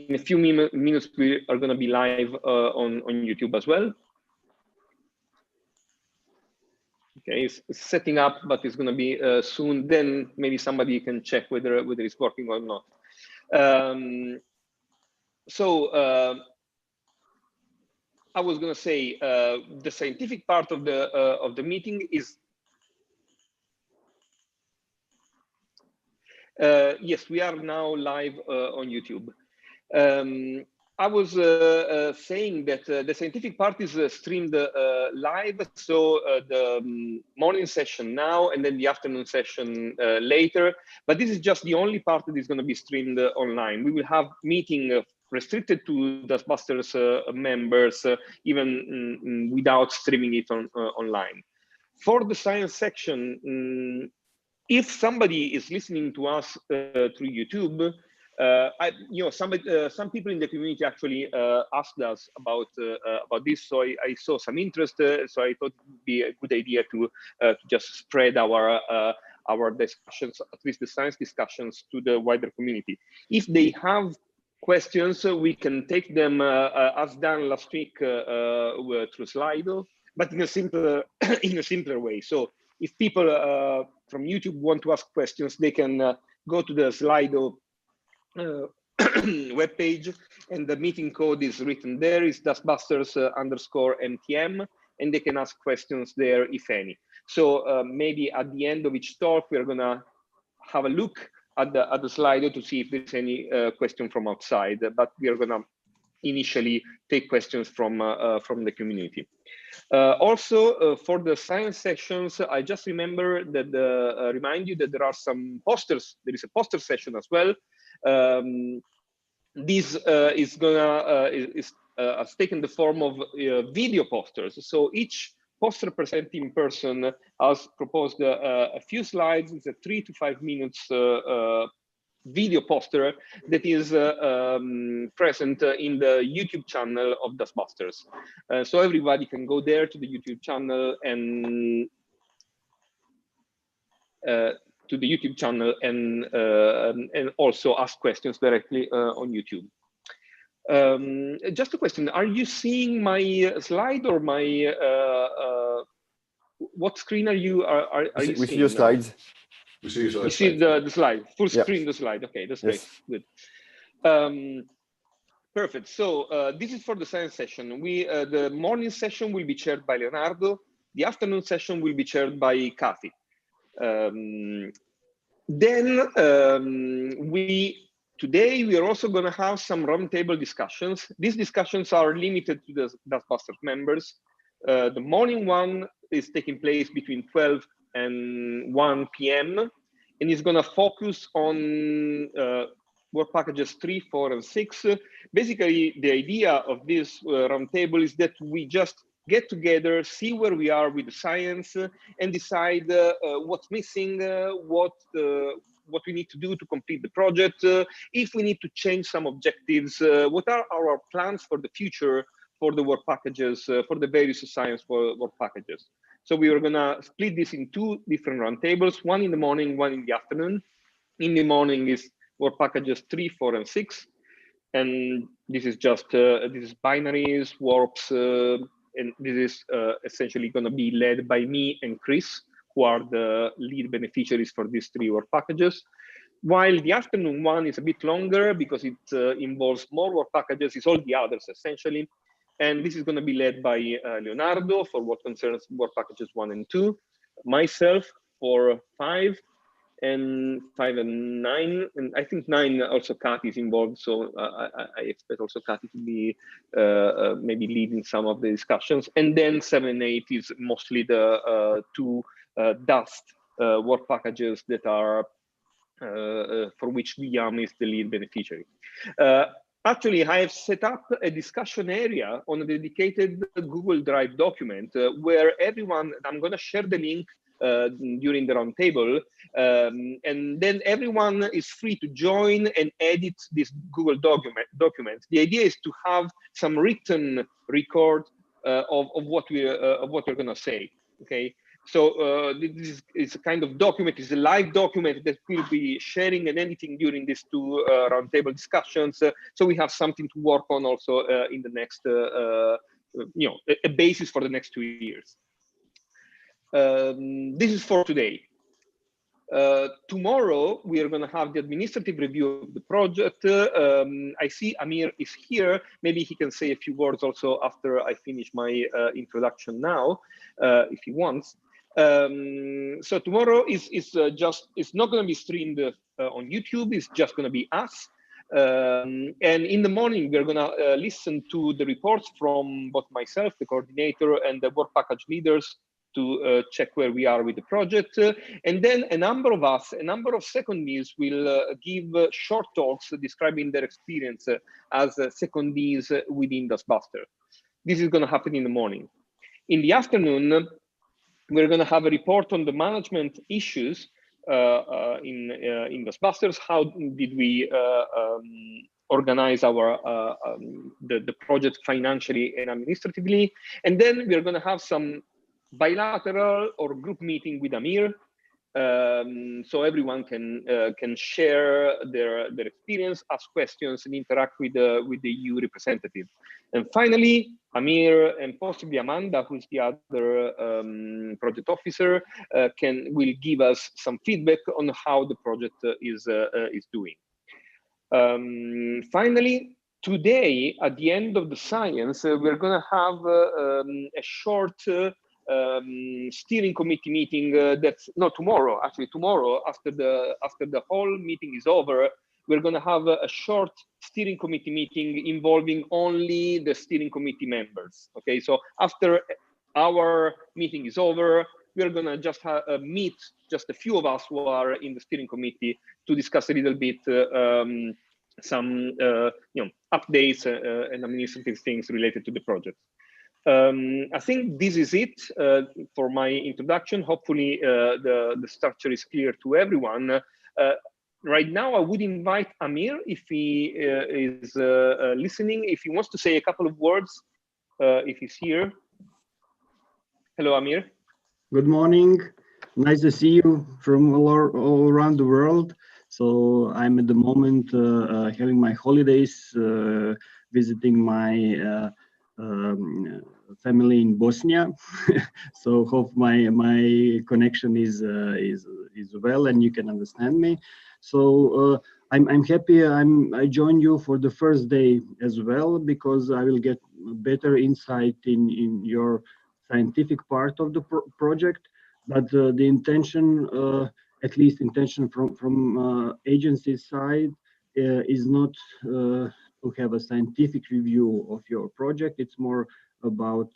in a few minutes, we are going to be live on YouTube as well. Okay, it's setting up, but it's going to be soon. Then maybe somebody can check whether it's working or not. I was going to say the scientific part of the meeting is yes, we are now live on YouTube. I was saying that the scientific part is streamed live, so the morning session now and then the afternoon session later. But this is just the only part that is going to be streamed online. We will have meeting restricted to Dustbusters members, even without streaming it online. For the science section, if somebody is listening to us through YouTube, some people in the community actually asked us about this, so I saw some interest. So I thought it would be a good idea to just spread our discussions, at least the science discussions, to the wider community. If they have questions, we can take them as done last week through Slido, but in a simpler way. So if people from YouTube want to ask questions, they can go to the Slido webpage, and the meeting code is written there. It's Dustbusters_MTM, and they can ask questions there if any. So maybe at the end of each talk, we're gonna have a look at the Slido to see if there's any question from outside. But we are gonna initially take questions from the community. Also, for the science sections, I just remember that remind you that there are some posters. There is a poster session as well. This has taken the form of video posters. So each poster presenting person has proposed a few slides. It's a 3 to 5 minutes video poster that is present in the YouTube channel of Dustbusters. So everybody can go there to the YouTube channel and also ask questions directly on YouTube. Just a question: are you seeing my slide or my what screen are you? Are you seeing? We see your slides. We see your slides. You see the slide, full screen, the slide. Okay, that's great. Good. Perfect. So this is for the science session. The morning session will be chaired by Leonardo. The afternoon session will be chaired by Kathy. Today we are also going to have some roundtable discussions. These discussions are limited to the Dustbusters members. The morning one is taking place between 12 and 1 p.m. and is going to focus on work packages 3, 4, and 6. Basically, the idea of this roundtable is that we just get together, see where we are with the science, and decide what's missing, what we need to do to complete the project, if we need to change some objectives, what are our plans for the future for the work packages, for the various science work packages. So we are going to split this in 2 different roundtables, one in the morning, one in the afternoon. In the morning is work packages 3, 4, and 6. And this is just, this is binaries, warps, and this is essentially going to be led by me and Chris, who are the lead beneficiaries for these 3 work packages. While the afternoon one is a bit longer because it involves more work packages, it's all the others essentially. And this is going to be led by Leonardo for what concerns work packages 1 and 2, myself for 5 and 9, and I think 9 also Kathy is involved, so I expect also Kathy to be maybe leading some of the discussions. And then 7 and 8 is mostly the 2 dust work packages that are for which Guillaume is the lead beneficiary. Actually, I have set up a discussion area on a dedicated Google Drive document where everyone, I'm going to share the link during the roundtable, and then everyone is free to join and edit this Google document. The idea is to have some written record of what we're going to say. Okay, this is a kind of document, it's a live document that we'll be sharing and editing during these two roundtable discussions. So we have something to work on also in the next, a basis for the next 2 years. This is for today. Tomorrow, we are going to have the administrative review of the project. I see Amir is here. Maybe he can say a few words also after I finish my introduction now, if he wants. So tomorrow is it's not going to be streamed on YouTube. It's just going to be us. And in the morning, we're going to listen to the reports from both myself, the coordinator, and the work package leaders to check where we are with the project. And then a number of us, a number of secondees will give short talks describing their experience as secondees within Dustbusters. This is going to happen in the morning. In the afternoon, we're going to have a report on the management issues in Dustbusters. How did we organize our the project financially and administratively? And then we're going to have some bilateral or group meeting with Amir, so everyone can share their experience, ask questions, and interact with the EU representative. And finally, Amir and possibly Amanda, who's the other project officer, will give us some feedback on how the project is doing. Finally, today at the end of the science, we're going to have a short steering committee meeting. That's not tomorrow. Actually, tomorrow after the whole meeting is over, we're going to have a short steering committee meeting involving only the steering committee members. Okay, so after our meeting is over, we're going to just meet just a few of us who are in the steering committee to discuss a little bit some updates and administrative things related to the project. I think this is it for my introduction. Hopefully the structure is clear to everyone. Right now, I would invite Amir, if he is listening, if he wants to say a couple of words, if he's here. Hello, Amir. Good morning. Nice to see you from all around the world. So I'm at the moment having my holidays, visiting my family in Bosnia. So hope my connection is well and you can understand me. So I'm happy I joined you for the first day as well, because I will get better insight in your scientific part of the project. But the intention, at least intention from agency side, is not to have a scientific review of your project. It's more about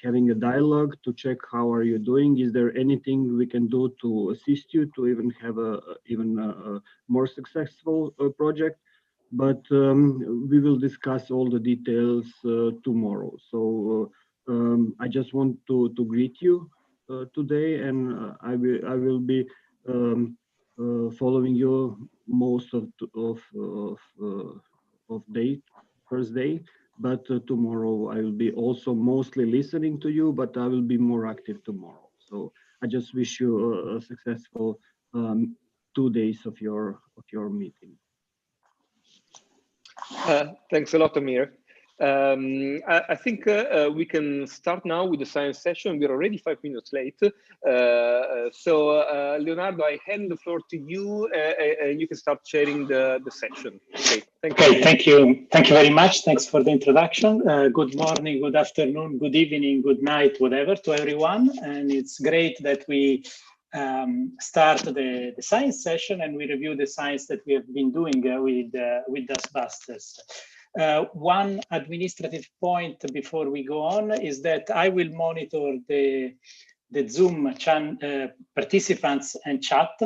having a dialogue to check how are you doing. Is there anything we can do to assist you to even have a more successful project? But we will discuss all the details tomorrow. So I just want to greet you today, and I will be following you most of first day. But tomorrow I will be also mostly listening to you, but I will be more active tomorrow. So I just wish you a successful 2 days of your meeting. Thanks a lot, Amir. I think we can start now with the science session. We're already 5 minutes late. So Leonardo, I hand the floor to you and you can start sharing the session. Okay, thank you. Okay, thank you. Thank you very much. Thanks for the introduction. Good morning, good afternoon, good evening, good night, whatever to everyone. And it's great that we start the science session and we review the science that we have been doing with Dustbusters. One administrative point before we go on is that I will monitor the Zoom participants and chat.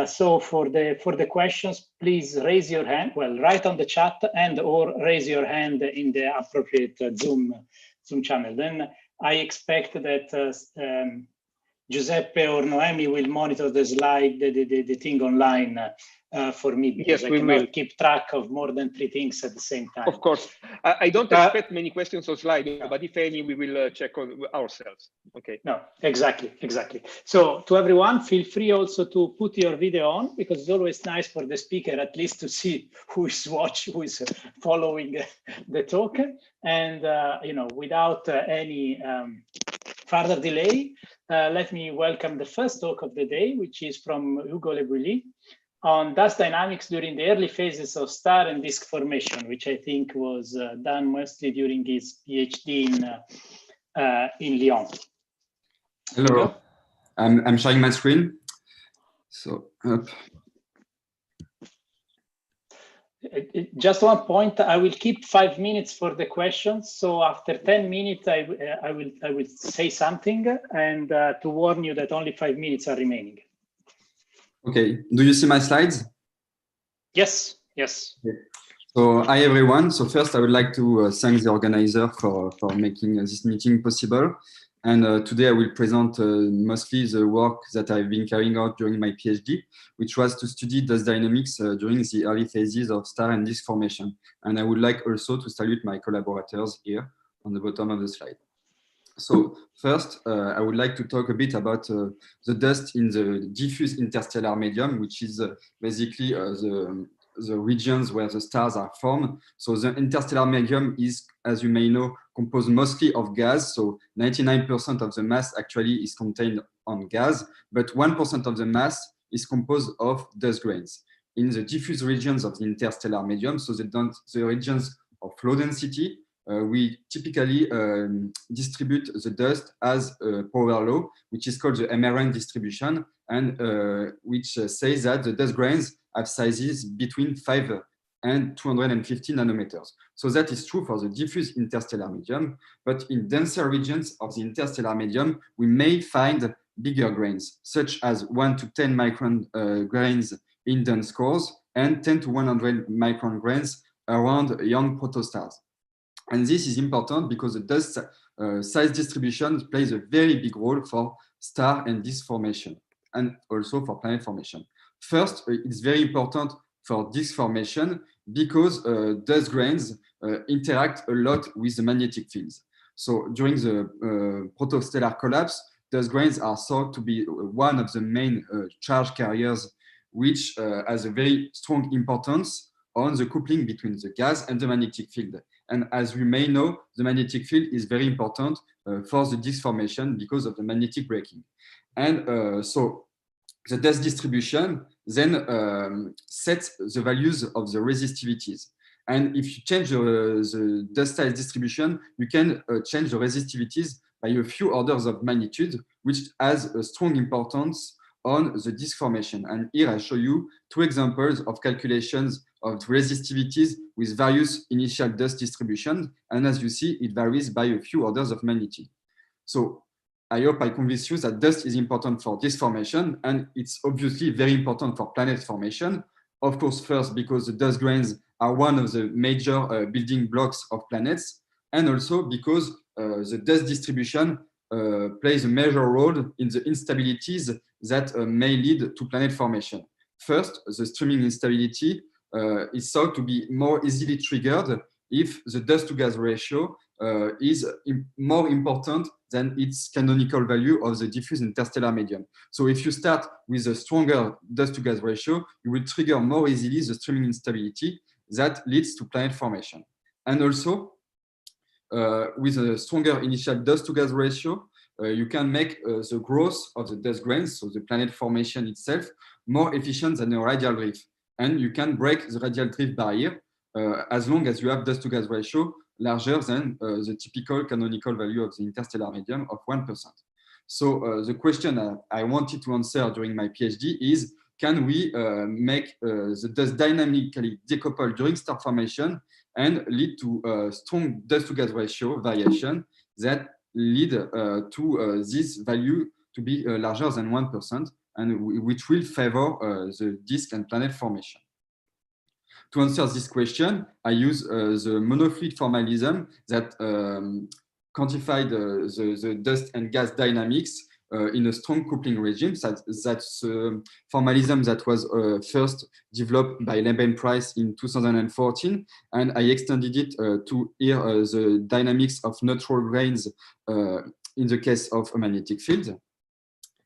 So for the questions, please raise your hand. Well, write on the chat and or raise your hand in the appropriate Zoom channel. Then I expect that Giuseppe or Noemi will monitor the slide, the thing online for me, because yes, I cannot keep track of more than 3 things at the same time. Of course. I don't expect many questions on slide, but if any, we will check on ourselves. Okay. No, exactly. So to everyone, feel free also to put your video on, because it's always nice for the speaker at least to see who is following the talk. And without any further delay, let me welcome the first talk of the day, which is from Hugo Le Bouilly on dust dynamics during the early phases of star and disk formation, which I think was done mostly during his PhD in Lyon. Hello, I'm sharing my screen. So, just one point, I will keep 5 minutes for the questions. So after 10 minutes, I will say something, and to warn you that only 5 minutes are remaining. Okay, do you see my slides? Yes. Okay. So hi everyone. So first I would like to thank the organizer for making this meeting possible. And today I will present mostly the work that I've been carrying out during my PhD, which was to study dust dynamics during the early phases of star and disk formation. And I would like also to salute my collaborators here on the bottom of the slide. So first, I would like to talk a bit about the dust in the diffuse interstellar medium, which is basically the regions where the stars are formed. So the interstellar medium is, as you may know, composed mostly of gas. So 99% of the mass actually is contained on gas, but 1% of the mass is composed of dust grains. In the diffuse regions of the interstellar medium, so the regions of low density, we typically distribute the dust as a power law, which is called the mRN distribution, and which says that the dust grains have sizes between 5 and 250 nanometers. So that is true for the diffuse interstellar medium, but in denser regions of the interstellar medium, we may find bigger grains, such as 1 to 10 micron grains in dense cores and 10 to 100 micron grains around young protostars. And this is important because the dust size distribution plays a very big role for star and disk formation, and also for planet formation. First, it's very important for disk formation because dust grains interact a lot with the magnetic fields. So during the protostellar collapse, dust grains are thought to be one of the main charge carriers, which has a very strong importance on the coupling between the gas and the magnetic field. And as we may know, the magnetic field is very important for the disk formation because of the magnetic braking. And so the dust distribution then sets the values of the resistivities. And if you change the dust size distribution, you can change the resistivities by a few orders of magnitude, which has a strong importance on the disk formation. And here I show you 2 examples of calculations of resistivities with various initial dust distributions. And as you see, it varies by a few orders of magnitude. So I hope I convince you that dust is important for disk formation, and it's obviously very important for planet formation. Of course, first, because the dust grains are one of the major building blocks of planets, and also because the dust distribution plays a major role in the instabilities that may lead to planet formation. First, the streaming instability is thought to be more easily triggered if the dust-to-gas ratio is more important than its canonical value of the diffuse interstellar medium. So if you start with a stronger dust-to-gas ratio, you will trigger more easily the streaming instability that leads to planet formation. And also, with a stronger initial dust-to-gas ratio, you can make the growth of the dust grains, so the planet formation itself, more efficient than a radial drift. And you can break the radial drift barrier as long as you have dust-to-gas ratio larger than the typical canonical value of the interstellar medium of 1%. So the question I wanted to answer during my PhD is, can we make the dust dynamically decoupled during star formation and lead to a strong dust-to-gas ratio variation that lead to this value to be larger than 1%, and which will favor the disk and planet formation. To answer this question, I use the monofluid formalism that quantified the dust and gas dynamics in a strong coupling regime. That's formalism that was first developed by Leiben-Price in 2014, and I extended it to here the dynamics of neutral grains in the case of a magnetic field.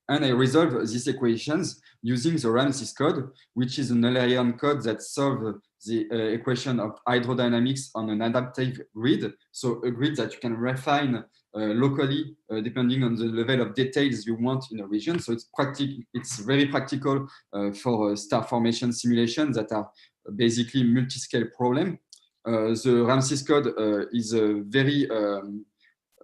And I resolve these equations using the Ramsey code, which is an Eulerian code that solves the equation of hydrodynamics on an adaptive grid. So a grid that you can refine locally, depending on the level of details you want in a region. So it's very practical for star formation simulations that are basically multi-scale problem. The Ramsey code is a very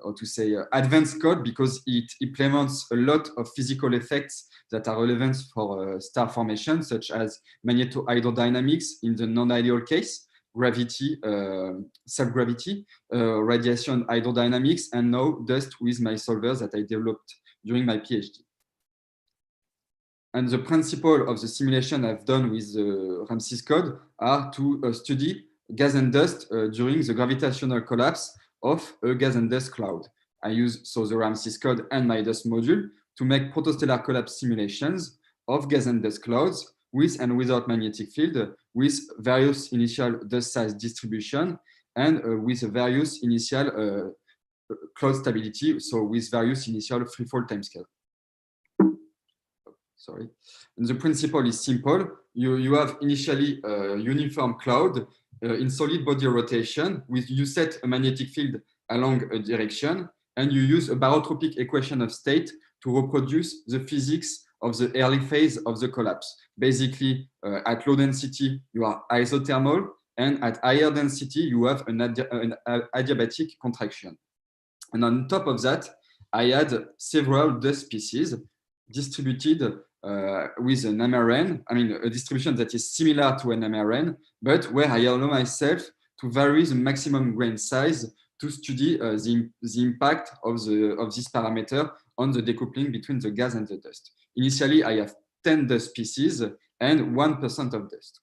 how to say advanced code because it implements a lot of physical effects that are relevant for star formation, such as magneto-hydrodynamics in the non-ideal case, gravity, self-gravity, radiation hydrodynamics, and now dust with my solvers that I developed during my PhD. And the principle of the simulation I've done with the Ramsey code are to study gas and dust during the gravitational collapse of a gas and dust cloud. I use the Ramsey code and my dust module to make protostellar collapse simulations of gas and dust clouds with and without magnetic field, with various initial dust size distribution, and with various initial cloud stability, so with various initial freefall timescale. Sorry. And the principle is simple. You have initially a uniform cloud in solid body rotation, you set a magnetic field along a direction, and you use a barotropic equation of state to reproduce the physics of the early phase of the collapse. Basically, at low density, you are isothermal, and at higher density, you have an adiabatic contraction. And on top of that, I had several dust species distributed with an MRN, I mean, a distribution that is similar to an MRN, but where I allow myself to vary the maximum grain size to study the impact of this parameter on the decoupling between the gas and the dust. Initially, I have 10 dust species and 1% of dust.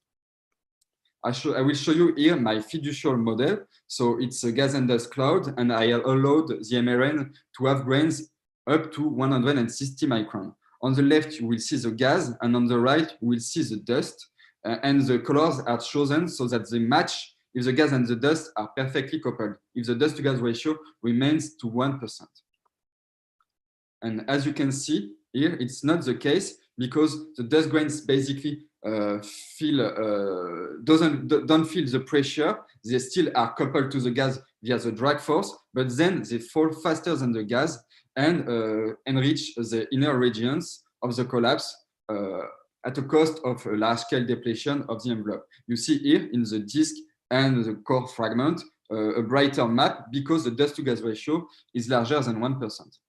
I will show you here my fiducial model. So it's a gas and dust cloud, and I allowed the MRN to have grains up to 160 micron. On the left, you will see the gas, and on the right, you will see the dust. And the colors are chosen so that they match if the gas and the dust are perfectly coupled, if the dust-to-gas ratio remains to 1%. And as you can see here, it's not the case because the dust grains basically don't feel the pressure. They still are coupled to the gas via the drag force, but then they fall faster than the gas and enrich the inner regions of the collapse at a cost of a large-scale depletion of the envelope. You see here in the disk and the core fragment a brighter map because the dust-to-gas ratio is larger than 1%.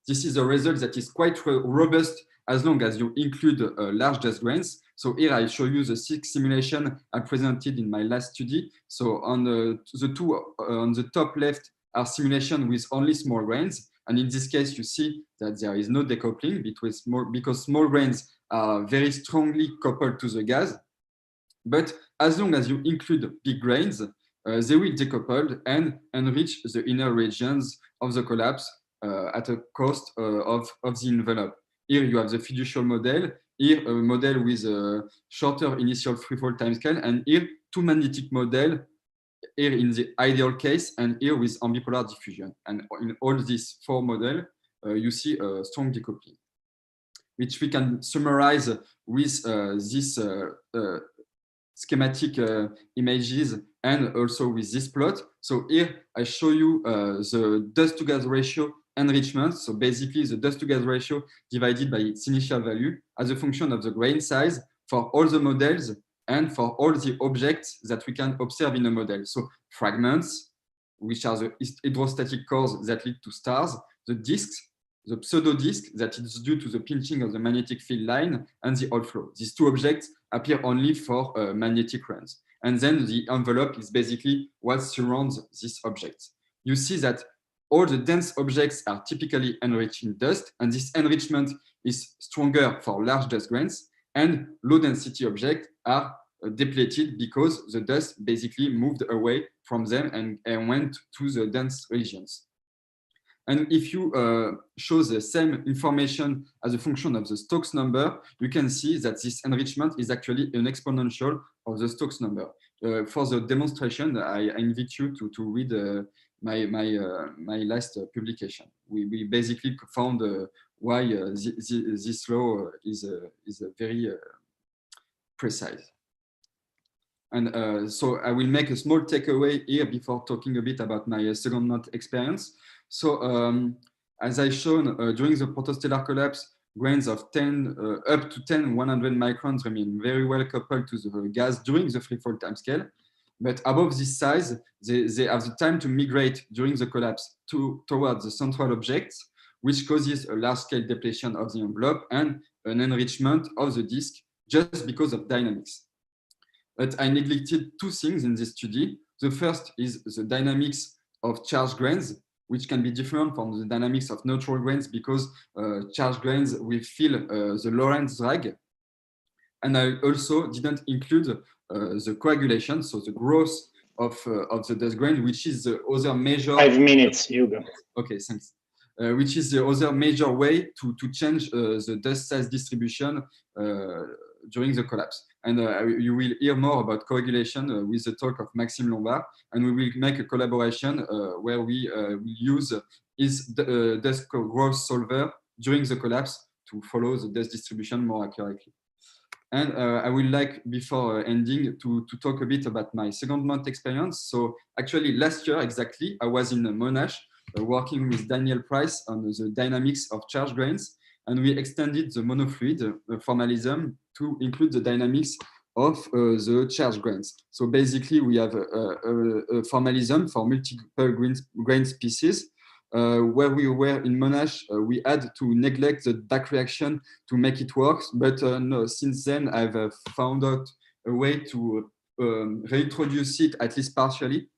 This is a result that is quite robust as long as you include large dust grains. So here I show you the 6 simulation I presented in my last study. So on the two on the top left are simulation with only small grains. And in this case, you see that there is no decoupling because small grains are very strongly coupled to the gas. But as long as you include big grains, they will decouple and enrich the inner regions of the collapse at a cost of the envelope. Here you have the fiducial model, here a model with a shorter initial freefall timescale, and here 2 magnetic models, here in the ideal case, and here with ambipolar diffusion. And in all these 4 models, you see a strong decoupling, which we can summarize with this schematic images and also with this plot. So here I show you the dust-to-gas ratio enrichment. So basically the dust-to-gas ratio divided by its initial value as a function of the grain size for all the models and for all the objects that we can observe in a model. So fragments, which are the hydrostatic cores that lead to stars, the disks, the pseudo-disk that is due to the pinching of the magnetic field line, and the outflow. These 2 objects appear only for magnetic runs. And then the envelope is basically what surrounds these objects. You see that all the dense objects are typically enriched in dust, and this enrichment is stronger for large dust grains, and low density objects are depleted because the dust basically moved away from them and went to the dense regions. And if you show the same information as a function of the Stokes number, you can see that this enrichment is actually an exponential of the Stokes number. For the demonstration, I invite you to read my last publication. We basically found why this law is very precise. And so I will make a small takeaway here before talking a bit about my second month experience. So as I shown during the protostellar collapse, grains of 10 up to 100 microns remain very well coupled to the gas during the free fall timescale. But above this size, they have the time to migrate during the collapse towards the central objects, which causes a large-scale depletion of the envelope and an enrichment of the disk just because of dynamics. But I neglected two things in this study. The first is the dynamics of charged grains, which can be different from the dynamics of neutral grains because charged grains will feel the Lorentz drag. And I also didn't include the coagulation, so the growth of the dust grain, which is the other major— 5 minutes, Hugo. Okay, thanks. Which is the other major way to change the dust size distribution during the collapse. And you will hear more about coagulation with the talk of Maxime Lombard, and we will make a collaboration where we will use his dust growth solver during the collapse to follow the dust distribution more accurately. And I would like, before ending, to talk a bit about my second month experience. So actually last year exactly, I was in Monash working with Daniel Price on the dynamics of charged grains. And we extended the monofluid formalism to include the dynamics of the charged grains. So basically, we have a formalism for multiple grain species. Where we were in Monash, we had to neglect the back reaction to make it work. But no, since then, I've found out a way to reintroduce it, at least partially.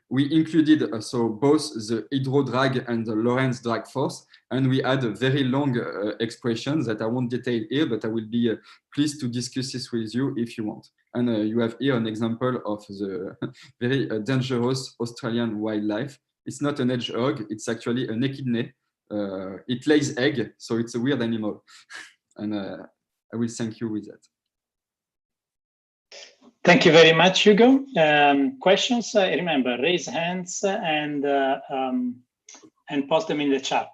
We included so both the hydro drag and the Lorentz drag force, and we had a very long expression that I won't detail here, but I will be pleased to discuss this with you if you want. And you have here an example of the very dangerous Australian wildlife. It's not an hedgehog, it's actually an echidna. It lays egg, so it's a weird animal. And I will thank you with that. Thank you very much, Hugo. Questions? Remember, raise hands and post them in the chat.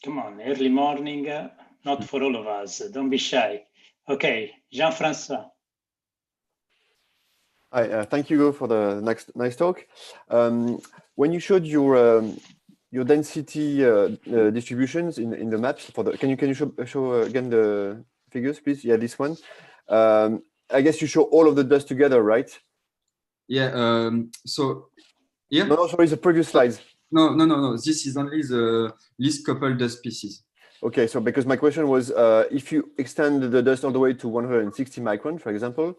Come on, early morning, not for all of us. Don't be shy. Okay, Jean-François. Hi, thank you, Hugo, for the nice talk. When you showed your density distributions in the maps for the, can you show again the figures, please? Yeah, this one. I guess you show all of the dust together, right? Yeah. So yeah. No, sorry, the previous slides. No. This is only the least coupled dust species. Okay, so because my question was, if you extend the dust all the way to 160 micron, for example,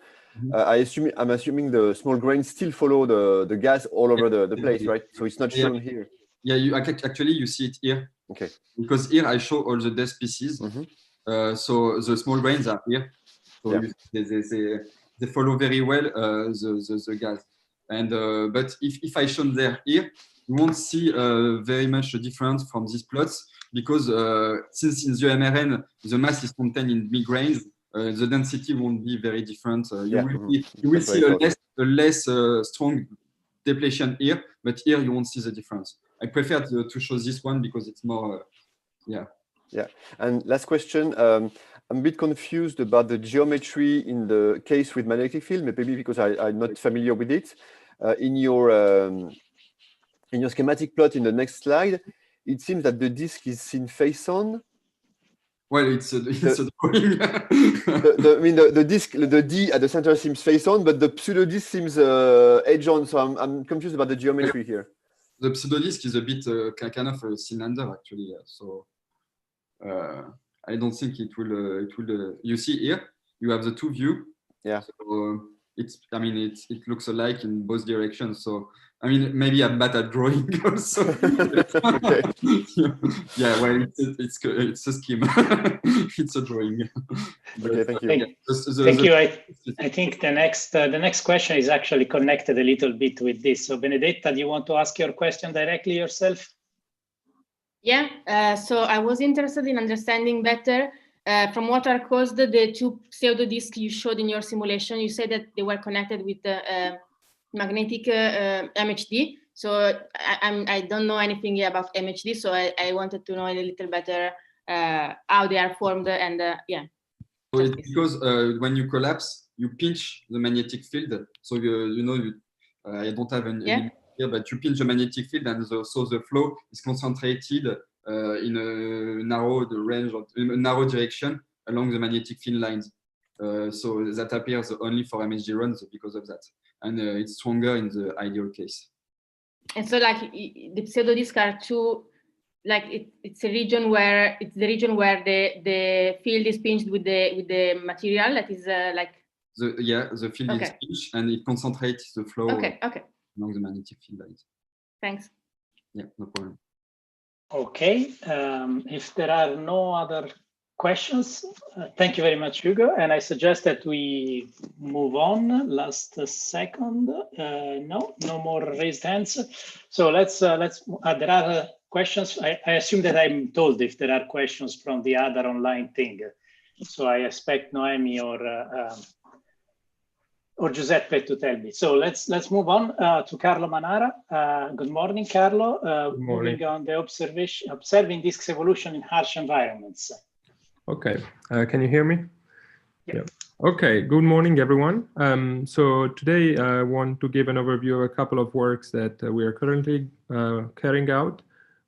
I'm assuming the small grains still follow the gas all over the place, right? So it's not shown here. Yeah, you actually you see it here. Okay. Because here I show all the dust species. So the small grains are here. So they follow very well the gas. And but if I show them here, you won't see very much a difference from these plots because since in the MRN the mass is contained in big grains, the density won't be very different. You will see a less strong depletion here, but here you won't see the difference. I prefer to show this one because it's more, yeah. And last question, I'm a bit confused about the geometry in the case with magnetic field, maybe because I'm not familiar with it. In your schematic plot in the next slide, it seems that the disk is seen face on. Well, it's a drawing. The disk, the D at the center seems face on, but the pseudo disk seems edge on. So I'm confused about the geometry here. The pseudodisk is a bit kind of a cylinder, actually. So I don't think it will. You see here, you have the two view. Yeah. So I mean, it looks alike in both directions. So, I mean, maybe I'm bad at drawing also. Yeah, well, it's a scheme. It's a drawing. Okay, thank you. Thank you. I think the next question is actually connected a little bit with this. So Benedetta, do you want to ask your question directly yourself? Yeah, so I was interested in understanding better from what are caused the two pseudo disks you showed in your simulation. You said that they were connected with the magnetic MHD. So I don't know anything about MHD, so I wanted to know a little better how they are formed and yeah. So it's because when you collapse, you pinch the magnetic field. So I don't have any here, but you pinch the magnetic field, and so the flow is concentrated in a narrow narrow direction along the magnetic field lines. So that appears only for MHD runs because of that, and it's stronger in the ideal case. And so, like the pseudo disks are two. Like it's a region where the field is pinched with the material that is like the field is pinched and it concentrates the flow along the magnetic field lines. Thanks. Yeah, no problem. Okay, if there are no other questions, thank you very much, Hugo. And I suggest that we move on. Last second, no more raised hands. So let's there are questions. I assume that I'm told if there are questions from the other online thing. So I expect Noemi or Giuseppe to tell me. So let's move on to Carlo Manara. Good morning, Carlo. Good morning. Moving on the observing disks evolution in harsh environments. Okay, can you hear me? Yeah. Okay, good morning, everyone. So today I want to give an overview of a couple of works that we are currently carrying out.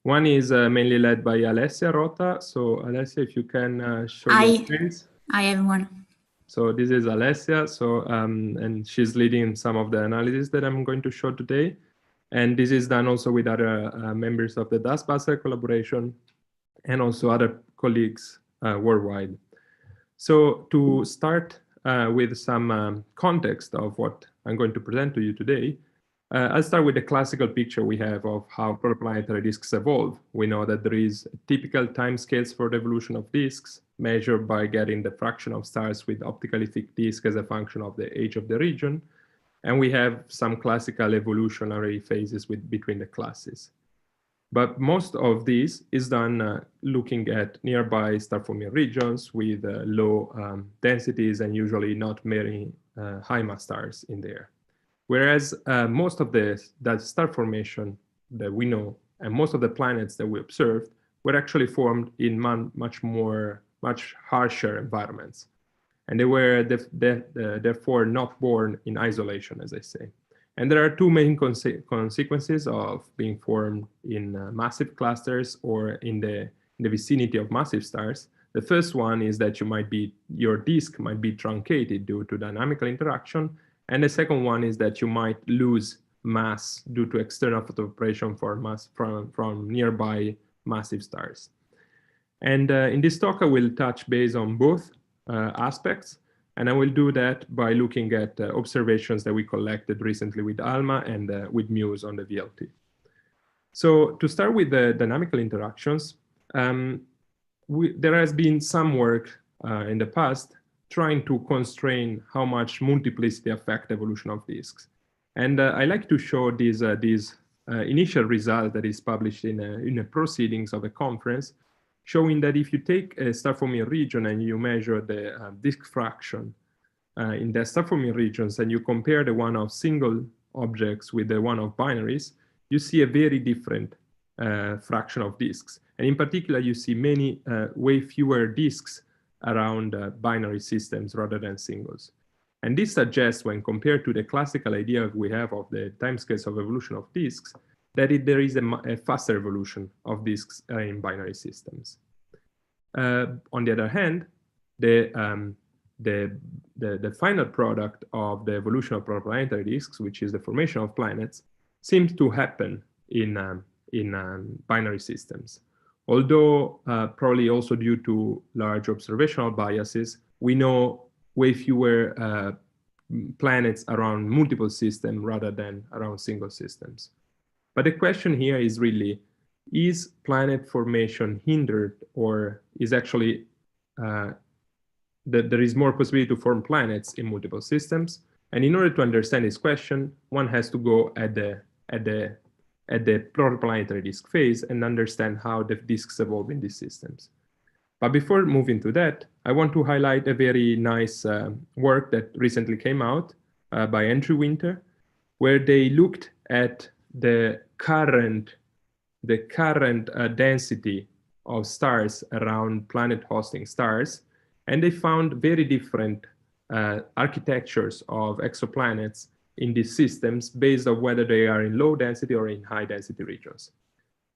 One is mainly led by Alessia Rota. So Alessia, if you can show your screens. Hi, everyone. So this is Alessia. So and she's leading some of the analysis that I'm going to show today. And this is done also with other members of the Dustbusters collaboration and also other colleagues worldwide. So to start with some context of what I'm going to present to you today, I'll start with the classical picture we have of how protoplanetary disks evolve. We know that there is typical timescales for the evolution of disks, measured by getting the fraction of stars with optically thick disk as a function of the age of the region. And we have some classical evolutionary phases between the classes. But most of this is done looking at nearby star-forming regions with low densities and usually not very high mass stars in there. Whereas most of that star formation that we know and most of the planets that we observed were actually formed in much harsher environments. And they were therefore not born in isolation, as I say. And there are two main consequences of being formed in massive clusters or in the vicinity of massive stars. The first one is that your disk might be truncated due to dynamical interaction. And the second one is that you might lose mass due to external photoevaporation from nearby massive stars. And in this talk, I will touch base on both aspects. And I will do that by looking at observations that we collected recently with ALMA and with MUSE on the VLT. So to start with the dynamical interactions, there has been some work in the past trying to constrain how much multiplicity affect evolution of disks. And I like to show this initial result that is published in a proceedings of a conference, showing that if you take a star-forming region and you measure the disk fraction in the star-forming regions and you compare the one of single objects with the one of binaries, you see a very different fraction of disks. And in particular, you see way fewer disks around binary systems rather than singles. And this suggests, when compared to the classical idea we have of the timescales of evolution of disks, that there is a faster evolution of disks in binary systems. On the other hand, the final product of the evolution of protoplanetary disks, which is the formation of planets, seems to happen in binary systems. Although probably also due to large observational biases, we know way fewer planets around multiple systems rather than around single systems. But the question here is really, is planet formation hindered, or is actually that there is more possibility to form planets in multiple systems? And in order to understand this question, one has to go at the protoplanetary disk phase and understand how the disks evolve in these systems. But before moving to that, I want to highlight a very nice work that recently came out by Andrew Winter, where they looked at the current density of stars around planet hosting stars, and they found very different architectures of exoplanets in these systems based on whether they are in low density or in high density regions.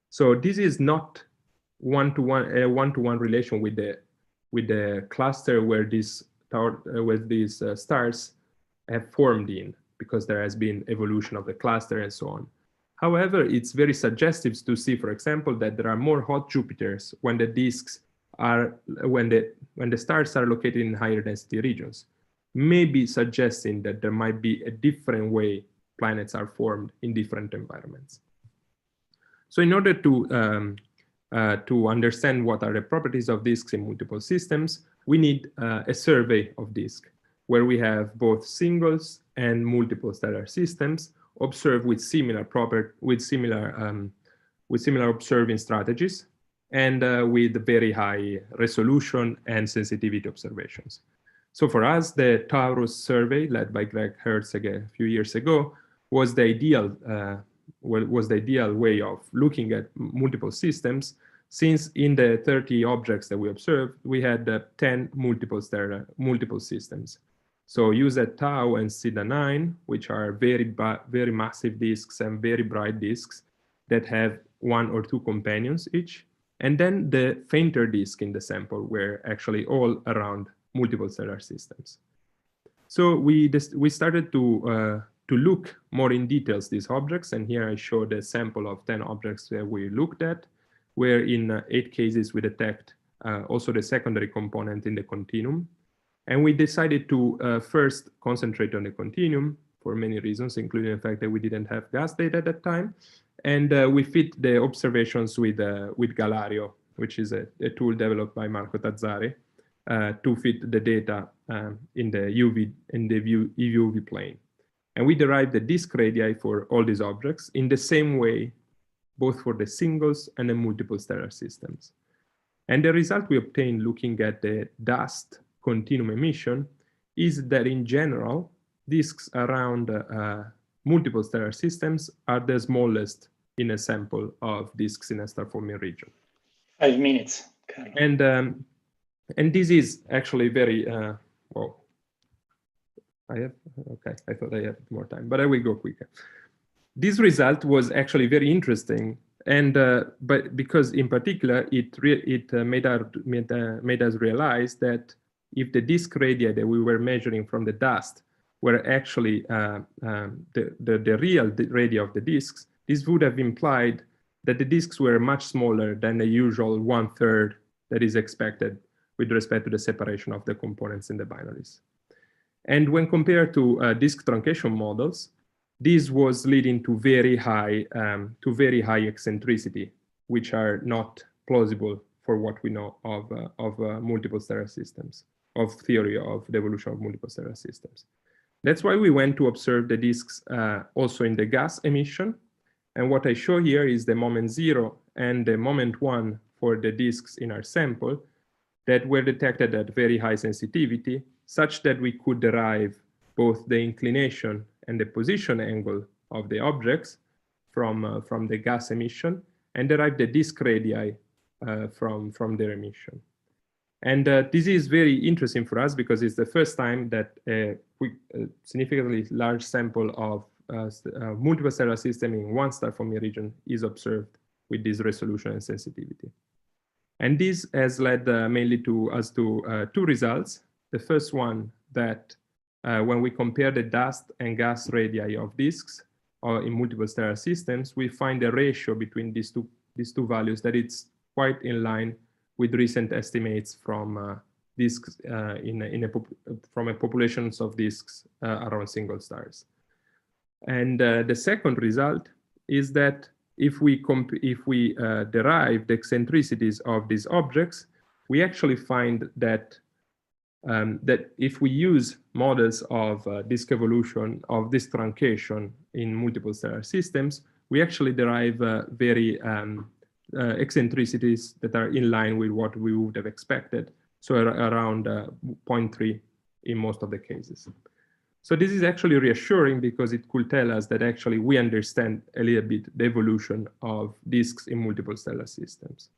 So this is not one-to-one relation with the cluster where these stars have formed in, because there has been evolution of the cluster and so on. However, it's very suggestive to see, for example, that there are more hot Jupiters when the disks are when the stars are located in higher density regions, maybe suggesting that there might be a different way planets are formed in different environments. So in order to understand what are the properties of disks in multiple systems, we need a survey of disks where we have both singles and multiple stellar systems observed with similar observing strategies and with very high resolution and sensitivity observations. So for us, the Taurus survey led by Greg Hertz a few years ago was the ideal way of looking at multiple systems, since in the 30 objects that we observed, we had 10 multiple systems. So UZ Tau and CIDA 9, which are very massive disks and very bright disks that have 1 or 2 companions each. And then the fainter disk in the sample were actually all around multiple stellar systems. So we started to look more in details these objects, and here I show the sample of 10 objects that we looked at, where in 8 cases we detect also the secondary component in the continuum. And we decided to first concentrate on the continuum for many reasons, including the fact that we didn't have gas data at that time. And we fit the observations with Galario, which is a tool developed by Marco Tazzari, to fit the data in the UV plane. And we derived the disk radii for all these objects in the same way, both for the singles and the multiple stellar systems. And the result we obtained looking at the dust continuum emission is that in general, disks around multiple stellar systems are the smallest in a sample of disks in a star-forming region. 5 minutes. Carlo. And this is actually very, well, okay, I thought I had more time, but I will go quicker. This result was actually very interesting, and but because in particular, it made us realize that if the disk radii that we were measuring from the dust were actually the real radii of the disks, this would have implied that the disks were much smaller than the usual 1/3 that is expected with respect to the separation of the components in the binaries. And when compared to disk truncation models, this was leading to very high eccentricity, which are not plausible for what we know of multiple stellar systems, of theory of the evolution of multiple stellar systems. That's why we went to observe the disks also in the gas emission. And what I show here is the moment 0 and the moment 1 for the disks in our sample that were detected at very high sensitivity, such that we could derive both the inclination and the position angle of the objects from the gas emission, and derive the disk radii from their emission. And this is very interesting for us because it's the first time that a significantly large sample of multiple stellar system in one star-forming region is observed with this resolution and sensitivity. And this has led mainly to us to 2 results. The first one, that when we compare the dust and gas radii of disks in multiple stellar systems, we find a ratio between these two values that it's quite in line with recent estimates from disks from a populations of disks around single stars. And the second result is that if we derive the eccentricities of these objects, we actually find that that if we use models of disk evolution, of disk truncation in multiple stellar systems, we actually derive very eccentricities that are in line with what we would have expected. So around 0.3 in most of the cases. So this is actually reassuring because it could tell us that actually we understand a little bit the evolution of disks in multiple stellar systems.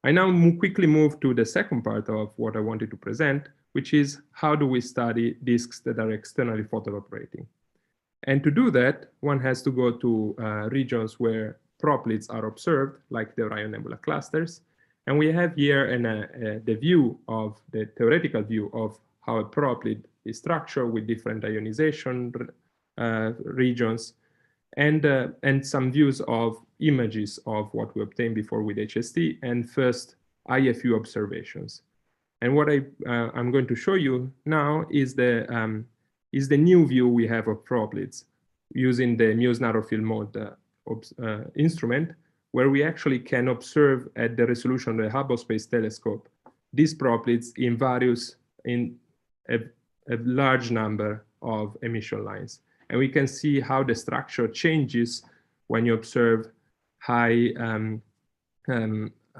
I now quickly move to the second part of what I wanted to present, which is how do we study disks that are externally photoevaporating? And to do that, one has to go to regions where proplyds are observed, like the Orion Nebula clusters. And we have here the view of the theoretical view of how a proplyd is structured with different ionization regions, and some views of images of what we obtained before with HST and first IFU observations. And what I'm going to show you now is the new view we have of proplyds using the Muse narrow field mode instrument, where we actually can observe at the resolution of the Hubble Space Telescope these proplyds in a large number of emission lines. And we can see how the structure changes when you observe high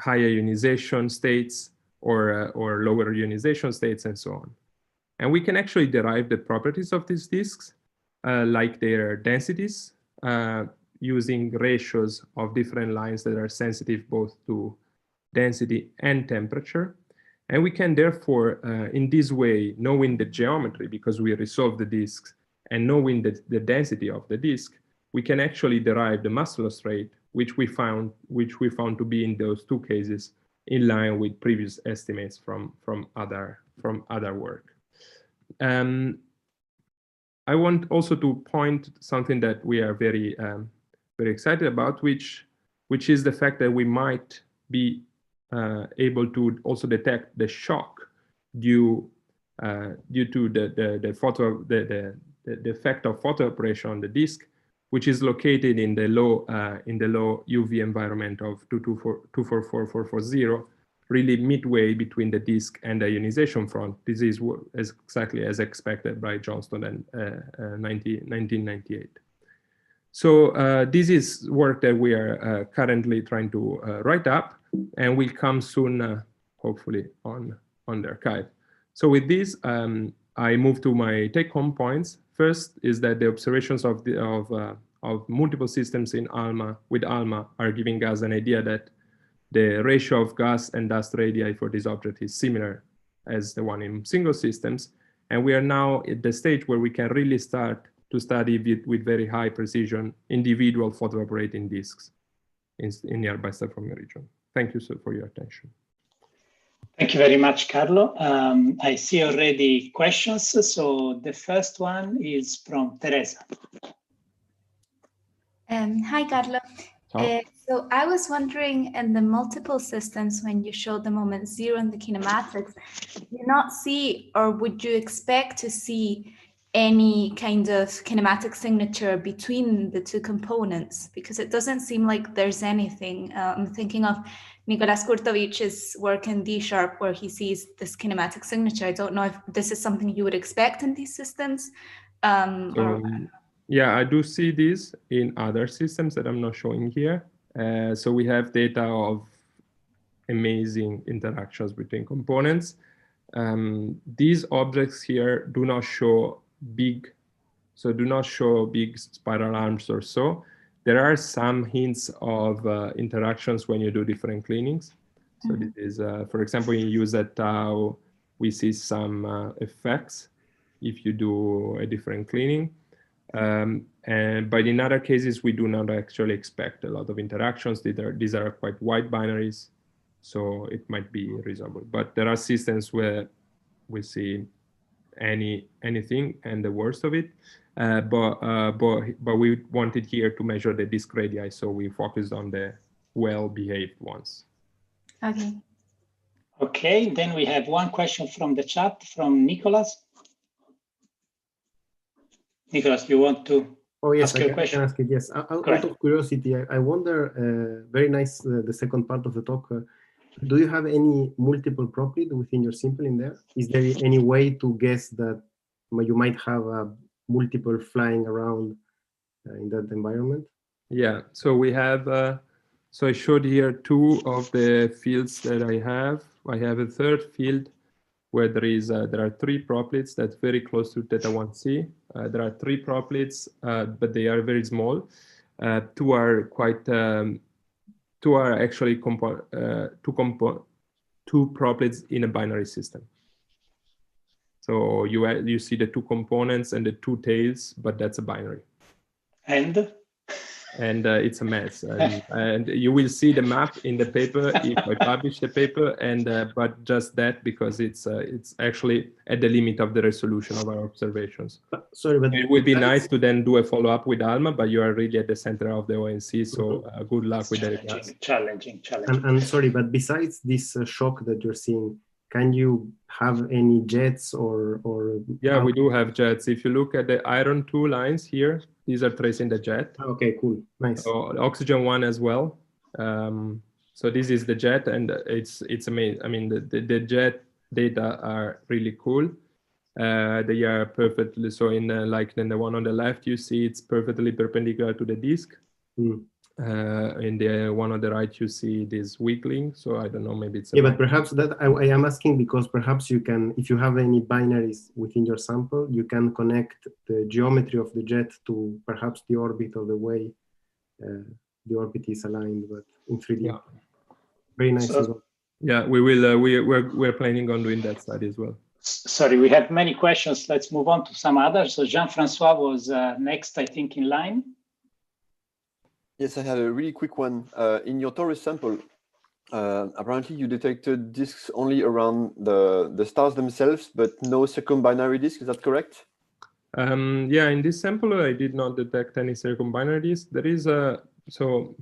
ionization states or lower ionization states and so on. And we can actually derive the properties of these disks, like their densities, using ratios of different lines that are sensitive both to density and temperature. And we can therefore, in this way, knowing the geometry, because we resolve the disks, and knowing the density of the disk, we can actually derive the mass loss rate, which we found to be in those two cases in line with previous estimates from other work. I want also to point something that we are very excited about, which is the fact that we might be able to also detect the shock due to the effect of photoevaporation on the disk, which is located in the low UV environment of 244,440, really midway between the disk and the ionization front. This is exactly as expected by Johnston in 1998. So this is work that we are currently trying to write up, and will come soon, hopefully, on the archive. So with this, I move to my take-home points. First is that the observations of multiple systems in ALMA are giving us an idea that the ratio of gas and dust radii for this object is similar as the one in single systems. And we are now at the stage where we can really start to study with very high precision individual photoevaporating disks in nearby star-forming region. Thank you for your attention. Thank you very much, Carlo. I see already questions. So the first one is from Teresa. Hi, Carlo. So I was wondering, in the multiple systems, when you showed the moment zero in the kinematics, do you not see, or would you expect to see any kind of kinematic signature between the two components? Because it doesn't seem like there's anything. I'm thinking of Nicolas Kurtovic's work in D#, where he sees this kinematic signature. I don't know if this is something you would expect in these systems. Yeah, I do see this in other systems that I'm not showing here. So we have data of amazing interactions between components. These objects here do not show big spiral arms or so. There are some hints of interactions when you do different cleanings. So this is, for example, in use at tau, we see some effects if you do a different cleaning. But in other cases, we do not actually expect a lot of interactions. These are quite wide binaries, so it might be reasonable. But there are systems where we see anything and the worst of it. But we wanted here to measure the disk radii, so we focused on the well-behaved ones. Okay. Okay, then we have one question from the chat from Nicholas. Nicholas, you want to ask your question? I can ask it, yes. Out of curiosity, I wonder, very nice, the second part of the talk. Do you have any multiple proplyd within your simple in there? Is there any way to guess that you might have a multiple flying around in that environment? Yeah, so we have, so I showed here two of the fields that I have. I have a third field where there are three proplyds that's very close to theta 1c. There are three proplyds, but they are very small. Two are quite, two are actually two proplyds in a binary system. So you see the two components and the two tails, but that's a binary. And it's a mess. And you will see the map in the paper if I publish the paper. And but just that because it's actually at the limit of the resolution of our observations. Sorry, but it would be nice to then do a follow-up with ALMA, but you are really at the center of the ONC. So good luck with that. Challenging. And sorry, but besides this shock that you're seeing, can you have any jets or? Yeah, we do have jets. If you look at the iron 2 lines here, these are tracing the jet. Okay, cool, nice. So oxygen 1 as well. So this is the jet, and it's amazing. I mean, the jet data are really cool. They are perfectly so in like in the one on the left, you see it's perfectly perpendicular to the disk. In the one on the right, you see this wiggling. So I don't know, maybe it's but perhaps that I am asking because perhaps you can, if you have any binaries within your sample, you can connect the geometry of the jet to perhaps the orbit or the way the orbit is aligned, but in 3D. Yeah. Very nice. So, yeah, we will. We're planning on doing that study as well. Sorry, we have many questions. Let's move on to some others. So Jean-Francois was next, I think, in line. Yes, I had a really quick one. In your Taurus sample, apparently you detected disks only around the stars themselves, but no circumbinary disk. Is that correct? Yeah, in this sample, I did not detect any circumbinary disk. There is so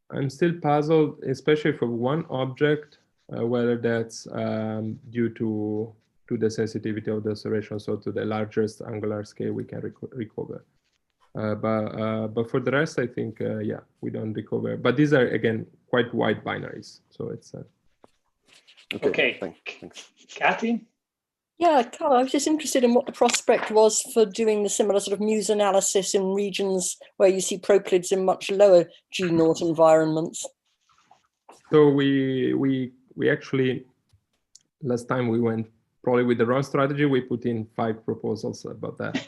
I'm still puzzled, especially for one object, whether that's due to the sensitivity of the observation, so to the largest angular scale we can recover. But for the rest, I think, yeah, we don't recover. But these are, again, quite wide binaries. So it's... Okay, thanks. Kathy? Yeah, Carl, I was just interested in what the prospect was for doing the similar sort of Muse analysis in regions where you see proplyds in much lower G0 environments. So we actually, last time we went probably with the wrong strategy, we put in 5 proposals about that,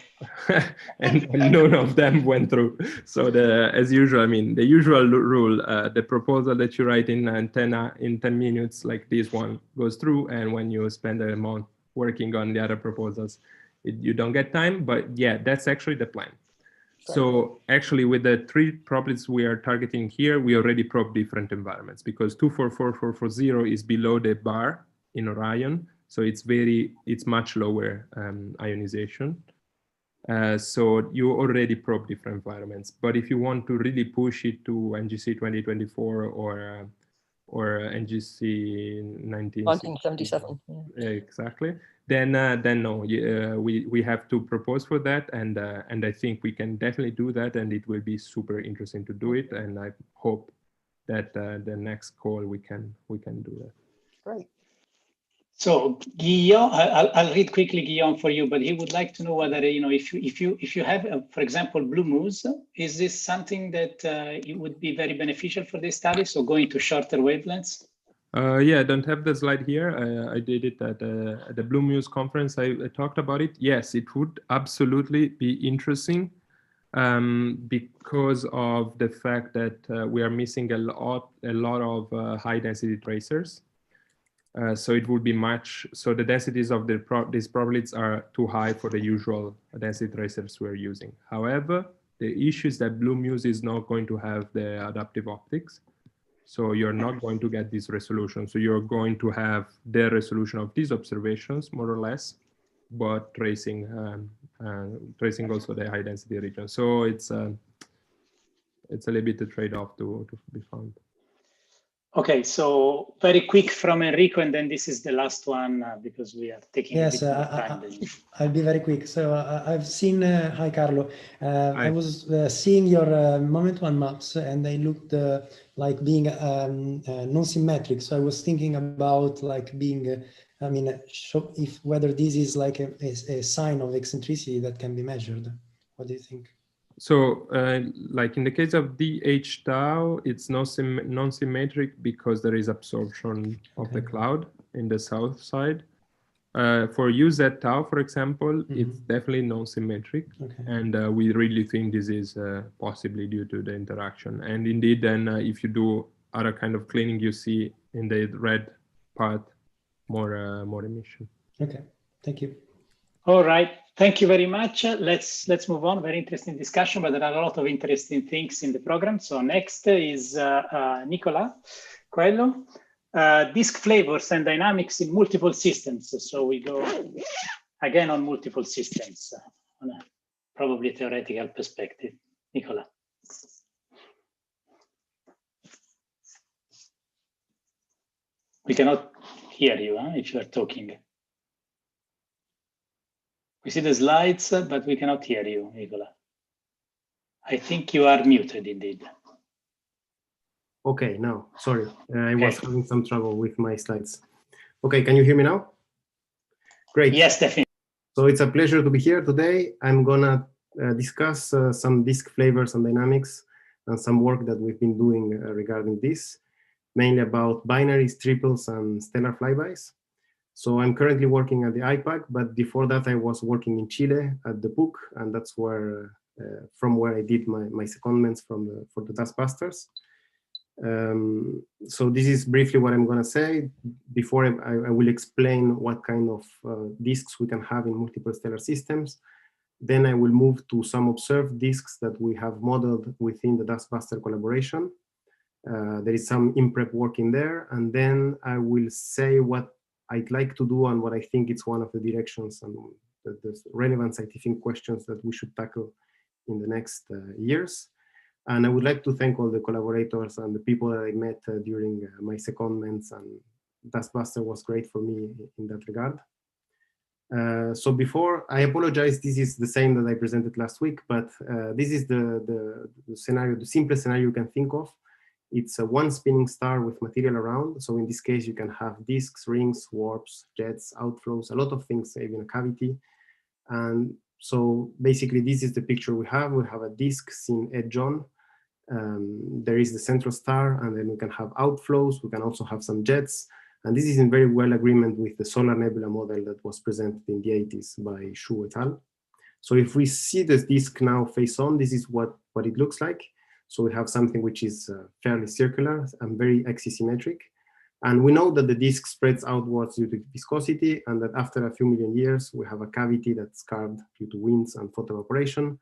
and none of them went through. So as usual, I mean, the usual rule, the proposal that you write in 10 minutes, like this one, goes through, and when you spend a month working on the other proposals, you don't get time. But yeah, that's actually the plan. So actually, with the 3 proplyds we are targeting here, we already probe different environments because 244440 is below the bar in Orion. So it's much lower ionization. So you already probe different environments. But if you want to really push it to NGC 2024 or NGC 1977, yeah. Exactly. Then no, we have to propose for that, and I think we can definitely do that, and it will be super interesting to do it. And I hope that the next call we can do that. Great. So Guillaume, I'll read quickly Guillaume for you, but he would like to know whether, you know, if you have, for example, Blue Moose, is this something that it would be very beneficial for this study? So going to shorter wavelengths? Yeah, I don't have the slide here. I did it at the Blue Muse conference. I talked about it. Yes, it would absolutely be interesting because of the fact that we are missing a lot of high density tracers. So it would be so the densities of these proplyds are too high for the usual density tracers we're using. However, the issue is that Blue Muse is not going to have the adaptive optics. So you're not going to get this resolution. So you're going to have the resolution of these observations, more or less, but tracing also the high density region. So it's a little bit a trade-off to be found. Okay, so very quick from Enrico, and then this is the last one because we are taking a bit more time. I'll be very quick. So I've seen, hi Carlo, I was seeing your moment one maps and they looked like being non-symmetric. So I was thinking about like being, I mean, if whether this is like a sign of eccentricity that can be measured. What do you think? So like in the case of dH tau, it's non-symmetric because there is absorption of the cloud in the south side. For UZ tau, for example, it's definitely non-symmetric. And we really think this is possibly due to the interaction. And indeed, then if you do other kind of cleaning, you see in the red part more emission. Okay, thank you. All right, thank you very much. Let's move on. Very interesting discussion, but there are a lot of interesting things in the program. So next is Nicola Coelho, disk flavors and dynamics in multiple systems. So we go again on multiple systems, on a probably theoretical perspective. Nicola. We cannot hear you if you are talking. We see the slides, but we cannot hear you, Nicola. I think you are muted indeed. Okay, now, sorry. I was having some trouble with my slides. Okay, can you hear me now? Great. Yes, definitely. So it's a pleasure to be here today. I'm gonna discuss some disk flavors and dynamics and some work that we've been doing regarding this, mainly about binaries, triples, and stellar flybys. So I'm currently working at the IPAC, but before that I was working in Chile at the PUC, and that's where, from where I did my secondments for the Dustbusters. So this is briefly what I'm going to say. Before I will explain what kind of disks we can have in multiple stellar systems. Then I will move to some observed disks that we have modeled within the Dustbuster collaboration. There is some in-prep work in there, and then I will say what I'd like to do and what I think it's one of the directions and the relevant scientific questions that we should tackle in the next years. And I would like to thank all the collaborators and the people that I met during my secondments, and Dustbuster was great for me in that regard. So before, I apologize, this is the same that I presented last week, but this is the scenario, the simplest scenario you can think of. It's a one spinning star with material around. So in this case, you can have disks, rings, warps, jets, outflows, a lot of things, even a cavity. And so basically, this is the picture we have. We have a disk seen edge on. There is the central star, and then we can have outflows. We can also have some jets. And this is in very well agreement with the solar nebula model that was presented in the 80s by Xu et al. So if we see this disk now face on, this is what it looks like. So we have something which is fairly circular and very axisymmetric. And we know that the disk spreads outwards due to viscosity, and that after a few million years, we have a cavity that's carved due to winds and photoevaporation.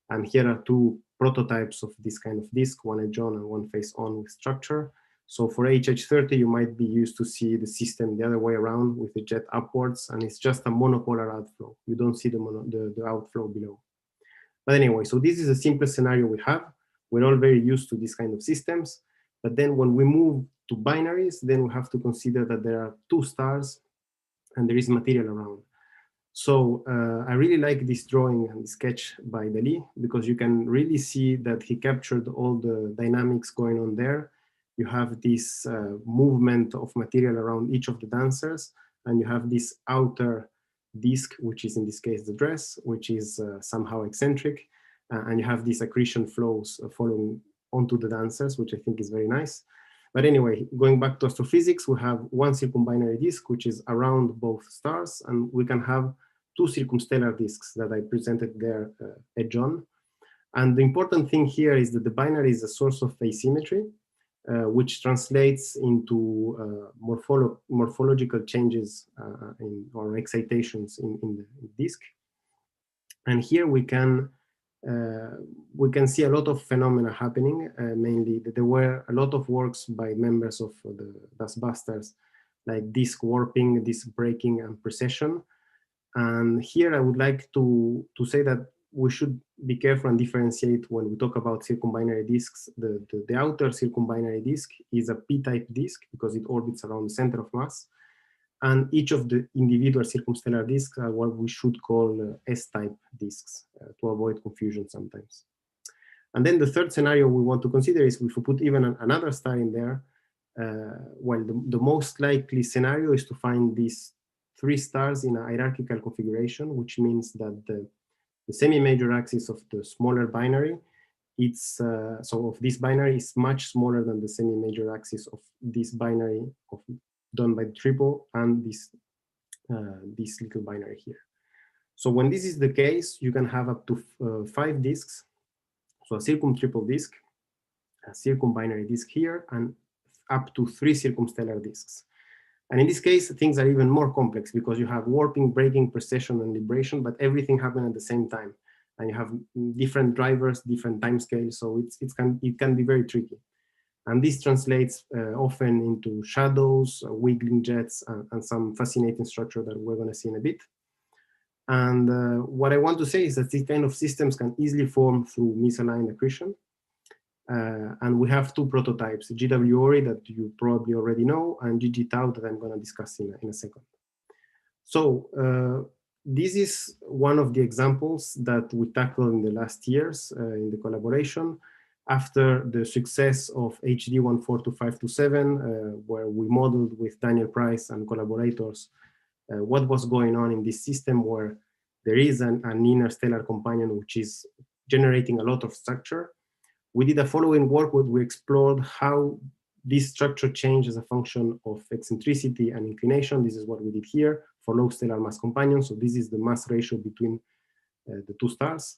And here are two prototypes of this kind of disk, one edge on and one face on with structure. So for HH30, you might be used to see the system the other way around with the jet upwards, and it's just a monopolar outflow. You don't see the outflow below. But anyway, so this is the simplest scenario we have. We're all very used to this kind of systems. But then when we move to binaries, then we have to consider that there are two stars and there is material around. So I really like this drawing and sketch by Dali, because you can really see that he captured all the dynamics going on there. You have this movement of material around each of the dancers, and you have this outer disk, which is in this case the dress, which is somehow eccentric. And you have these accretion flows following onto the dancers, which I think is very nice. But anyway, going back to astrophysics, we have one circumbinary disk, which is around both stars, and we can have two circumstellar disks that I presented there edge on. And the important thing here is that the binary is a source of asymmetry, which translates into morphological changes or excitations in the disk. And here we can see a lot of phenomena happening. Mainly, there were a lot of works by members of the Dustbusters, like disk warping, disk breaking, and precession. And here I would like to say that we should be careful and differentiate when we talk about circumbinary disks. The outer circumbinary disk is a p-type disk because it orbits around the center of mass. And each of the individual circumstellar disks are what we should call S-type disks to avoid confusion sometimes. And then the third scenario we want to consider is if we put even another star in there, well, the most likely scenario is to find these 3 stars in a hierarchical configuration, which means that the semi-major axis of the smaller binary, it's so of this binary is much smaller than the semi-major axis of this binary done by the triple and this little binary here. So when this is the case, you can have up to 5 disks. So a circum-triple disk, a circumbinary disk here, and up to 3 circumstellar disks. And in this case, things are even more complex because you have warping, breaking, precession, and libration, but everything happens at the same time. And you have different drivers, different timescales, so it can be very tricky. And this translates often into shadows, wiggling jets, and some fascinating structure that we're going to see in a bit. And what I want to say is that these kind of systems can easily form through misaligned accretion. And we have 2 prototypes, GW Ori that you probably already know, and GG Tau that I'm going to discuss in a second. So this is one of the examples that we tackled in the last years in the collaboration. After the success of HD 142527, where we modeled with Daniel Price and collaborators what was going on in this system where there is an interstellar companion which is generating a lot of structure. We did a following work where we explored how this structure changes as a function of eccentricity and inclination. This is what we did here for low stellar mass companions. So this is the mass ratio between the 2 stars.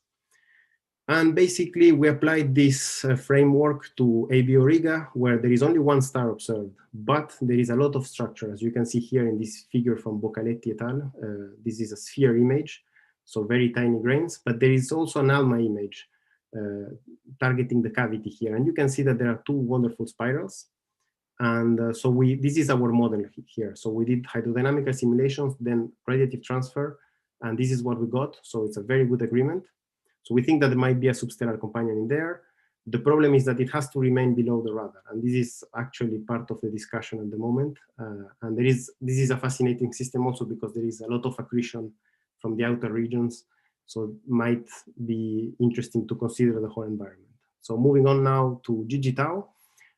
And basically, we applied this framework to AB Auriga, where there is only 1 star observed, but there is a lot of structure, as you can see here in this figure from Boccaletti et al. This is a sphere image, so very tiny grains, but there is also an ALMA image targeting the cavity here. And you can see that there are 2 wonderful spirals. And so this is our model here. So we did hydrodynamical simulations, then radiative transfer, and this is what we got. So it's a very good agreement. So we think that there might be a substellar companion in there. The problem is that it has to remain below the radar. And this is actually part of the discussion at the moment. And this is a fascinating system also because there is a lot of accretion from the outer regions. So it might be interesting to consider the whole environment. So moving on now to GG Tau.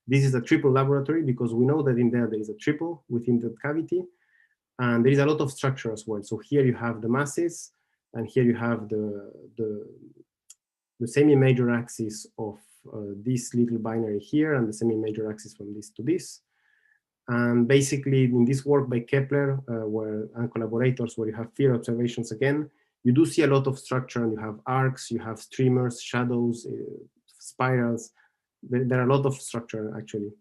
This is a triple laboratory because we know that in there is a triple within the cavity. And there is a lot of structure as well. So here you have the masses, and here you have the semi-major axis of this little binary here, and the semi-major axis from this to this. And basically, in this work by Kepler, and collaborators, where you have field observations again, you do see a lot of structure, and you have arcs, you have streamers, shadows, spirals. There are a lot of structure, actually.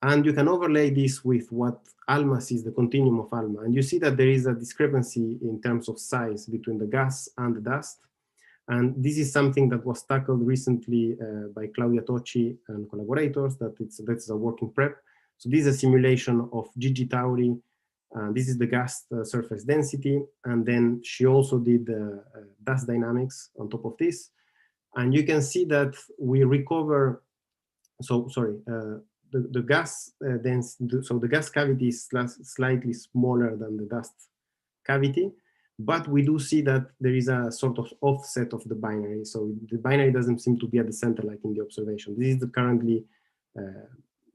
And you can overlay this with what ALMA sees, the continuum of ALMA. And you see that there is a discrepancy in terms of size between the gas and the dust. And this is something that was tackled recently by Claudia Tocci and collaborators, that's a working prep. So this is a simulation of GG Tauri. This is the gas surface density. And then she also did dust dynamics on top of this. And you can see that we recover, the gas so the gas cavity is slightly smaller than the dust cavity, but we do see that there is a sort of offset of the binary. So the binary doesn't seem to be at the center like in the observation. This is currently,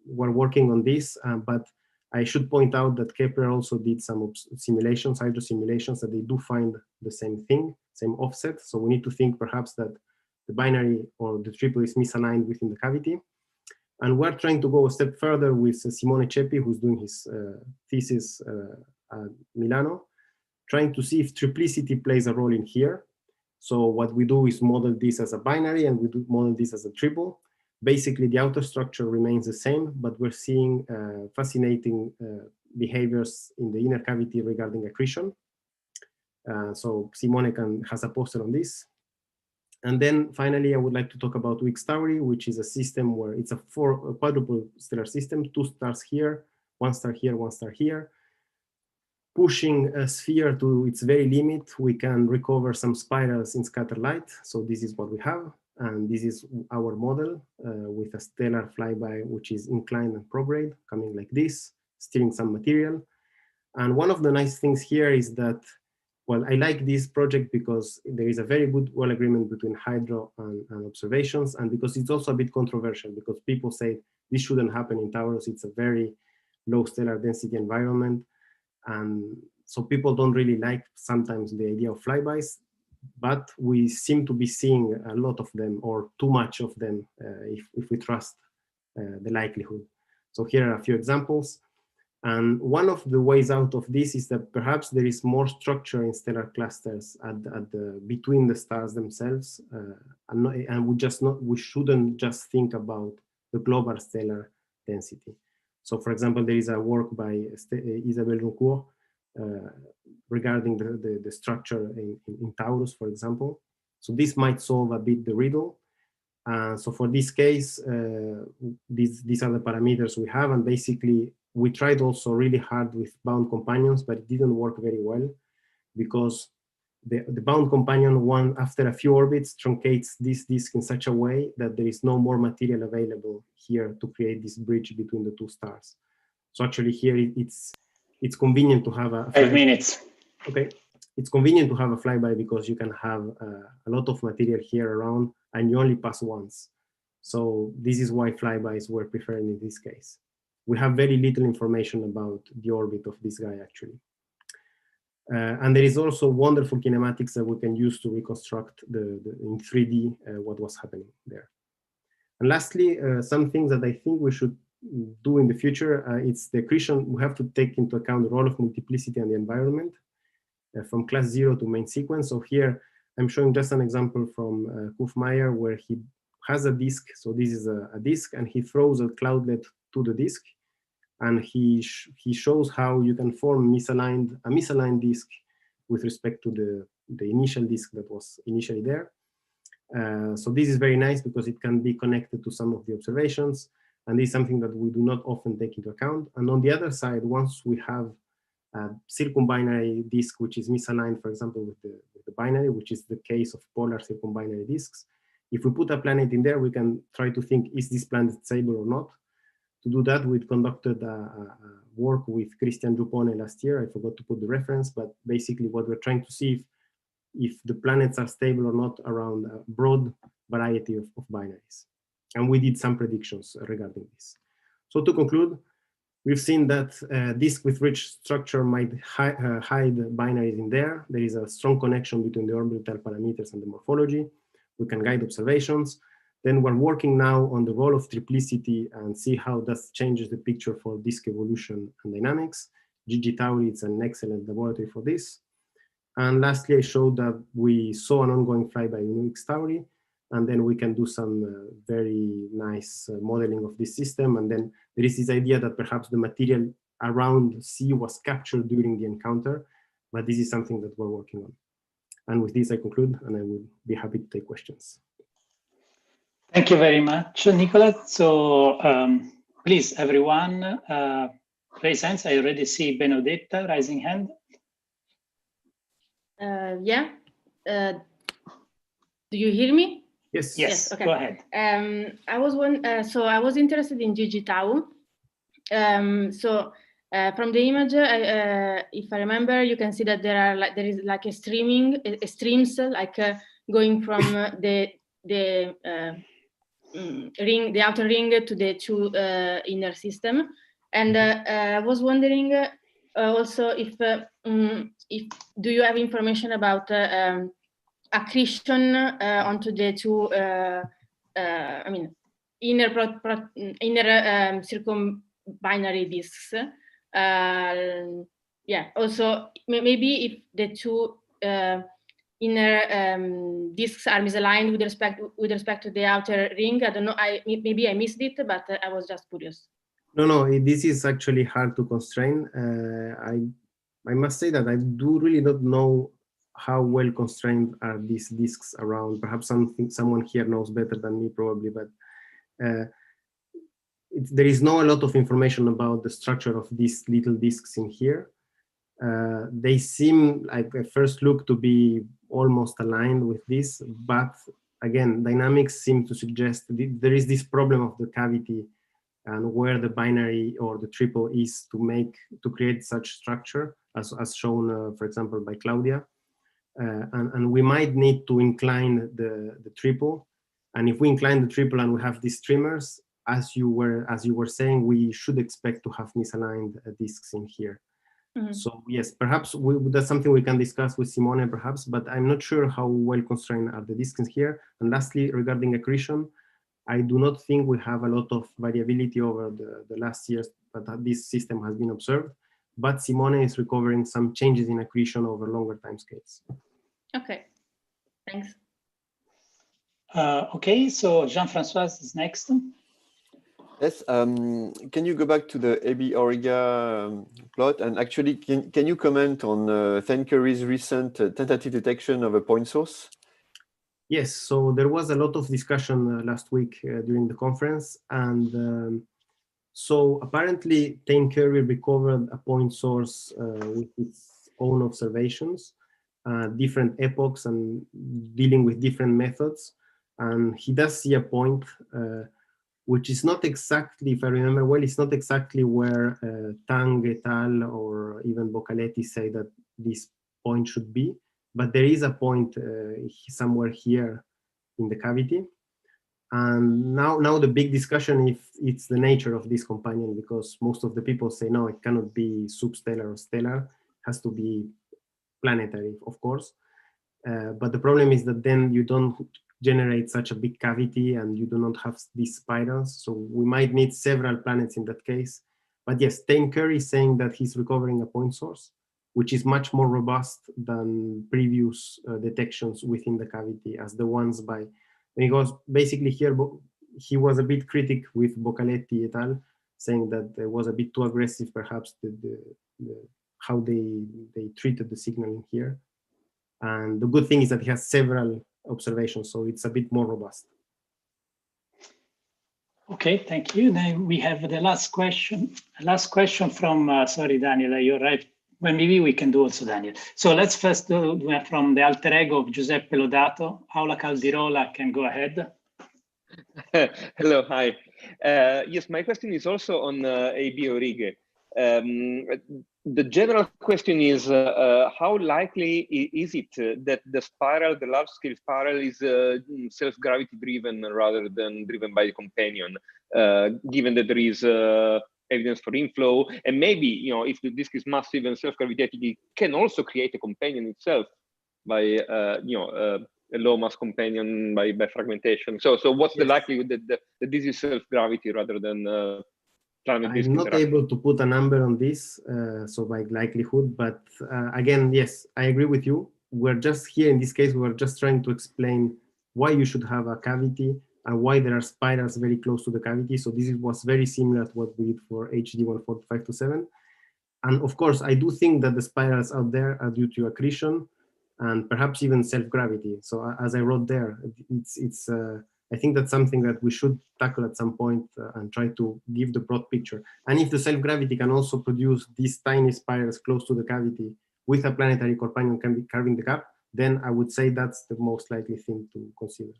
we're working on this, but I should point out that Kepler also did some simulations, hydro simulations, that they do find the same thing, same offset. So we need to think perhaps that the binary or the triple is misaligned within the cavity. And we're trying to go a step further with Simone Ceppi, who's doing his thesis at Milano, trying to see if triplicity plays a role in here. So what we do is model this as a binary, and we do model this as a triple. Basically, the outer structure remains the same, but we're seeing fascinating behaviors in the inner cavity regarding accretion. So Simone has a poster on this. And then finally, I would like to talk about Weeks Tauri, which is a system where it's a quadruple stellar system, 2 stars here, 1 star here, 1 star here. pushing a sphere to its very limit, we can recover some spirals in scatter light. So this is what we have. And this is our model with a stellar flyby, which is inclined and prograde, coming like this, steering some material. And one of the nice things here is that, well, I like this project because there is a very good agreement between hydro and observations, and because it's also a bit controversial, because people say this shouldn't happen in Taurus. It's a very low stellar density environment. And so people don't really like sometimes the idea of flybys, but we seem to be seeing a lot of them, or too much of them, if we trust the likelihood. So here are a few examples. And one of the ways out of this is that perhaps there is more structure in stellar clusters between the stars themselves, and we shouldn't just think about the global stellar density. So, for example, there is a work by Isabelle Roncourt regarding the structure in Taurus, for example. So this might solve a bit the riddle. So for this case, these are the parameters we have, and basically we tried also really hard with bound companions, but it didn't work very well because the bound companion one, after a few orbits, truncates this disk in such a way that there is no more material available here to create this bridge between the two stars. So actually here it's convenient to have a 5 minutes. Okay, it's convenient to have a flyby because you can have a lot of material here around and you only pass once. So this is why flybys were preferred in this case. We have very little information about the orbit of this guy actually. And there is also wonderful kinematics that we can use to reconstruct in 3D what was happening there. And lastly, some things that I think we should do in the future, it's the accretion. We have to take into account the role of multiplicity and the environment from class 0 to main sequence. So here I'm showing just an example from Kufmeyer where he has a disk. So this is a disk and he throws a cloudlet to the disk. And he shows how you can form a misaligned disk with respect to the initial disk that was initially there. So this is very nice because it can be connected to some of the observations. And this is something that we do not often take into account. And on the other side, once we have a circumbinary disk, which is misaligned, for example, with the binary, which is the case of polar circumbinary disks, if we put a planet in there, we can try to think, is this planet stable or not? To do that, we conducted work with Christian Giuppone last year. I forgot to put the reference, but basically what we're trying to see if the planets are stable or not around a broad variety of binaries. And we did some predictions regarding this. So to conclude, we've seen that disk with rich structure might hide binaries in there. There is a strong connection between the orbital parameters and the morphology. We can guide observations. Then we're working now on the role of triplicity and see how that changes the picture for disk evolution and dynamics. Gigi Tauri is an excellent laboratory for this. And lastly, I showed that we saw an ongoing flyby in UX Tauri, and then we can do some very nice modeling of this system. And then there is this idea that perhaps the material around C was captured during the encounter, but this is something that we're working on. And with this, I conclude, and I will be happy to take questions. Thank you very much, Nicola. So please, everyone, raise hands. I already see Benedetta raising hand. Yeah. Do you hear me? Yes. Yes. Okay. Go ahead. I was interested in Gigi Tau. From the image, if I remember, you can see that there is like a streams like going from the outer ring to the two inner system. And I was wondering also if do you have information about accretion onto the two inner circumbinary disks. Yeah, also maybe if the two inner disks are misaligned with respect to the outer ring. I don't know. Maybe I missed it, but I was just curious. No, this is actually hard to constrain. I must say that I do really not know how well constrained are these disks around. Perhaps someone here knows better than me, probably, but there is not a lot of information about the structure of these little disks in here. They seem like at first look to be almost aligned with this, but again, dynamics seem to suggest there is this problem of the cavity and where the binary or the triple is to create such structure as shown, for example, by Claudia. And we might need to incline the triple. And if we incline the triple and we have these streamers, as you were saying, we should expect to have misaligned disks in here. Mm-hmm. So yes, perhaps that's something we can discuss with Simone perhaps, but I'm not sure how well constrained are the disks in here. And lastly, regarding accretion, I do not think we have a lot of variability over the last years that this system has been observed, but Simone is recovering some changes in accretion over longer timescales. Okay, thanks. Okay, so Jean-François is next. Yes, can you go back to the AB Auriga plot? And actually, can you comment on Thane Curry's recent tentative detection of a point source? Yes, so there was a lot of discussion last week during the conference. And so apparently, Thane Curry recovered a point source with its own observations, different epochs and dealing with different methods. And he does see a point which is not exactly, if I remember well, it's not exactly where Tang et al. Or even Boccaletti say that this point should be, but there is a point somewhere here in the cavity. And now the big discussion if it's the nature of this companion, because most of the people say, no, it cannot be substellar or stellar, it has to be planetary, of course. But the problem is that then you don't generate such a big cavity and you do not have these spirals. So we might need several planets in that case. But yes, Thane Curry is saying that he's recovering a point source, which is much more robust than previous detections within the cavity as the ones by, because basically here he was a bit critic with Boccaletti et al., saying that it was a bit too aggressive, perhaps, how they treated the signal in here. And the good thing is that he has several observations, so it's a bit more robust. Okay, thank you. Then we have the last question. Last question from, sorry, Daniel, you're right. Well, maybe we can do also Daniel. So let's first do from the alter ego of Giuseppe Lodato. Paola Caldirola can go ahead. Hello, hi. Yes, my question is also on AB Auriga. The general question is, how likely is it that the spiral, the large-scale spiral, is self-gravity driven rather than driven by the companion, given that there is evidence for inflow, and maybe, you know, if the disk is massive and self-gravitating, it can also create a companion itself by, you know, a low mass companion by fragmentation. So what's the likelihood that this is self-gravity rather than I'm not able to put a number on this, so by likelihood, but again, yes, I agree with you. We're just here in this case, we're just trying to explain why you should have a cavity and why there are spirals very close to the cavity. So this was very similar to what we did for HD 14527. And of course, I do think that the spirals out there are due to accretion and perhaps even self-gravity. So as I wrote there, I think that's something that we should tackle at some point and try to give the broad picture. And if the self-gravity can also produce these tiny spirals close to the cavity with a planetary companion can be carving the cap, then I would say that's the most likely thing to consider.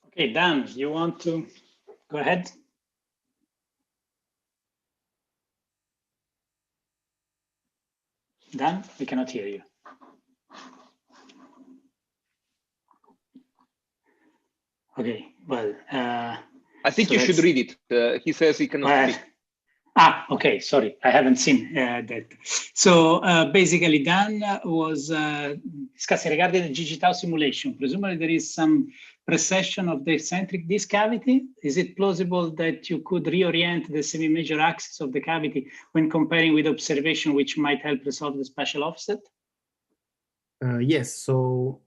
Okay, Dan, you want to go ahead? Dan, we cannot hear you. Okay, well, I think so you should read it. He says he cannot speak. Okay, sorry, I haven't seen that. So basically, Dan was discussing regarding the GG-tau simulation. Presumably, there is some precession of the eccentric disk cavity. Is it plausible that you could reorient the semi-major axis of the cavity when comparing with observation, which might help resolve the spatial offset? Yes, so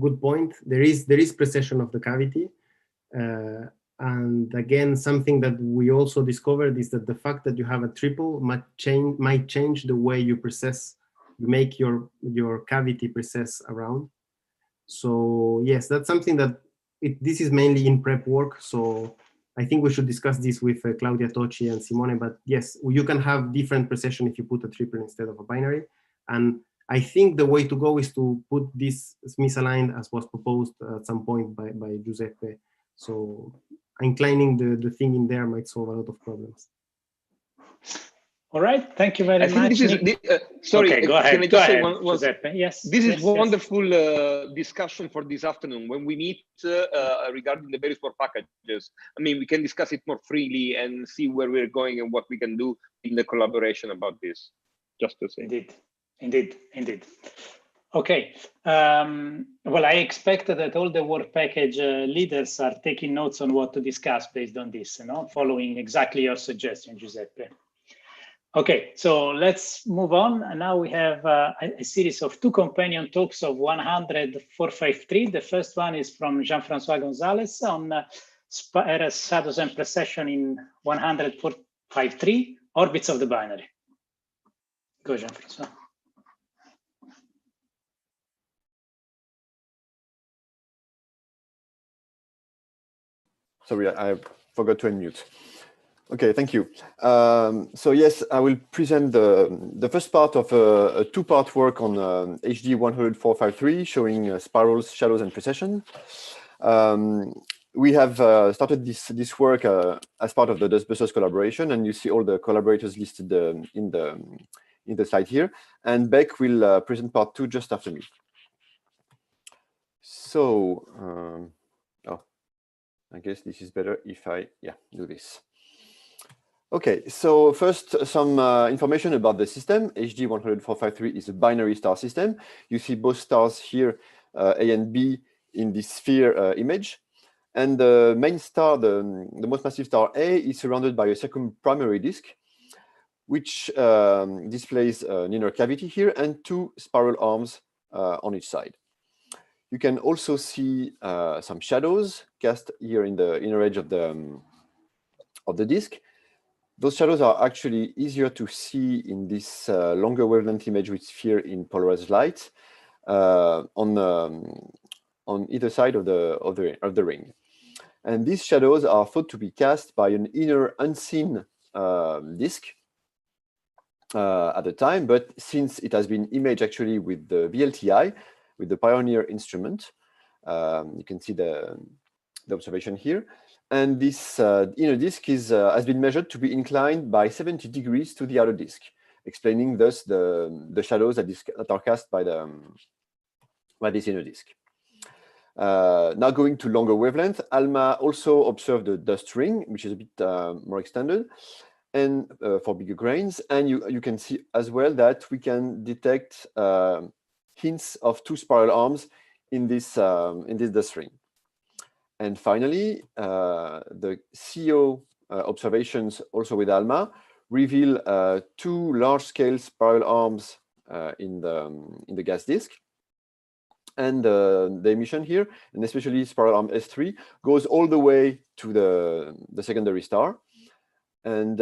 good point. There is precession of the cavity. And again, something that we also discovered is that the fact that you have a triple might change the way you make your cavity precess around. So yes, that's something that this is mainly in prep work. So I think we should discuss this with Claudia Tocci and Simone, but yes, you can have different precession if you put a triple instead of a binary. And I think the way to go is to put this misaligned as was proposed at some point by Giuseppe. So inclining the thing in there might solve a lot of problems. All right, thank you very much. I think this is, sorry, okay, go ahead. Can I just say one, Giuseppe? Yes. This is yes, wonderful discussion for this afternoon. When we meet regarding the various work packages, I mean, we can discuss it more freely and see where we're going and what we can do in the collaboration about this, just to say. Indeed. Okay, well, I expect that all the work package leaders are taking notes on what to discuss based on this, following exactly your suggestion, Giuseppe. Okay, so let's move on. And now we have a series of 2 companion talks of 100-453. The first one is from Jean-François Gonzalez on shadows and precession in 100-453, orbits of the binary. Go, Jean-François. Sorry, I forgot to unmute. Okay, thank you. So yes, I will present the first part of a 2-part work on HD 100-453, showing spirals, shadows, and precession. We have started this work as part of the Dustbusters collaboration, and you see all the collaborators listed in the slide here. And Beck will present part 2 just after me. So, I guess this is better if I do this. Okay, so first some information about the system. HD 100-453 is a binary star system. You see both stars here, A and B, in this sphere image. And the main star, the most massive star A, is surrounded by a circumprimary disk, which displays an inner cavity here and 2 spiral arms on each side. You can also see some shadows cast here in the inner edge of the disk. Those shadows are actually easier to see in this longer wavelength image with sphere in polarized light on either side of the ring. And these shadows are thought to be cast by an inner unseen disk at the time, but since it has been imaged actually with the VLTI, with the Pioneer instrument, you can see the observation here. And this inner disk has been measured to be inclined by 70 degrees to the outer disk, explaining thus the shadows that are cast by this inner disk. Now going to longer wavelength, ALMA also observed the dust ring, which is a bit more extended, and for bigger grains. And you can see as well that we can detect hints of 2 spiral arms in this dust ring. And finally, the CO observations also with ALMA reveal 2 large-scale spiral arms in the gas disk. And the emission here, and especially spiral arm S3, goes all the way to the secondary star. And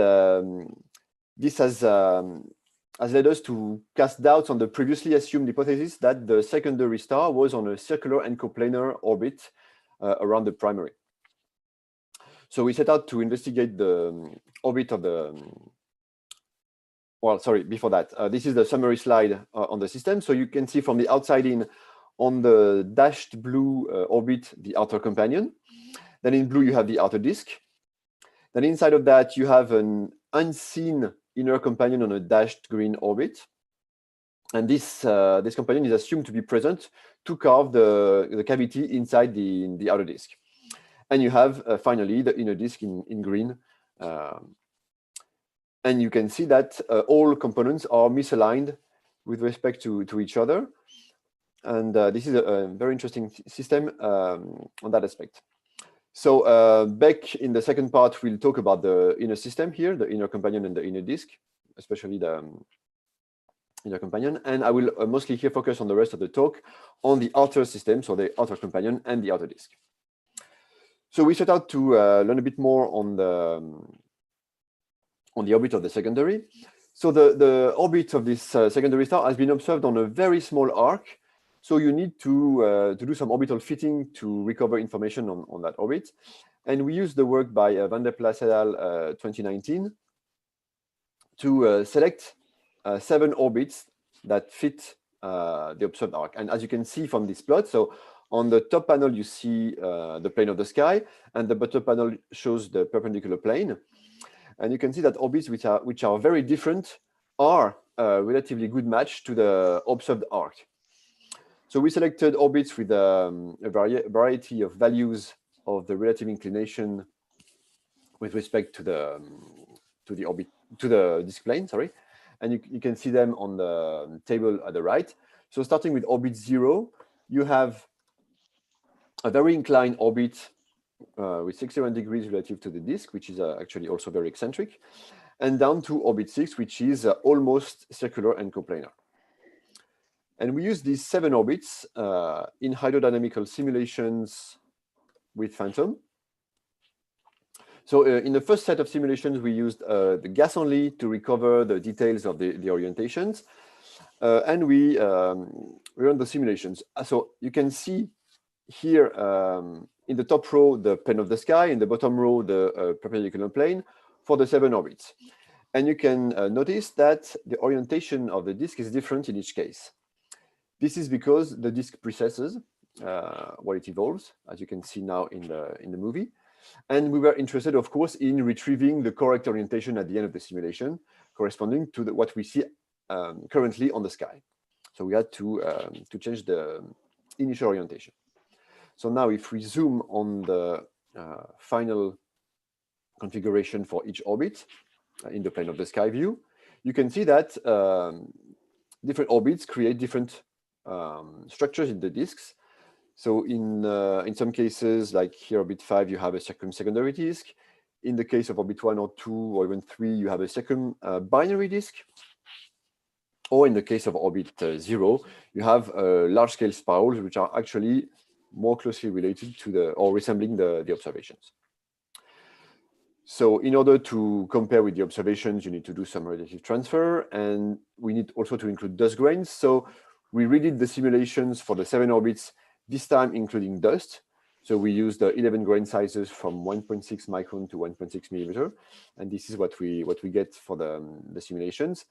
this has led us to cast doubts on the previously assumed hypothesis that the secondary star was on a circular and coplanar orbit around the primary. So we set out to investigate the orbit of the, well, sorry, before that, this is the summary slide on the system. So you can see from the outside in, on the dashed blue orbit, the outer companion. Then in blue, you have the outer disk. Then inside of that, you have an unseen inner companion on a dashed green orbit. And this companion is assumed to be present to carve the cavity inside the outer disk. And you have finally the inner disk in green. And you can see that all components are misaligned with respect to each other. And this is a very interesting system on that aspect. So Beck, in the second part, will talk about the inner system here, the inner companion and the inner disk, especially the inner companion. And I will mostly here focus on the rest of the talk on the outer system, so the outer companion and the outer disk. So we set out to learn a bit more on the orbit of the secondary. So the orbit of this secondary star has been observed on a very small arc. So you need to do some orbital fitting to recover information on that orbit. And we used the work by Van der Plas et al. 2019 to select 7 orbits that fit the observed arc. And as you can see from this plot, so on the top panel, you see the plane of the sky, and the bottom panel shows the perpendicular plane. And you can see that orbits which are very different are a relatively good match to the observed arc. So we selected orbits with a variety of values of the relative inclination with respect to the orbit, to the disk plane, sorry. And you can see them on the table at the right. So starting with orbit 0, you have a very inclined orbit with 61 degrees relative to the disk, which is actually also very eccentric, and down to orbit 6, which is almost circular and coplanar. And we use these 7 orbits in hydrodynamical simulations with Phantom. So in the first set of simulations, we used the gas only to recover the details of the orientations. And we run the simulations. So you can see here in the top row, the plane of the sky, in the bottom row, the perpendicular plane for the 7 orbits. And you can notice that the orientation of the disk is different in each case. This is because the disk precesses while it evolves, as you can see now in the movie. And we were interested, of course, in retrieving the correct orientation at the end of the simulation, corresponding to what we see currently on the sky. So we had to change the initial orientation. So now if we zoom on the final configuration for each orbit in the plane of the sky view, you can see that different orbits create different structures in the disks. So in some cases, like here, orbit 5, you have a circumsecondary disk. In the case of orbit 1 or 2 or even 3, you have a circumbinary disk. Or in the case of orbit 0, you have large-scale spirals, which are actually more closely related to or resembling the observations. So in order to compare with the observations, you need to do some relative transfer, and we need also to include dust grains. So we redid the simulations for the 7 orbits, this time including dust. So we used the 11 grain sizes from 1.6 micron to 1.6 millimeter, and this is what we get for the simulations.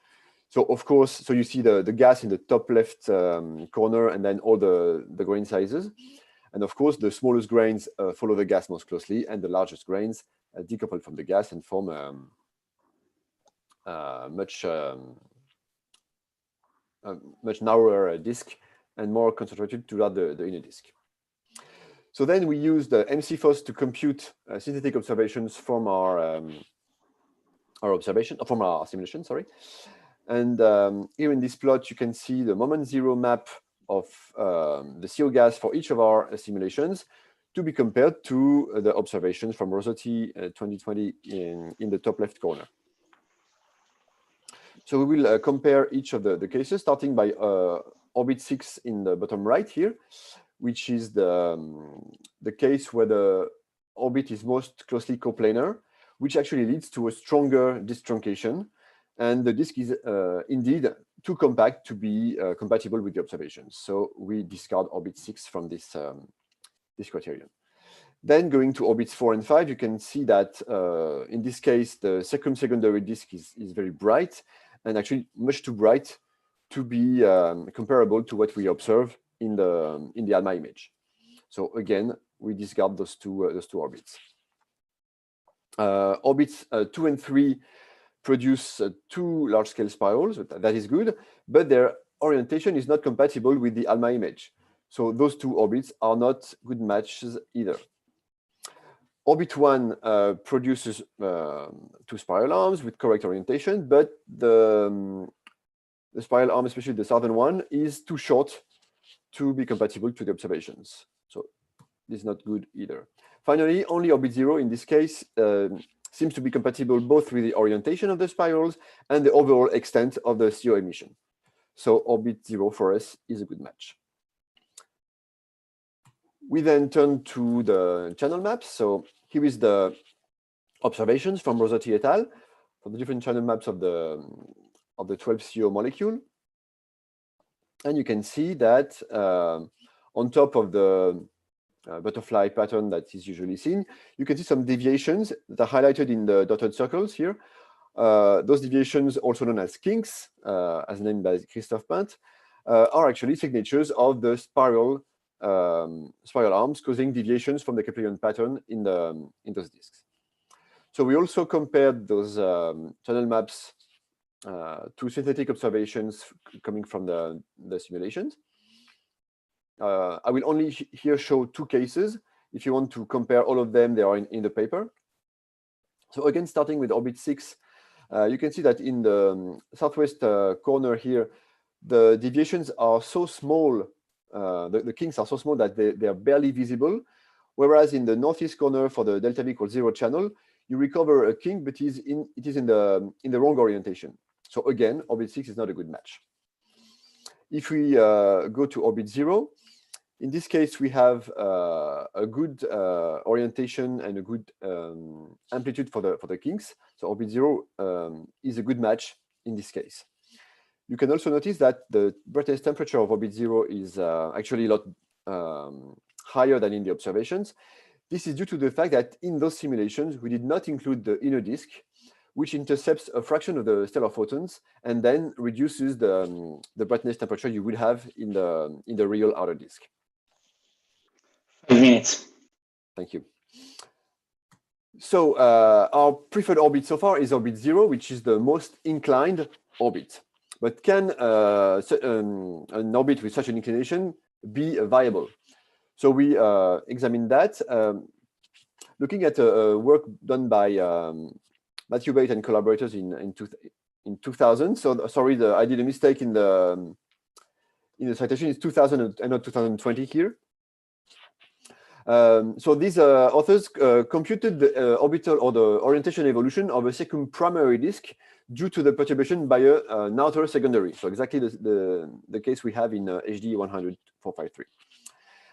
So of course, so you see the gas in the top left corner, and then all the grain sizes. And of course, the smallest grains follow the gas most closely, and the largest grains decouple from the gas and form a much narrower disk and more concentrated throughout the inner disk. So then we use the MCFOS to compute synthetic observations from our simulation, sorry. And here in this plot, you can see the moment 0 map of the CO gas for each of our simulations to be compared to the observations from Rosati 2020 in the top left corner. So we will compare each of the cases, starting by orbit 6 in the bottom right here, which is the case where the orbit is most closely coplanar, which actually leads to a stronger disk truncation. And the disk is indeed too compact to be compatible with the observations. So we discard orbit 6 from this criterion. Then going to orbits 4 and 5, you can see that in this case, the circumsecondary disk is very bright, and actually much too bright to be comparable to what we observe in the ALMA image. So again, we discard those two orbits. Orbits 2 and 3 produce 2 large-scale spirals. That is good, but their orientation is not compatible with the ALMA image. So those 2 orbits are not good matches either. Orbit 1 produces 2 spiral arms with correct orientation, but the spiral arm, especially the southern one, is too short to be compatible to the observations. So this is not good either. Finally, only orbit 0 in this case seems to be compatible both with the orientation of the spirals and the overall extent of the CO emission. So orbit 0 for us is a good match. We then turn to the channel maps. So here is the observations from Rosati et al. For the different channel maps of the 12 CO molecule. And you can see that on top of the butterfly pattern that is usually seen. You can see some deviations that are highlighted in the dotted circles here. Those deviations, also known as kinks, as named by Christophe Pinte, are actually signatures of the spiral arms causing deviations from the Keplerian pattern in those disks. So we also compared those channel maps to synthetic observations coming from the simulations. I will only here show two cases. If you want to compare all of them, they are in the paper. So again, starting with orbit 6, you can see that in the southwest corner here, the deviations are so small, the kinks are so small that they are barely visible. Whereas in the northeast corner for the delta V equals 0 channel, you recover a kink, but it is in the wrong orientation. So again, orbit 6 is not a good match. If we go to orbit 0, in this case, we have a good orientation and a good amplitude for the kinks. So orbit 0 is a good match in this case. You can also notice that the brightness temperature of orbit 0 is actually a lot higher than in the observations. This is due to the fact that in those simulations, we did not include the inner disk, which intercepts a fraction of the stellar photons and then reduces the brightness temperature you would have in the real outer disk. 5 minutes. Thank you. So our preferred orbit so far is orbit 0, which is the most inclined orbit. But can an orbit with such an inclination be viable? So we examined that, looking at work done by Matthew Bate and collaborators in 2000. So sorry, I did a mistake in the citation. It's 2000 and not 2020 here. So these authors computed the orbital or the orientation evolution of a circumprimary disk due to the perturbation by an outer secondary. So exactly the case we have in HD 100-453.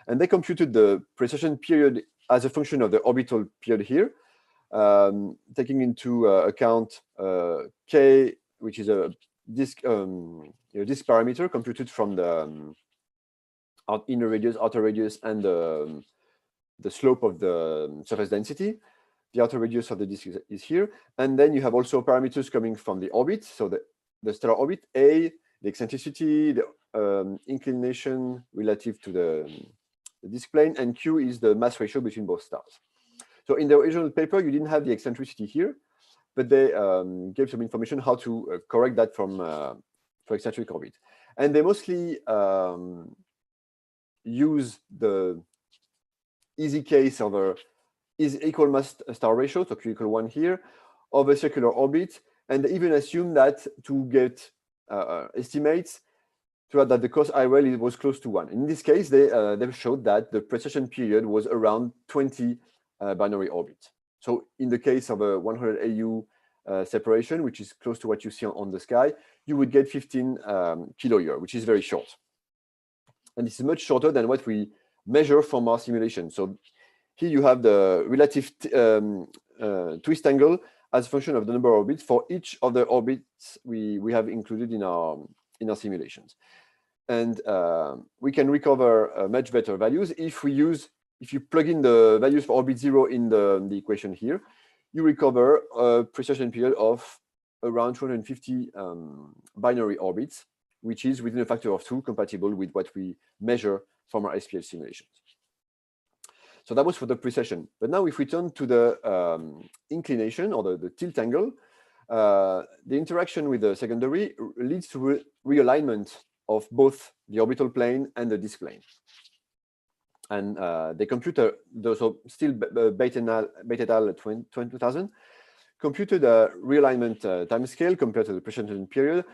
And they computed the precession period as a function of the orbital period here, taking into account K, which is a disk parameter computed from the inner radius, outer radius, and the slope of the surface density. The outer radius of the disk is here. And then you have also parameters coming from the orbit. So the stellar orbit, A, the eccentricity, the inclination relative to the disk plane, and Q is the mass ratio between both stars. So in the original paper, you didn't have the eccentricity here, but they gave some information how to correct that for eccentric orbit. And they mostly use the easy case of a is equal mass star ratio, so Q equal 1 here, of a circular orbit, and they even assume that to get estimates to add that the cos IRL was close to 1. In this case, they showed that the precession period was around 20 binary orbits. So in the case of a 100 AU separation, which is close to what you see on the sky, you would get 15 kiloyear, which is very short. And this is much shorter than what we measure from our simulation. So here you have the relative twist angle as a function of the number of orbits for each of the orbits we have included in our simulations. And we can recover much better values if you plug in the values for orbit 0 in the equation here, you recover a precession period of around 250 binary orbits, which is within a factor of 2 compatible with what we measure from our SPH simulations. So that was for the precession. But now if we turn to the inclination or the tilt angle, the interaction with the secondary leads to realignment of both the orbital plane and the disk plane. And they compute, so still Bate et al. 2000, computed a realignment timescale compared to the precession period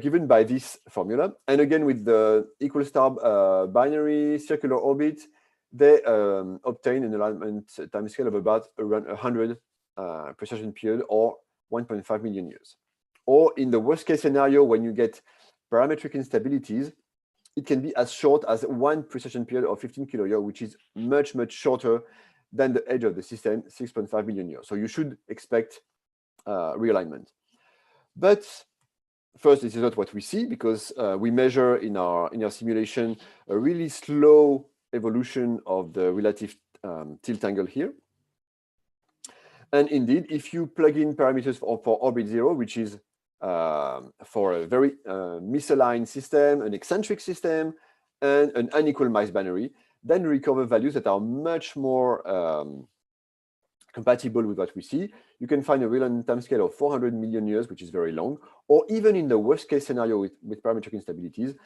given by this formula. And again, with the equal star binary circular orbit, they obtain an alignment timescale of about around 100 precession period or 1.5 million years. Or in the worst case scenario, when you get parametric instabilities, it can be as short as 1 precession period of 15 kiloyear, which is much, much shorter than the edge of the system, 6.5 million years. So you should expect realignment. But first, this is not what we see, because we measure in our simulation a really slow evolution of the relative tilt angle here. And indeed, if you plug in parameters for orbit 0, which is for a very misaligned system, an eccentric system, and an unequal mass binary, then you recover values that are much more compatible with what we see. You can find a real time scale of 400 million years, which is very long, or even in the worst case scenario with parametric instabilities,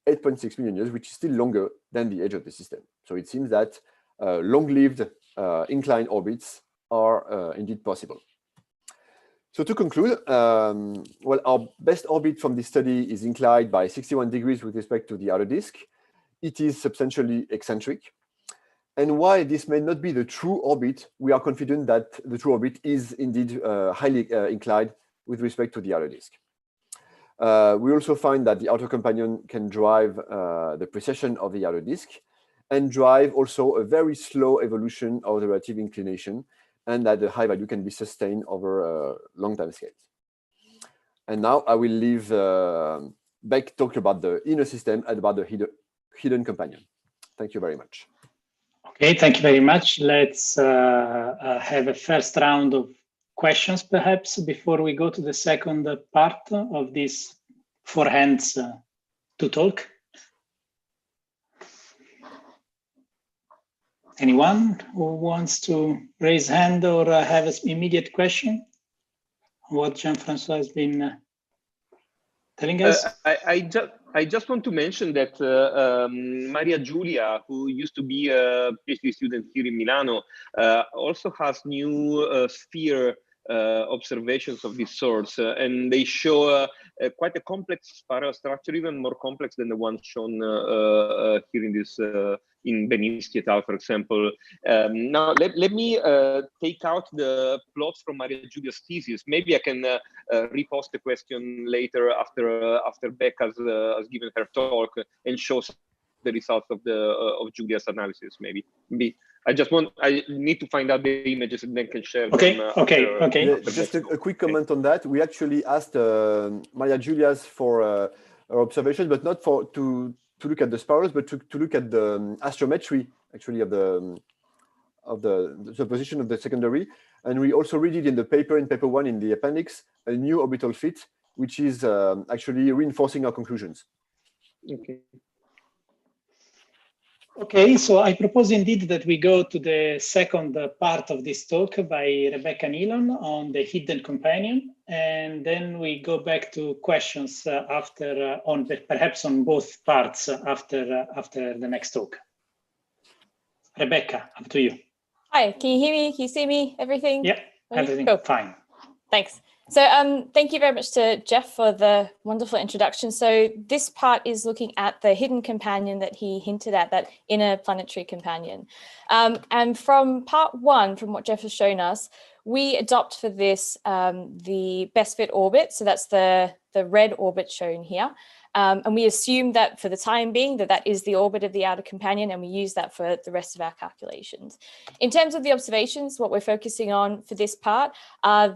8.6 million years, which is still longer than the age of the system. So it seems that long-lived inclined orbits are indeed possible. So to conclude, well, our best orbit from this study is inclined by 61 degrees with respect to the outer disk. It is substantially eccentric. And while this may not be the true orbit, we are confident that the true orbit is indeed highly inclined with respect to the outer disk. We also find that the outer companion can drive the precession of the outer disk and drive also a very slow evolution of the relative inclination, and that the high value can be sustained over long time scales. And now I will leave Beck talk about the inner system and about the hidden companion. Thank you very much. Okay, thank you very much. Let's have a first round of questions, perhaps, before we go to the second part of this four hands to talk. Anyone who wants to raise hand or have an immediate question? What Jean-François has been telling us? I just want to mention that Maria Giulia, who used to be a PhD student here in Milano, also has new sphere observations of this sort, and they show quite a complex spiral structure, even more complex than the one shown here in this in Benisti et al., for example. Now, let me take out the plots from Maria Giulia's thesis. Maybe I can repost the question later after Beck has given her talk and shows the results of Giulia's analysis. Maybe. I need to find out the images and then can share them. Okay. Yeah, just a quick comment on that. We actually asked Maria Giulia's for her observations, but not to look at the spirals, but to look at the astrometry actually of the position of the secondary. And we also read it in the paper, in paper 1 in the appendix, a new orbital fit, which is actually reinforcing our conclusions. Okay, so I propose indeed that we go to the second part of this talk by Rebecca Nealon on the hidden companion, and then we go back to questions after perhaps on both parts after the next talk. Rebecca, up to you. Hi, can you hear me? Can you see me? Everything? Yeah, everything fine. Thanks. So thank you very much to Jeff for the wonderful introduction. So this part is looking at the hidden companion that he hinted at, that inner planetary companion. And from part 1, from what Jeff has shown us, we adopt for this the best fit orbit. So that's the red orbit shown here. And we assume that for the time being that is the orbit of the outer companion, and we use that for the rest of our calculations. In terms of the observations, what we're focusing on for this part are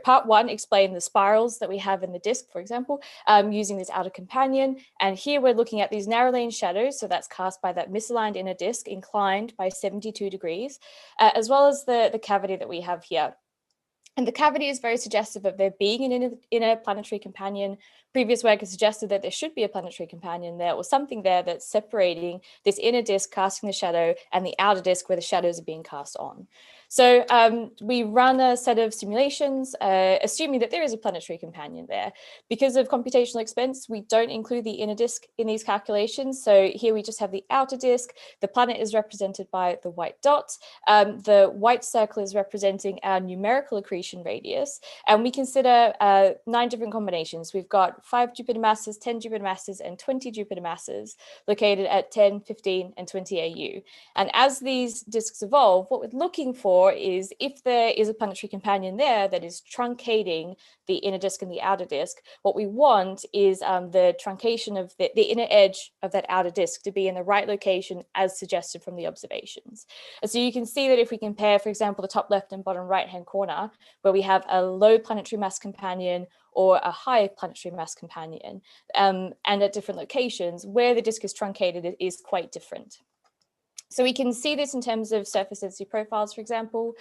part 1 explain the spirals that we have in the disk, for example, using this outer companion. And here we're looking at these narrow lane shadows. So that's cast by that misaligned inner disk inclined by 72 degrees, as well as the cavity that we have here. And the cavity is very suggestive of there being an inner planetary companion. Previous work has suggested that there should be a planetary companion there, or something there that's separating this inner disk casting the shadow and the outer disk where the shadows are being cast on. So we run a set of simulations, assuming that there is a planetary companion there. Because of computational expense, we don't include the inner disk in these calculations. So here we just have the outer disk. The planet is represented by the white dot. The white circle is representing our numerical accretion radius. And we consider 9 different combinations. We've got 5 Jupiter masses, 10 Jupiter masses, and 20 Jupiter masses located at 10, 15, and 20 AU. And as these disks evolve, what we're looking for is if there is a planetary companion there that is truncating the inner disk and the outer disk, what we want is the truncation of the inner edge of that outer disk to be in the right location as suggested from the observations. And so you can see that if we compare, for example, the top left and bottom right hand corner, where we have a low planetary mass companion or a high planetary mass companion, and at different locations where the disk is truncated, it is quite different. So we can see this in terms of surface density profiles, for example.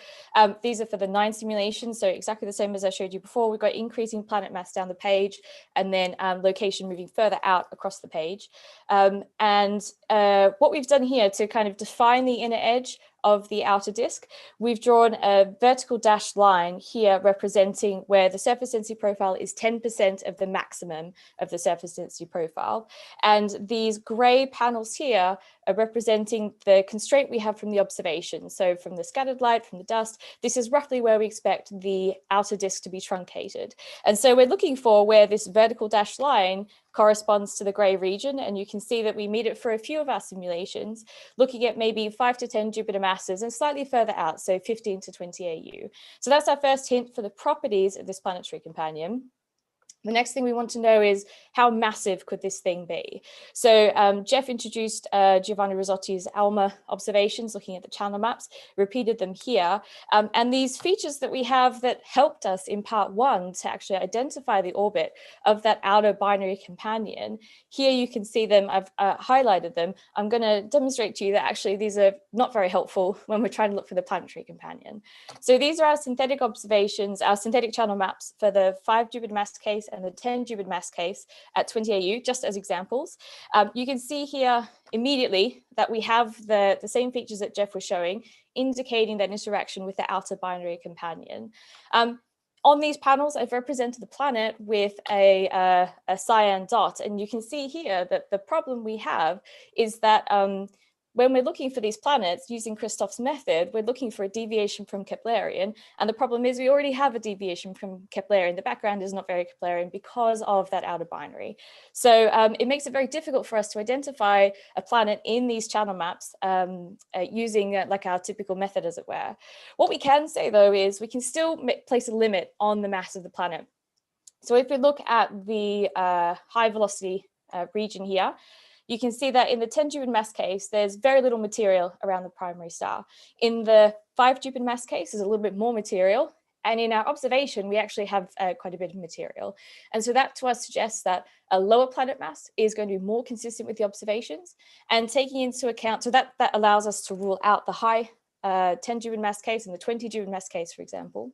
These are for the 9 simulations, so exactly the same as I showed you before. We've got increasing planet mass down the page, and then location moving further out across the page. What we've done here to kind of define the inner edge of the outer disk, we've drawn a vertical dashed line here representing where the surface density profile is 10% of the maximum of the surface density profile. And these gray panels here are representing the constraint we have from the observation. So from the scattered light, from the dust, this is roughly where we expect the outer disk to be truncated. And so we're looking for where this vertical dashed line corresponds to the gray region, and you can see that we meet it for a few of our simulations, looking at maybe 5 to 10 Jupiter masses and slightly further out, so 15 to 20 AU. So that's our first hint for the properties of this planetary companion. The next thing we want to know is how massive could this thing be? So Jeff introduced Giovanni Rizzotti's ALMA observations, looking at the channel maps, repeated them here. And these features that we have that helped us in part 1 to actually identify the orbit of that outer binary companion, here you can see them, I've highlighted them. I'm going to demonstrate to you that actually these are not very helpful when we're trying to look for the planetary companion. So these are our synthetic observations, our synthetic channel maps for the 5 Jupiter mass case and the 10 Jupiter mass case at 20 AU, just as examples. You can see here immediately that we have the same features that Jeff was showing, indicating that interaction with the outer binary companion. On these panels, I've represented the planet with a cyan dot, and you can see here that the problem we have is that when we're looking for these planets using Christoph's method, we're looking for a deviation from Keplerian. And the problem is we already have a deviation from Keplerian. The background is not very Keplerian because of that outer binary. So it makes it very difficult for us to identify a planet in these channel maps using like our typical method, as it were. What we can say, though, is we can still place a limit on the mass of the planet. So if we look at the high velocity region here, you can see that in the 10 Jupiter mass case, there's very little material around the primary star. In the 5 Jupiter mass case, there's a little bit more material. And in our observation, we actually have quite a bit of material. And so that to us suggests that a lower planet mass is going to be more consistent with the observations. And taking into account, so that allows us to rule out the high 10 Jupiter mass case and the 20 Jupiter mass case, for example.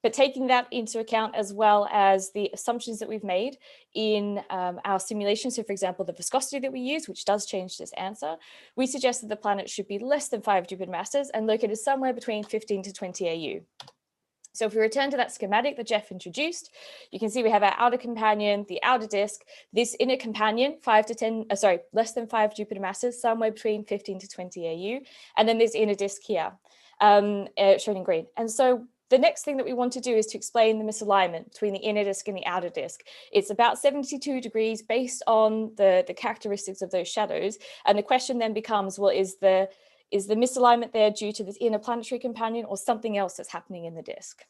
But taking that into account, as well as the assumptions that we've made in our simulation, so for example, the viscosity that we use, which does change this answer, we suggest that the planet should be less than 5 Jupiter masses and located somewhere between 15 to 20 AU. So if we return to that schematic that Jeff introduced, you can see we have our outer companion, the outer disk, this inner companion, less than 5 Jupiter masses, somewhere between 15 to 20 AU, and then this inner disk here, shown in green. And so the next thing that we want to do is to explain the misalignment between the inner disk and the outer disk. It's about 72 degrees based on the characteristics of those shadows. And the question then becomes, well, is the misalignment there due to this inner planetary companion or something else that's happening in the disk?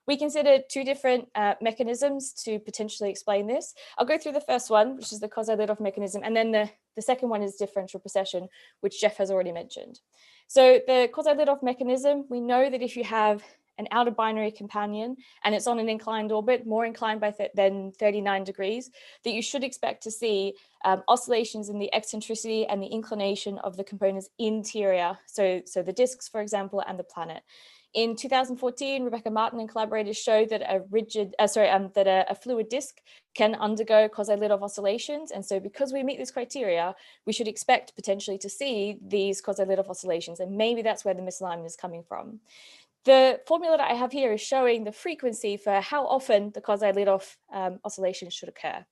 We considered 2 different mechanisms to potentially explain this. I'll go through the first one, which is the Kozai-Lidov mechanism, and then the second one is differential precession, which Jeff has already mentioned. So the Kozai-Lidov mechanism, we know that if you have an outer binary companion and it's on an inclined orbit, more inclined than 39 degrees, that you should expect to see oscillations in the eccentricity and the inclination of the components interior. So the disks, for example, and the planet. In 2014, Rebecca Martin and collaborators showed that a fluid disk can undergo Kozai-Lidov oscillations. And so because we meet this criteria, we should expect potentially to see these Kozai-Lidov oscillations. And maybe that's where the misalignment is coming from. The formula that I have here is showing the frequency for how often the Kozai-Lidov oscillations should occur.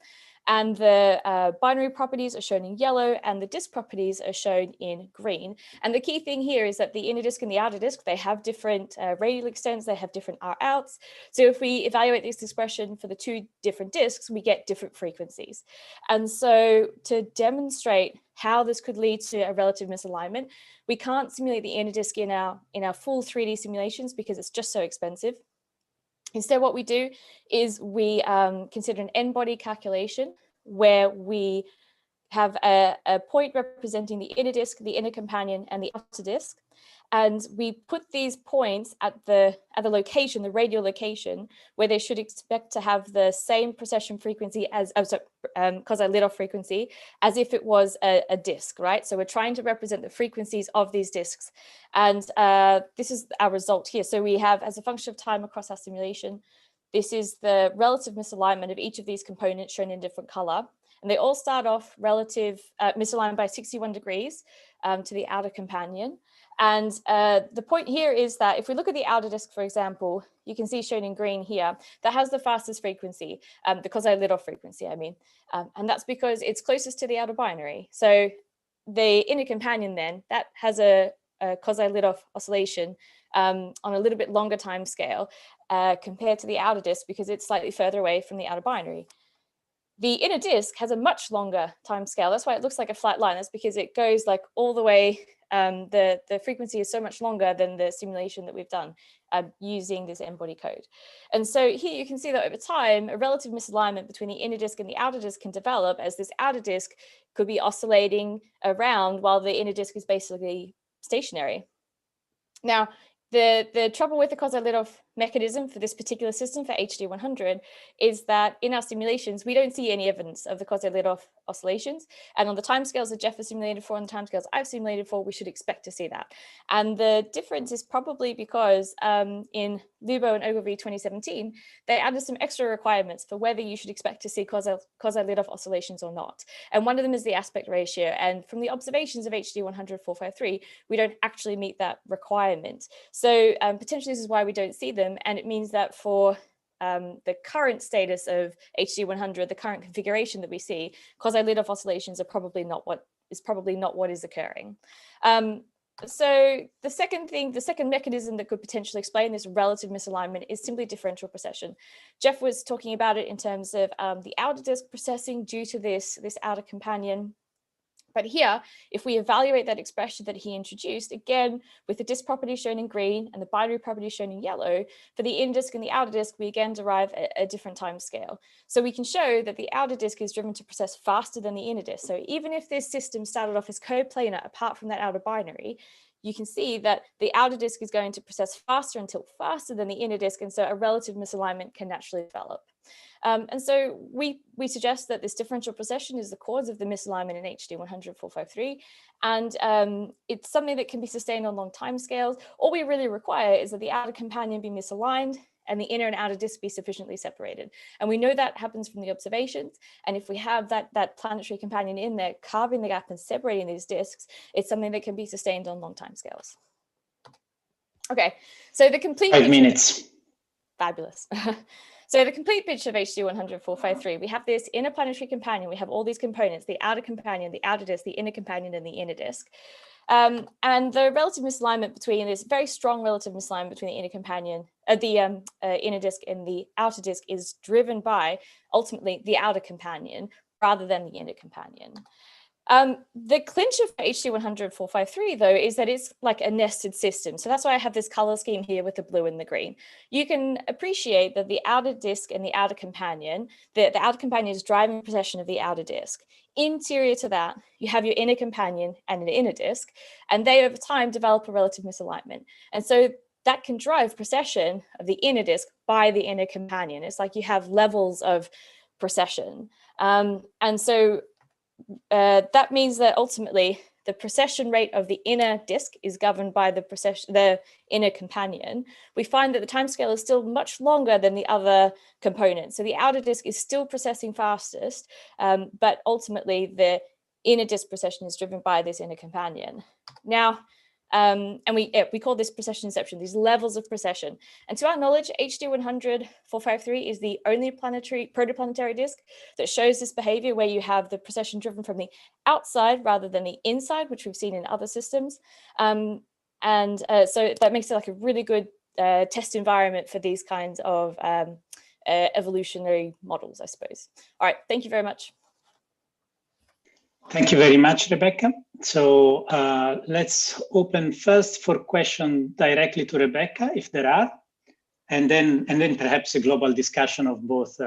And the binary properties are shown in yellow and the disk properties are shown in green. And the key thing here is that the inner disk and the outer disk, they have different radial extents, they have different R outs. So if we evaluate this expression for the 2 different disks, we get different frequencies. And so to demonstrate how this could lead to a relative misalignment, we can't simulate the inner disk in our full 3D simulations because it's just so expensive. Instead, what we do is we consider an n-body calculation where we have a point representing the inner disk, the inner companion, and the outer disk. And we put these points at the location, the radial location, where they should expect to have the same precession frequency as, quasi-Lidov frequency, as if it was a disk, right? So we're trying to represent the frequencies of these disks. And this is our result here. So we have, as a function of time across our simulation, this is the relative misalignment of each of these components shown in different color. And they all start off relative misaligned by 61 degrees to the outer companion. And the point here is that if we look at the outer disk, for example, you can see shown in green here, that has the fastest frequency, the quasi-Lidov frequency, I mean. And that's because it's closest to the outer binary. So the inner companion then, that has a quasi-Lidov oscillation on a little bit longer time scale compared to the outer disk because it's slightly further away from the outer binary. The inner disk has a much longer time scale. That's why it looks like a flat line. That's because it goes like all the way. The frequency is so much longer than the simulation that we've done using this n-body code. And so here you can see that over time, a relative misalignment between the inner disk and the outer disk can develop as this outer disk could be oscillating around while the inner disk is basically stationary. Now, the trouble with the quasi-Lidov mechanism for this particular system for HD100 is that in our simulations, we don't see any evidence of the quasi-Lidov oscillations. And on the timescales that Jeff has simulated for and the timescales I've simulated for, we should expect to see that. And the difference is probably because in Lubo and Ogilvy 2017, they added some extra requirements for whether you should expect to see quasi-Lidov oscillations or not. And one of them is the aspect ratio. And from the observations of HD100 453, we don't actually meet that requirement. So potentially this is why we don't see them. And it means that for the current status of HD100, the current configuration that we see, quasi-Lidov oscillations are probably not what is occurring. So the second mechanism that could potentially explain this relative misalignment is simply differential precession. Jeff was talking about it in terms of the outer disk precessing due to this outer companion. But here, if we evaluate that expression that he introduced, again, with the disk property shown in green and the binary property shown in yellow, for the inner disk and the outer disk, we again derive a different time scale. So we can show that the outer disk is driven to precess faster than the inner disk. So even if this system started off as coplanar apart from that outer binary, you can see that the outer disk is going to precess faster and tilt faster than the inner disk, and so a relative misalignment can naturally develop. And so we suggest that this differential precession is the cause of the misalignment in HD100 453, and it's something that can be sustained on long time scales. All we really require is that the outer companion be misaligned and the inner and outer disk be sufficiently separated. And we know that happens from the observations. And if we have that planetary companion in there, carving the gap and separating these disks, it's something that can be sustained on long time scales. Okay, so the complete 5 minutes. Fabulous. So the complete picture of HD100 453, we have this inner planetary companion. We have all these components, the outer companion, the outer disk, the inner companion, and the inner disk. And the relative misalignment between this very strong relative misalignment between the inner companion, the inner disk and the outer disk is driven by ultimately the outer companion rather than the inner companion. The clincher for HD100 453 though is that it's like a nested system. So that's why I have this color scheme here with the blue and the green. You can appreciate that the outer disk and the outer companion, the outer companion is driving precession of the outer disk. Interior to that, you have your inner companion and an inner disk, and they over time develop a relative misalignment. And so that can drive precession of the inner disk by the inner companion. It's like you have levels of precession. And so that means that ultimately the precession rate of the inner disk is governed by the inner companion. We find that the timescale is still much longer than the other components. So the outer disk is still precessing fastest, but ultimately the inner disk precession is driven by this inner companion. Now, and we call this precession inception, these levels of precession. And to our knowledge, HD100 453 is the only protoplanetary disk that shows this behavior where you have the precession driven from the outside rather than the inside, which we've seen in other systems. So that makes it like a really good test environment for these kinds of evolutionary models, I suppose. All right, thank you very much. Thank you very much, Rebecca. So let's open first for questions directly to Rebecca, if there are, and then perhaps a global discussion of both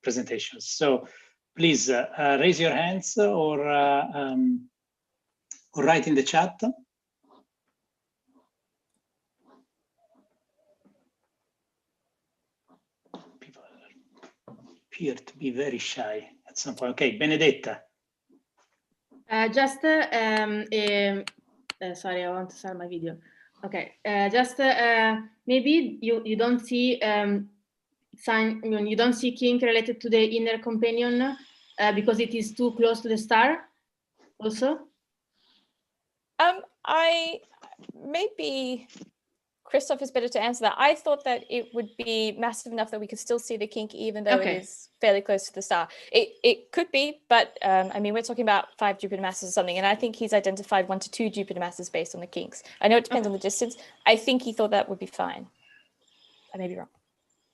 presentations. So please raise your hands or write in the chat. People appear to be very shy at some point. Okay, Benedetta. Sorry, I want to start my video. Okay, maybe you don't see you don't see kink related to the inner companion because it is too close to the star. Also, maybe Christoph is better to answer that. I thought that it would be massive enough that we could still see the kink, even though it is fairly close to the star. It could be, but I mean, we're talking about 5 Jupiter masses or something, and I think he's identified 1 to 2 Jupiter masses based on the kinks. I know it depends on the distance. I think he thought that would be fine. I may be wrong.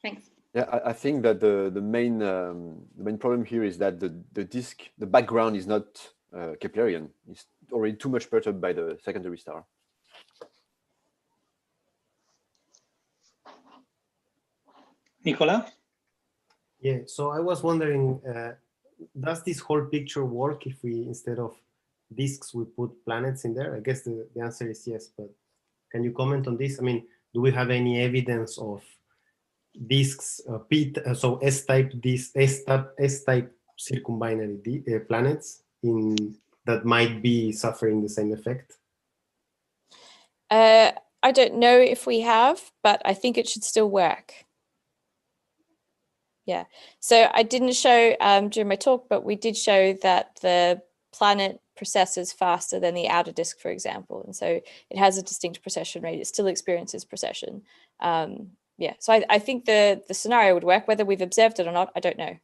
Thanks. Yeah, I think that the main problem here is that the disk, the background is not Keplerian. It's already too much perturbed by the secondary star. Nicola? Yeah, so I was wondering, does this whole picture work if we, instead of disks, we put planets in there? I guess the answer is yes, but can you comment on this? I mean, do we have any evidence of disks, so S-type circumbinary planets that might be suffering the same effect? I don't know if we have, but I think it should still work. Yeah, so I didn't show during my talk, but we did show that the planet processes faster than the outer disk, for example. And so it has a distinct precession rate. It still experiences precession. Yeah, so I think the scenario would work. Whether we've observed it or not, I don't know.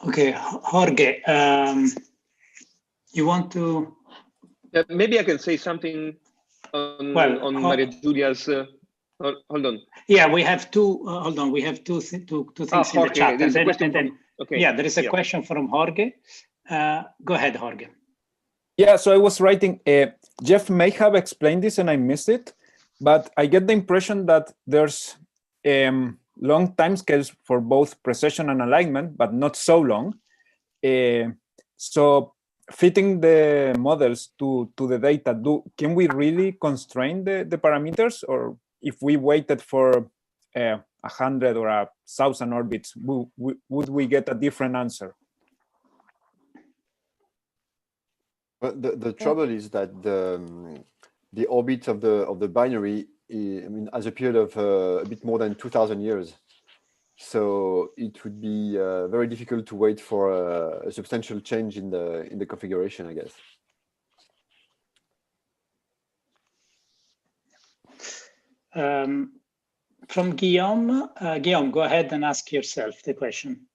Okay, Jorge, you want to? Maybe I can say something on Maria Giulia's. Hold on. Yeah, we have two. Hold on, we have two things Jorge, in the chat. Yeah, there is a question from Jorge. Go ahead, Jorge. Yeah, so I was writing. Jeff may have explained this and I missed it, but I get the impression that there's long time scales for both precession and alignment, but not so long. So fitting the models to the data, can we really constrain the parameters? Or if we waited for 100 or 1,000 orbits, would we get a different answer? But the trouble is that the orbit of the binary, I mean, has a period of a bit more than 2,000 years. So it would be very difficult to wait for a substantial change in the configuration, I guess. From Guillaume. Guillaume, go ahead and ask yourself the question.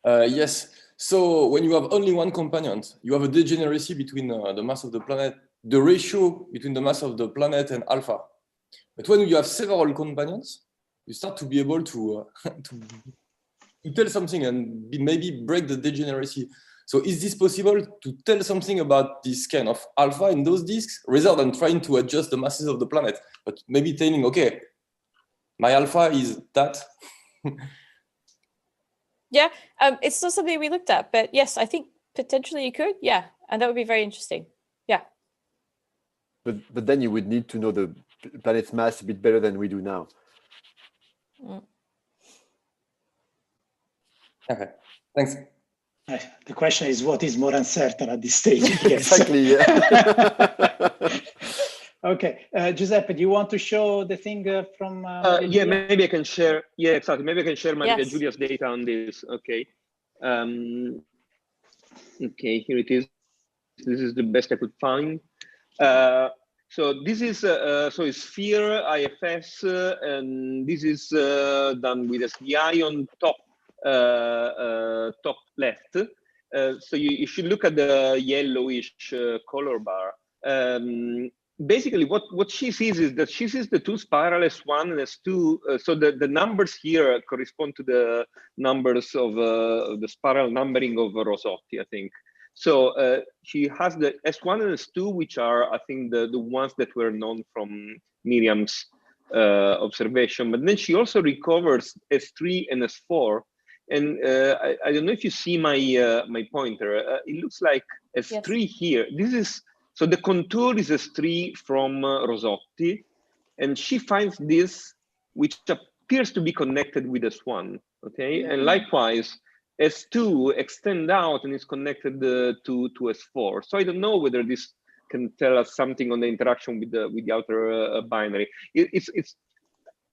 Yes. So when you have only one component, you have a degeneracy between the mass of the planet, the ratio between the mass of the planet and alpha. But when you have several companions, you start to be able to tell something and maybe break the degeneracy. So is this possible to tell something about this kind of alpha in those disks rather than trying to adjust the masses of the planet, but maybe telling, okay, my alpha is that? Yeah, it's not something we looked at, but yes, I think potentially you could. Yeah, and that would be very interesting. Yeah. But then you would need to know the planet's mass a bit better than we do now. Okay, thanks. The question is, what is more uncertain at this stage? Exactly, yeah. Okay, Giuseppe, do you want to show the thing from? Yeah, maybe I can share. Yeah, exactly. Maybe I can share Maria Giulia's data on this. Okay. Okay, here it is. This is the best I could find. So this is so it's sphere IFS, and this is done with SDI on top top left. So you should look at the yellowish color bar. Basically, what she sees is that she sees the two spiral S1 and S2. So the numbers here correspond to the numbers of the spiral numbering of Rosotti, I think. So she has the S1 and S2, which are, I think, the ones that were known from Miriam's observation, but then she also recovers S3 and S4. And I don't know if you see my my pointer. It looks like S3 yes. Here. This is so the contour is S3 from Rosotti, and she finds this, which appears to be connected with S1. Okay, and likewise S2 extend out and is connected to S4. So I don't know whether this can tell us something on the interaction with the outer binary.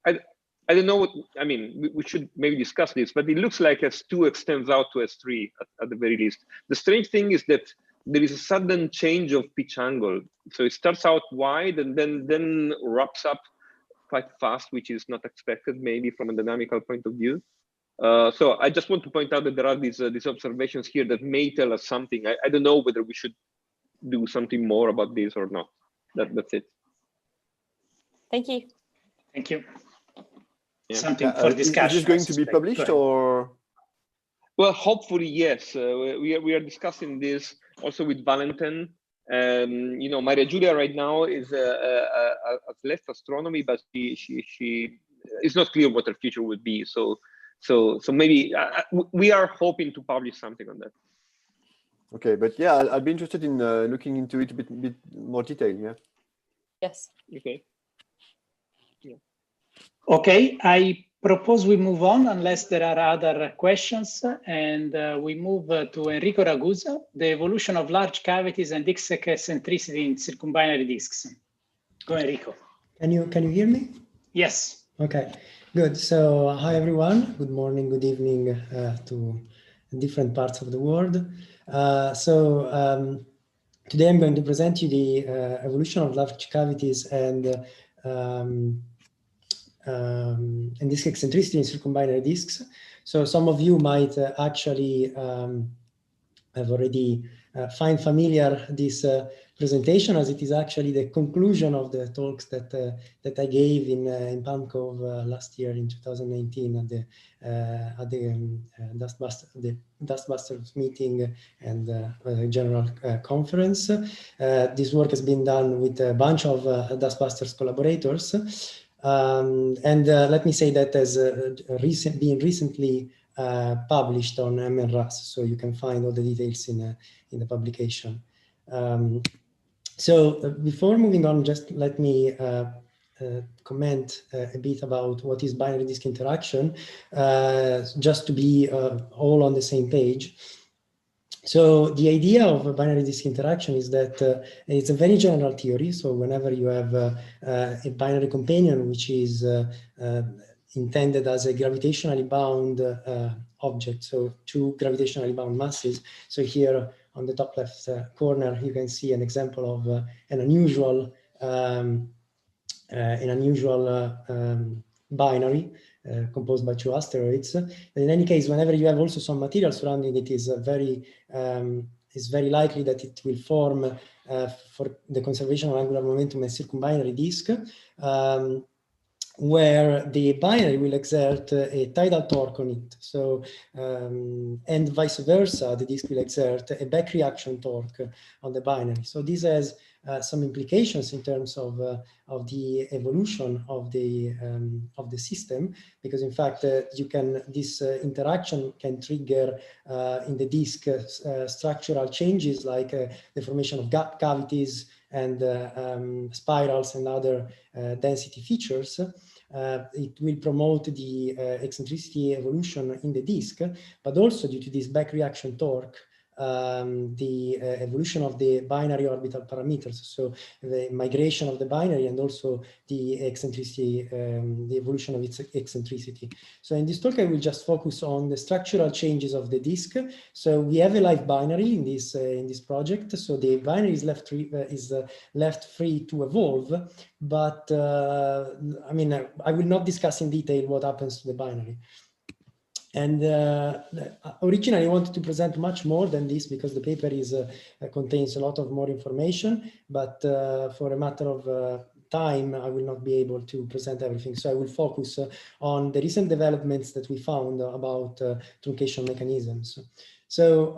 I don't know what, I mean, we should maybe discuss this, but it looks like S2 extends out to S3 at the very least. The strange thing is that there is a sudden change of pitch angle. So it starts out wide and then wraps up quite fast, which is not expected maybe from a dynamical point of view. So I just want to point out that there are these observations here that may tell us something. I don't know whether we should do something more about this or not. That's it. Thank you. Thank you. Yeah. Something for discussion. Is this going to be published or? Well, hopefully, yes. We are discussing this also with Valentin. You know, Maria Giulia right now is left astronomy, but she it's not clear what her future would be. So maybe we are hoping to publish something on that. Okay, but yeah, I'll be interested in looking into it a bit more detail. Yeah. Yes. Okay. Yeah. Okay, I propose we move on unless there are other questions, and we move to Enrico Ragusa, the evolution of large cavities and disk eccentricity in circumbinary disks. Go, Enrico. Can you hear me? Yes. Okay, good. So hi everyone. Good morning, good evening to different parts of the world. Today I'm going to present you the evolution of large cavities and disk eccentricity in circumbinary disks. So some of you might actually have already find familiar this presentation, as it is actually the conclusion of the talks that I gave in Palmcove last year in 2019 at the Dustbusters meeting and general conference. This work has been done with a bunch of Dustbusters collaborators. Let me say that has been recently published on MNRAS, so you can find all the details in the publication. Before moving on, just let me comment a bit about what is binary disk interaction, just to be all on the same page. So the idea of a binary disk interaction is that it's a very general theory. So whenever you have a binary companion, which is intended as a gravitationally bound object, so two gravitationally bound masses. So here on the top left corner, you can see an example of an unusual binary composed by two asteroids. In any case, whenever you have also some material surrounding it, is very likely that it will form for the conservation of angular momentum a circumbinary disk, where the binary will exert a tidal torque on it. So, and vice versa, the disk will exert a back reaction torque on the binary. So this has some implications in terms of the evolution of the system, because in fact this interaction can trigger in the disk structural changes like the formation of gap cavities and spirals and other density features. It will promote the eccentricity evolution in the disk, but also due to this back reaction torque, the evolution of the binary orbital parameters, so the migration of the binary and also the eccentricity, the evolution of its eccentricity. So in this talk, I will just focus on the structural changes of the disk. So we have a live binary in this project. So the binary is left free to evolve, but I mean, I will not discuss in detail what happens to the binary. And originally I wanted to present much more than this because the paper contains a lot of more information, but for a matter of time, I will not be able to present everything. So I will focus on the recent developments that we found about truncation mechanisms. So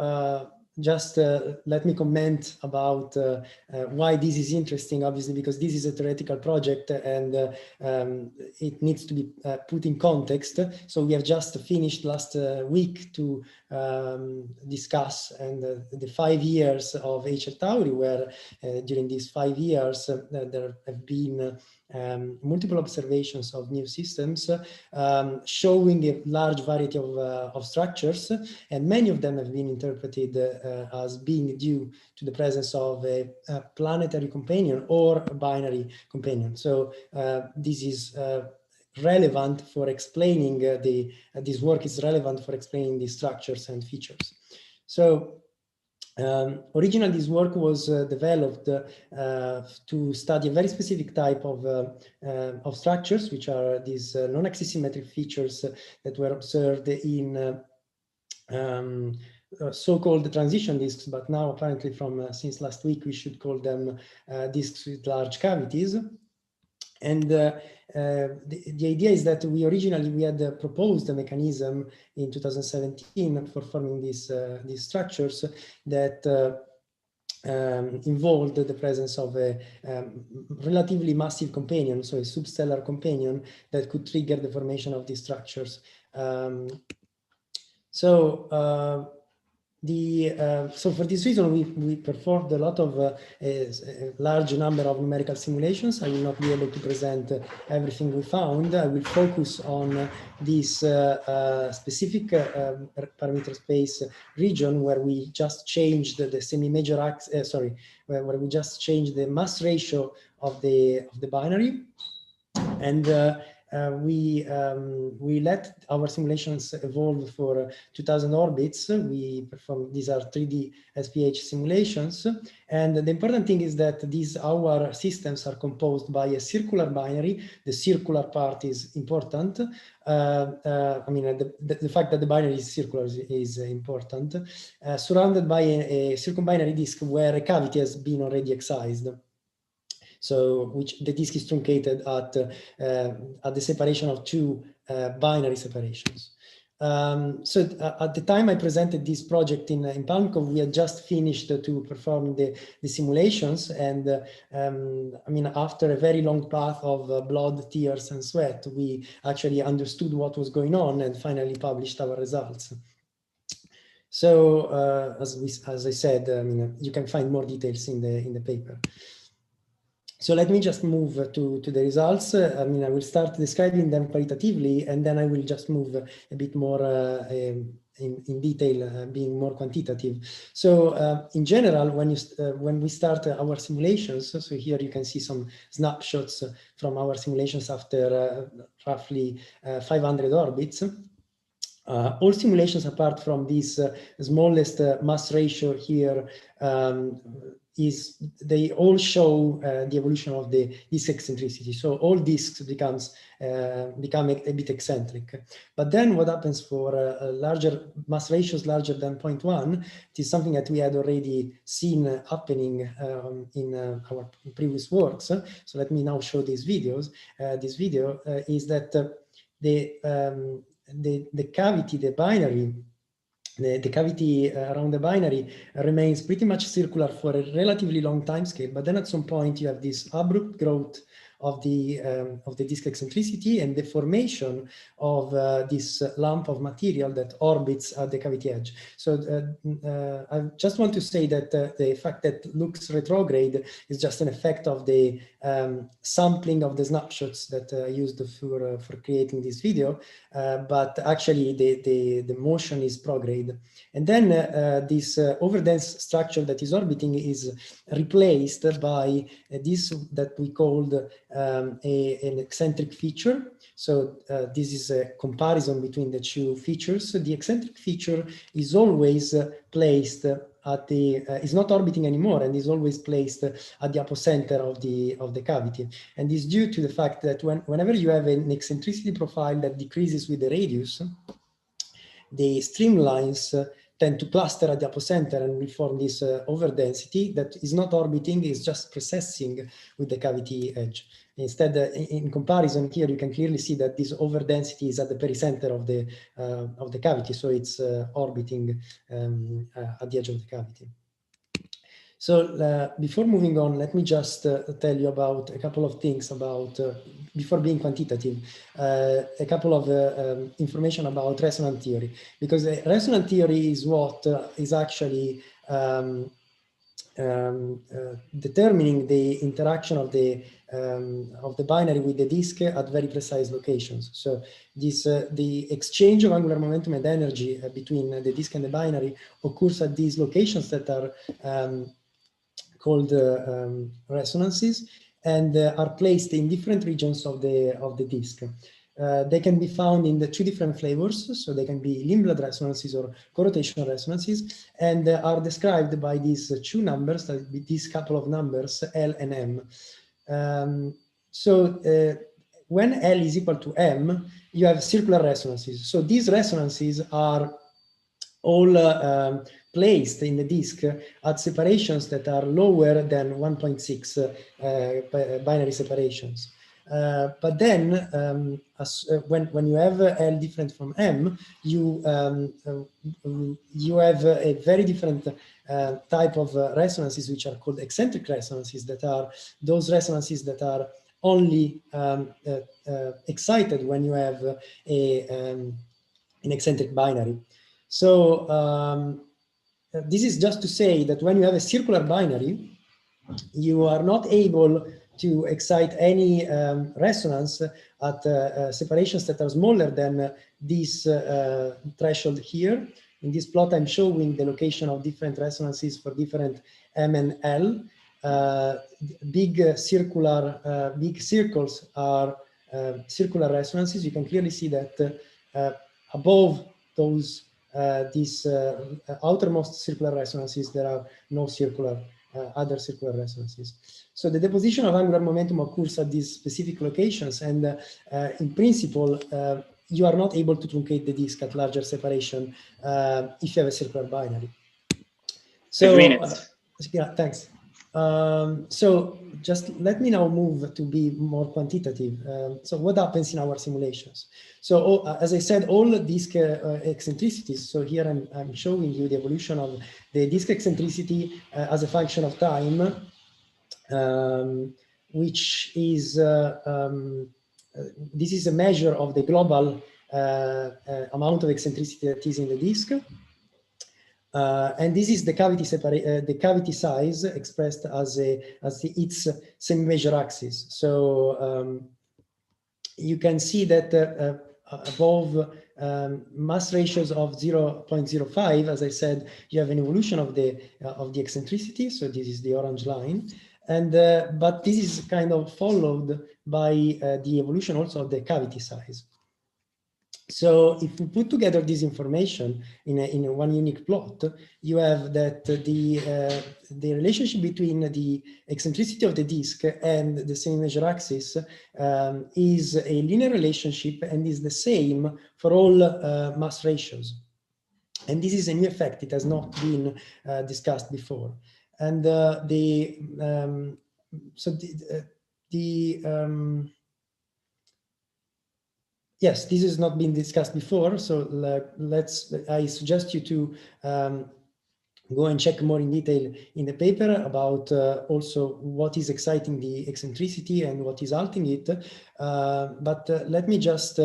just let me comment about why this is interesting, obviously, because this is a theoretical project and it needs to be put in context. So we have just finished last week to discuss and the 5 years of Hercze Tauri, where during these 5 years there have been multiple observations of new systems showing a large variety of structures, and many of them have been interpreted as being due to the presence of a planetary companion or a binary companion. So this is relevant for explaining this work is relevant for explaining these structures and features. So originally, this work was developed to study a very specific type of structures, which are these non-axisymmetric features that were observed in so-called transition disks, but now apparently since last week we should call them disks with large cavities. And the idea is that we had proposed a mechanism in 2017 for forming these structures that involved the presence of a relatively massive companion, so a substellar companion that could trigger the formation of these structures. So for this reason, we performed a lot of a large number of numerical simulations. I will not be able to present everything we found. I will focus on this specific parameter space region where we just changed the semi-major axis. Where we just changed the mass ratio of the binary, and we let our simulations evolve for 2000 orbits. We perform, these are 3D SPH simulations. And the important thing is that our systems are composed by a circular binary. The circular part is important. I mean, the fact that the binary is circular is important. Surrounded by a circumbinary disk where a cavity has been already excised. So, which the disk is truncated at the separation of two binary separations. So at the time I presented this project in PalmConf, we had just finished to perform the simulations, and I mean, after a very long path of blood, tears, and sweat, we actually understood what was going on and finally published our results. So as I said, I mean, you can find more details in the paper. So let me just move to the results. I mean, I will start describing them qualitatively, and then I will just move a bit more in detail, being more quantitative. So in general, when we start our simulations, so here you can see some snapshots from our simulations after roughly 500 orbits. All simulations apart from this smallest mass ratio here they all show the evolution of the disk eccentricity. So all disks become a bit eccentric. But then what happens for larger mass ratios larger than 0.1? It is something that we had already seen happening in our previous works. So let me now show these videos. This video is that the cavity, the binary, the cavity around the binary remains pretty much circular for a relatively long time scale, but then at some point you have this abrupt growth of the disk eccentricity and the formation of this lump of material that orbits at the cavity edge. So I just want to say that the fact that it looks retrograde is just an effect of the sampling of the snapshots that I used for creating this video, but actually the motion is prograde. And then this overdense structure that is orbiting is replaced by this that we called an eccentric feature. So this is a comparison between the two features. So the eccentric feature is always placed at the, is not orbiting anymore, and is always placed at the apocenter of the cavity. And this is due to the fact that whenever you have an eccentricity profile that decreases with the radius, the streamlines tend to cluster at the apocenter and will form this overdensity that is not orbiting, is just processing with the cavity edge. Instead, in comparison here, you can clearly see that this overdensity is at the pericenter of the cavity, so it's orbiting at the edge of the cavity. So before moving on, let me just tell you about a couple of things about, before being quantitative, a couple of information about resonant theory, because the resonant theory is what is actually determining the interaction of the binary with the disk at very precise locations. So this the exchange of angular momentum and energy between the disk and the binary occurs at these locations that are called resonances, and are placed in different regions of the disk. They can be found in the two different flavors, so they can be Lindblad resonances or corotational resonances, and are described by these two numbers, these couple of numbers, L and M. When L is equal to M, you have circular resonances. So these resonances are all placed in the disk at separations that are lower than 1.6 binary separations. But then, when you have L different from M, you have a very different type of resonances, which are called eccentric resonances, that are those resonances that are only excited when you have an eccentric binary. So this is just to say that when you have a circular binary, you are not able to excite any resonance at separations that are smaller than this threshold here. In this plot, I'm showing the location of different resonances for different M and L. Big circles are circular resonances. You can clearly see that above those these outermost circular resonances, there are no circular other circular resonances. So the deposition of angular momentum occurs at these specific locations, and in principle, you are not able to truncate the disk at larger separation if you have a circular binary. So, yeah, thanks. So just let me now move to be more quantitative. So what happens in our simulations? So as I said, all disk eccentricities, so here I'm showing you the evolution of the disk eccentricity as a function of time, which is, this is a measure of the global amount of eccentricity that is in the disk. And this is the cavity size expressed as its semi-major axis. So you can see that above mass ratios of 0.05, as I said, you have an evolution of the eccentricity. So this is the orange line, and but this is kind of followed by the evolution also of the cavity size. So if we put together this information in one unique plot, you have that the relationship between the eccentricity of the disk and the semi-major axis is a linear relationship and is the same for all mass ratios. And this is a new effect. It has not been discussed before. And yes, this has not been discussed before, so I suggest you to go and check more in detail in the paper about also what is exciting the eccentricity and what is halting it. But let me just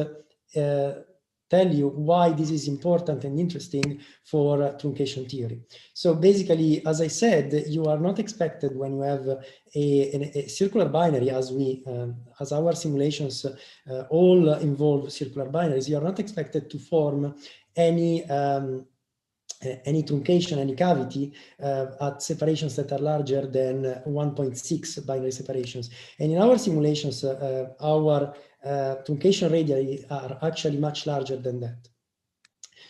tell you why this is important and interesting for truncation theory. So basically, as I said, you are not expected when you have a circular binary, as our simulations all involve circular binaries, you are not expected to form any truncation, any cavity at separations that are larger than 1.6 binary separations. And in our simulations, our truncation radii are actually much larger than that.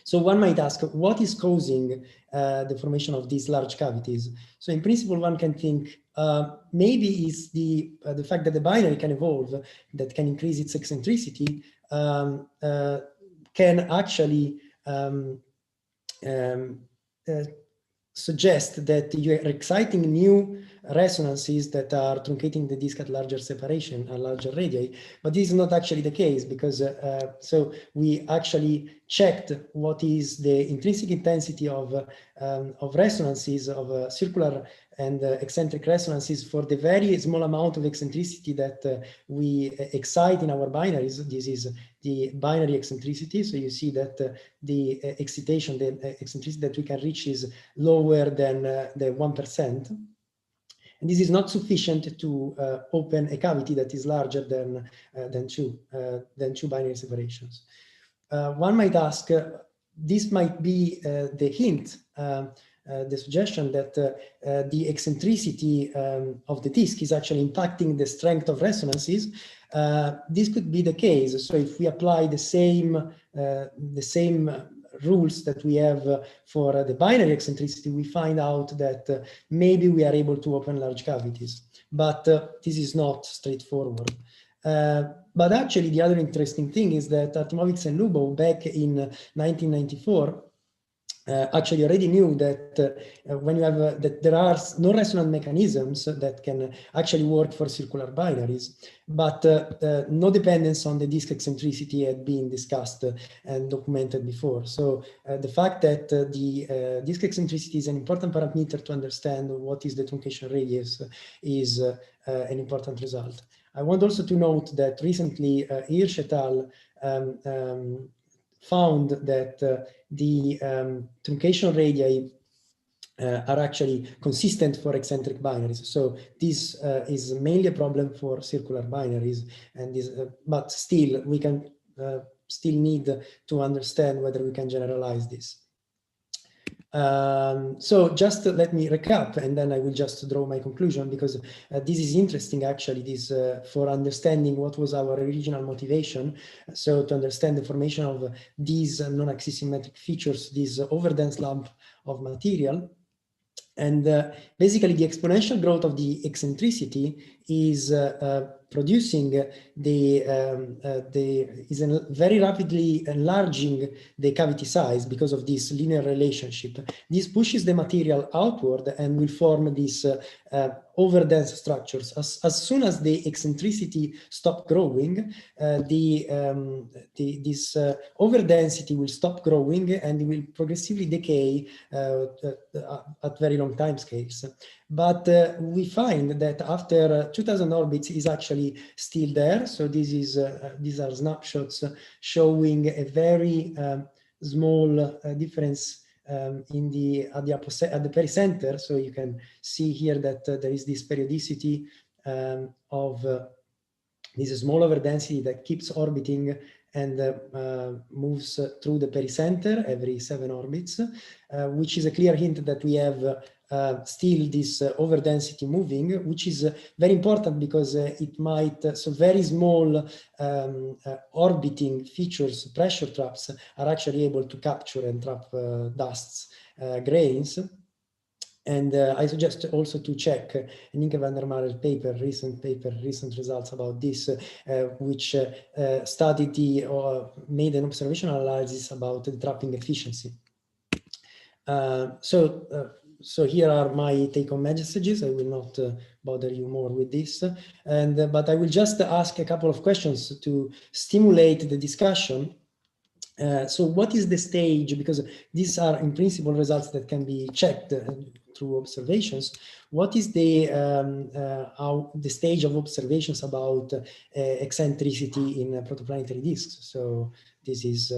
So one might ask, what is causing the formation of these large cavities? So in principle, one can think maybe it's the fact that the binary can evolve, that can increase its eccentricity, can actually suggest that you are exciting new resonances that are truncating the disk at larger separation and larger radii, but this is not actually the case, because so we actually checked what is the intrinsic intensity of resonances of circular and eccentric resonances for the very small amount of eccentricity that we excite in our binaries. This is the binary eccentricity. So you see that the excitation, the eccentricity that we can reach is lower than the 1%. And this is not sufficient to open a cavity that is larger than two binary separations. One might ask, this might be the hint, the suggestion that the eccentricity of the disk is actually impacting the strength of resonances. This could be the case. So if we apply the same rules that we have for the binary eccentricity, we find out that maybe we are able to open large cavities, but this is not straightforward. But actually, the other interesting thing is that Artimovics and Lubov back in 1994 actually already knew that when you have that there are non-resonant mechanisms that can actually work for circular binaries, but no dependence on the disk eccentricity had been discussed and documented before. So the fact that the disk eccentricity is an important parameter to understand what is the truncation radius is an important result. I want also to note that recently Hercze et al. Found that the truncation radii are actually consistent for eccentric binaries. So this is mainly a problem for circular binaries, and this, but still we can still need to understand whether we can generalize this. So just let me recap, and then I will just draw my conclusion, because this is interesting actually, this for understanding what was our original motivation. So to understand the formation of these non-axisymmetric features, this overdense lump of material. And basically the exponential growth of the eccentricity is producing is very rapidly enlarging the cavity size because of this linear relationship. This pushes the material outward and will form these overdense structures. As soon as the eccentricity stop growing, this overdensity will stop growing and it will progressively decay at very long time scales. But we find that after 2000 orbits is actually still there. So this is these are snapshots showing a very small difference in at the pericenter. So you can see here that there is this periodicity of this small overdensity that keeps orbiting and moves through the pericenter every 7 orbits, which is a clear hint that we have still this overdensity moving, which is very important because it might, so very small orbiting features, pressure traps, are actually able to capture and trap dusts, grains. And I suggest also to check Nienke van der Marel's paper, recent results about this, which studied made an observational analysis about the trapping efficiency. So here are my take-home messages. I will not bother you more with this, but I will just ask a couple of questions to stimulate the discussion. So what is the stage? Because these are in principle results that can be checked through observations. What is the stage of observations about eccentricity in protoplanetary disks? So this is.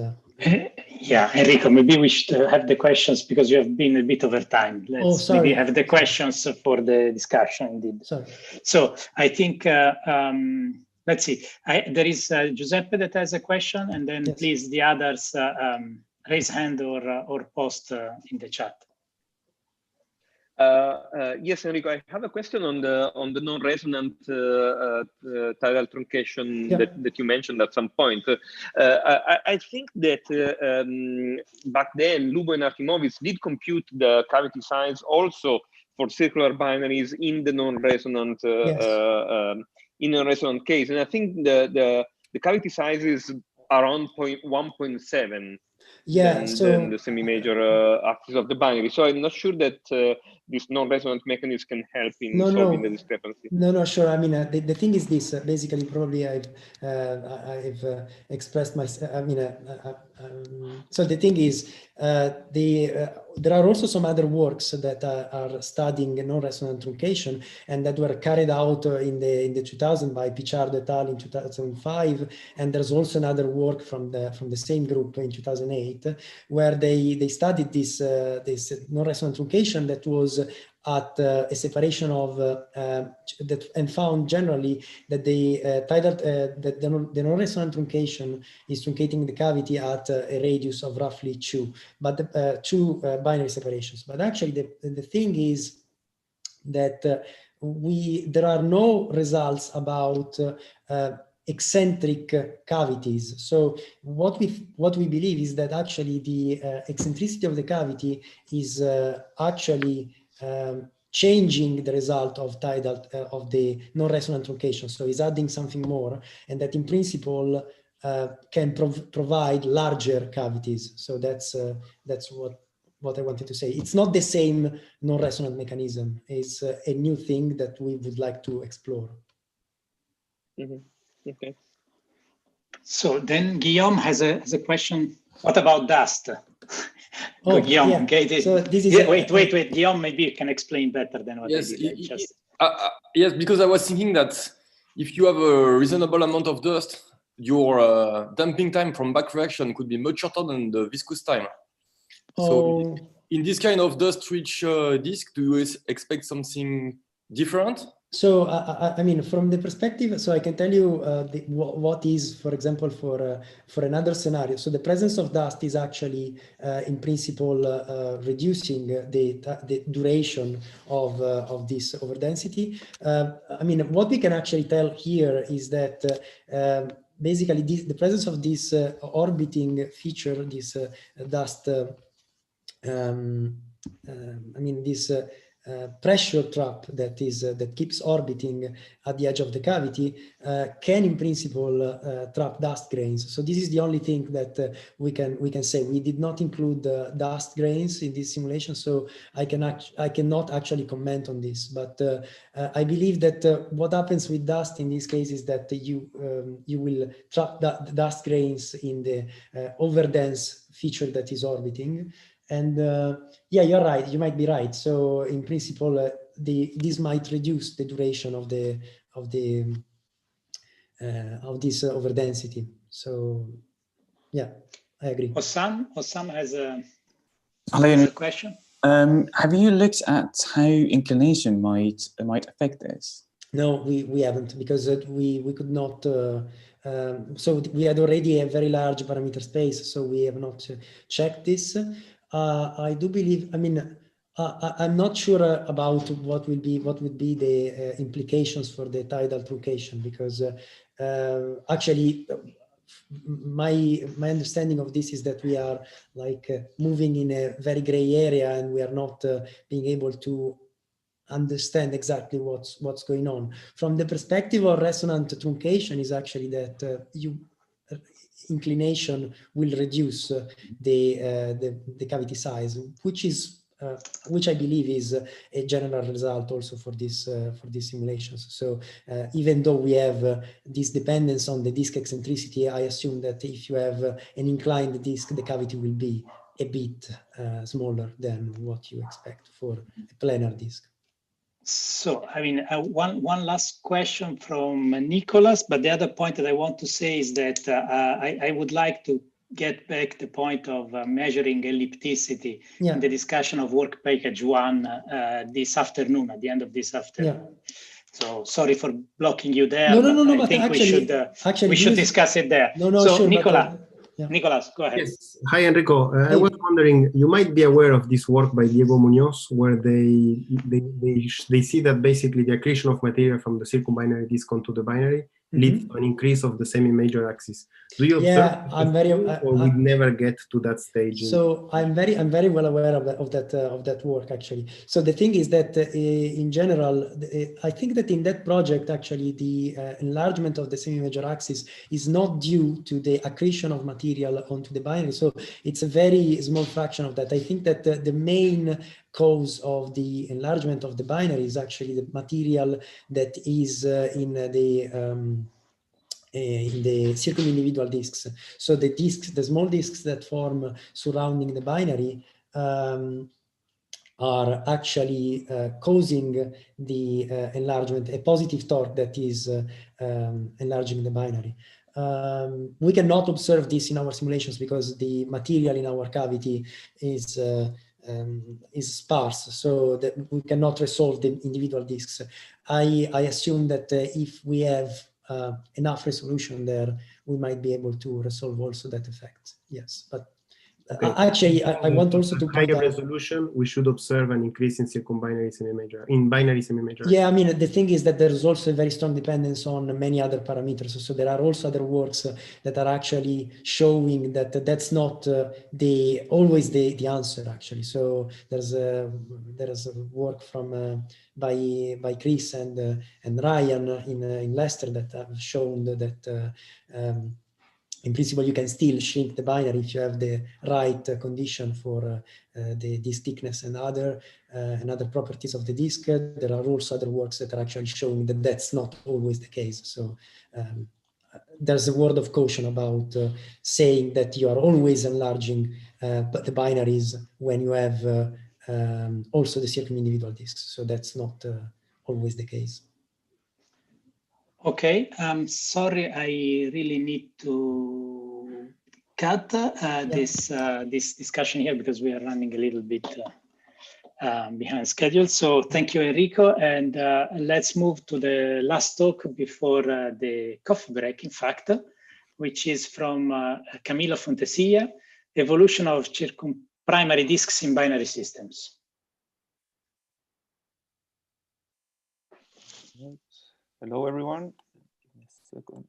Yeah, Enrico, maybe we should have the questions because you have been a bit over time. Let's maybe have the questions for the discussion indeed. Sorry. So I think, let's see, there is Giuseppe that has a question, and then please the others raise hand or post in the chat. Yes, Enrico, I have a question on the non-resonant tidal truncation that you mentioned at some point. I think that back then Lubo and Artimovics did compute the cavity size also for circular binaries in the non-resonant in a resonant case, and I think the cavity size is around 1.7. than the semi-major axis of the binary. So I'm not sure that this non-resonant mechanism can help in solving the discrepancy. No, sure. I mean, the thing is this. Basically, probably I've expressed myself. I mean, so the thing is, there are also some other works that are studying non-resonant truncation, and that were carried out in the 2000 by Pichard et al. In 2005, and there's also another work from the same group in 2008, where they studied this non-resonant truncation that was at a separation of that, and found generally that the tidal that the non-resonant truncation is truncating the cavity at a radius of roughly 2, but two binary separations. But actually, the thing is that there are no results about eccentric cavities. So what we believe is that actually the eccentricity of the cavity is actually changing the result of tidal of the non-resonant truncation. So it's adding something more, and that in principle can provide larger cavities. So that's what I wanted to say. It's not the same non-resonant mechanism. It's a new thing that we would like to explore. Mm-hmm. Okay. So then Guillaume has a question. What about dust? Oh, Guillaume, yeah. okay. So this is wait. Guillaume, maybe you can explain better than what I did. Yes, because I was thinking that if you have a reasonable amount of dust, your damping time from back reaction could be much shorter than the viscous time. So in this kind of dust-rich disk, do you expect something different? So, I mean, from the perspective, so I can tell you what is, for example, for another scenario. So the presence of dust is actually, in principle, reducing the duration of this overdensity. I mean, what we can actually tell here is that basically the presence of this orbiting feature, this dust, I mean, this pressure trap that keeps orbiting at the edge of the cavity can in principle trap dust grains. So this is the only thing that we can say. We did not include dust grains in this simulation, so I cannot actually comment on this. But I believe that what happens with dust in this case is that you will trap the dust grains in the overdense feature that is orbiting. And yeah, you're right. You might be right. So in principle, this might reduce the duration of this overdensity. So yeah, I agree. Osam has a question. Have you looked at how inclination might affect this? No, we haven't, because we could not. So we had already a very large parameter space, so we have not checked this. I do believe, I mean, I'm not sure about what would be the implications for the tidal truncation, because actually my understanding of this is that we are like moving in a very gray area, and we are not being able to understand exactly what's going on. From the perspective of resonant truncation is actually that inclination will reduce the cavity size, which I believe is a general result also for these simulations. So even though we have this dependence on the disk eccentricity, I assume that if you have an inclined disk, the cavity will be a bit smaller than what you expect for a planar disk. So, I mean, one last question from Nicholas, but the other point that I want to say is that I would like to get back the point of measuring ellipticity in the discussion of work package 1 this afternoon, at the end of this afternoon. Yeah. So sorry for blocking you there. No, I think actually, we should discuss it there. So sure, Nicolas, go ahead. Yes. Hi, Enrico. I was wondering, you might be aware of this work by Diego Munoz, where they see that basically the accretion of material from the circumbinary disk onto the binary leads to an increase of the semi-major axis. Do you observe? Yeah, I'm very. Or we never get to that stage? So I'm very well aware of that work actually. So the thing is that in general, I think that in that project actually the enlargement of the semi-major axis is not due to the accretion of material onto the binary. So it's a very small fraction of that. I think that the main cause of the enlargement of the binary is actually the material that is in the circum-individual disks. So the disks, the small disks that form surrounding the binary are actually causing the enlargement, a positive torque that is enlarging the binary. We cannot observe this in our simulations because the material in our cavity is sparse, so that we cannot resolve the individual disks. I assume that if we have enough resolution there, we might be able to resolve also that effect. Yes, but actually, I want also to point out, resolution, we should observe an increase in circumbinary semi-major, in binary semi-major. Yeah, I mean, the thing is that there's also a very strong dependence on many other parameters. So there are also other works that are actually showing that that's not always the answer actually. So there's a work from by Chris and Ryan in Leicester that have shown that in principle, you can still shrink the binary if you have the right condition for the disk thickness and other properties of the disk. There are also other works that are actually showing that that's not always the case. So there's a word of caution about saying that you are always enlarging the binaries when you have also the circum-individual disks. So that's not always the case. Okay, sorry, I really need to cut this discussion here because we are running a little bit behind schedule. So thank you, Enrico, and let's move to the last talk before the coffee break, in fact, which is from Camillo Fontesilla, Evolution of Circumprimary Disks in Binary Systems. Hello, everyone. Give me a second.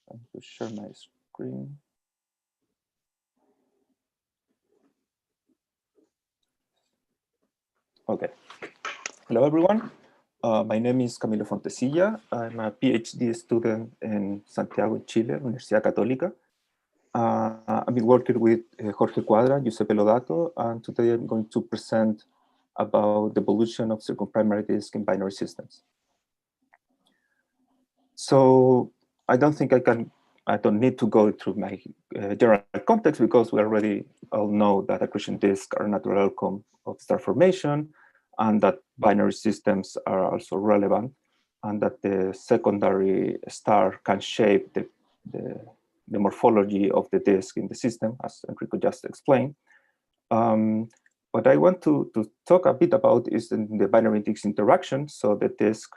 I'm going to share my screen. Okay. Hello, everyone. My name is Camilo Fontesilla. I'm a PhD student in Santiago, Chile, Universidad Católica. I've been working with Jorge Cuadra, Giuseppe Lodato, and today I'm going to present about the evolution of circumprimary disk in binary systems. So I don't think I don't need to go through my general context because we already all know that accretion disks are a natural outcome of star formation and that binary systems are also relevant and that the secondary star can shape the morphology of the disk in the system, as Enrico just explained. What I want to talk a bit about is the binary disk interaction. So the disk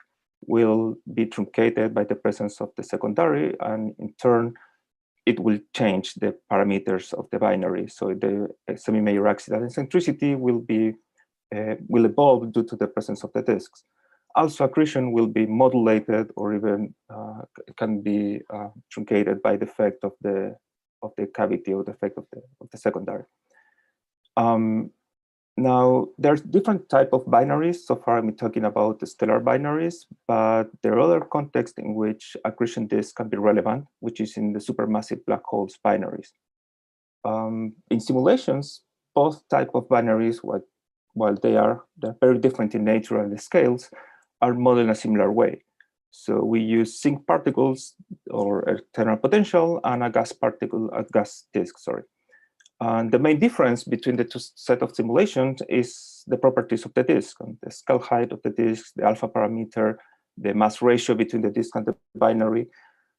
will be truncated by the presence of the secondary, and in turn, it will change the parameters of the binary. So the semi-major axial eccentricity will evolve due to the presence of the disks. Also, accretion will be modulated or even can be truncated by the effect of the cavity or the effect of the secondary. Now, there's different type of binaries. So far, I'm talking about the stellar binaries, but there are other contexts in which accretion disks can be relevant, which is in the supermassive black holes binaries. In simulations, both type of binaries, while they're very different in nature and the scales, are modeled in a similar way. So we use zinc particles or external potential and a gas disk, sorry. And the main difference between the two set of simulations is the properties of the disk, and the scale height of the disk, the alpha parameter, the mass ratio between the disk and the binary.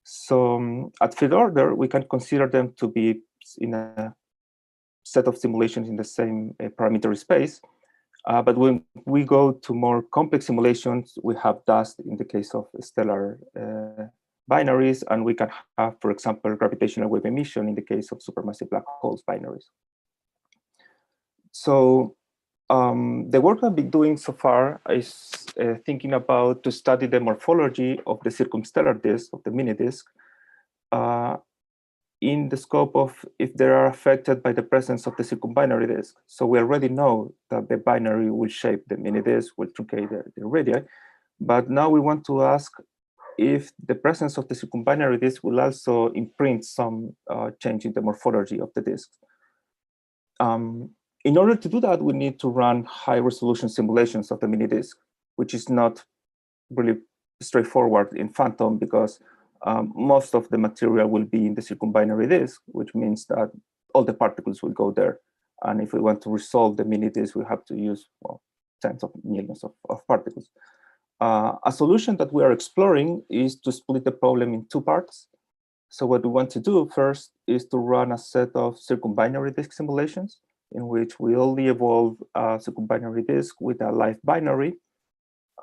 So at field order, we can consider them to be in a set of simulations in the same parameter space. But when we go to more complex simulations, we have dust in the case of stellar binaries, and we can have, for example, gravitational wave emission in the case of supermassive black holes binaries. So The work I've been doing so far is thinking about to study the morphology of the circumstellar disk, of the mini disk, in the scope of if they are affected by the presence of the circumbinary disk. So we already know that the binary will shape the mini disk, will truncate the radii, but now we want to ask if the presence of the circumbinary disk will also imprint some change in the morphology of the disk. In order to do that, we need to run high-resolution simulations of the mini disk, which is not really straightforward in Phantom because most of the material will be in the circumbinary disk, which means that all the particles will go there. And if we want to resolve the mini disk, we have to use tens of millions of particles. A solution that we are exploring is to split the problem in two parts. So what we want to do first is to run a set of circumbinary disk simulations in which we only evolve a circumbinary disk with a live binary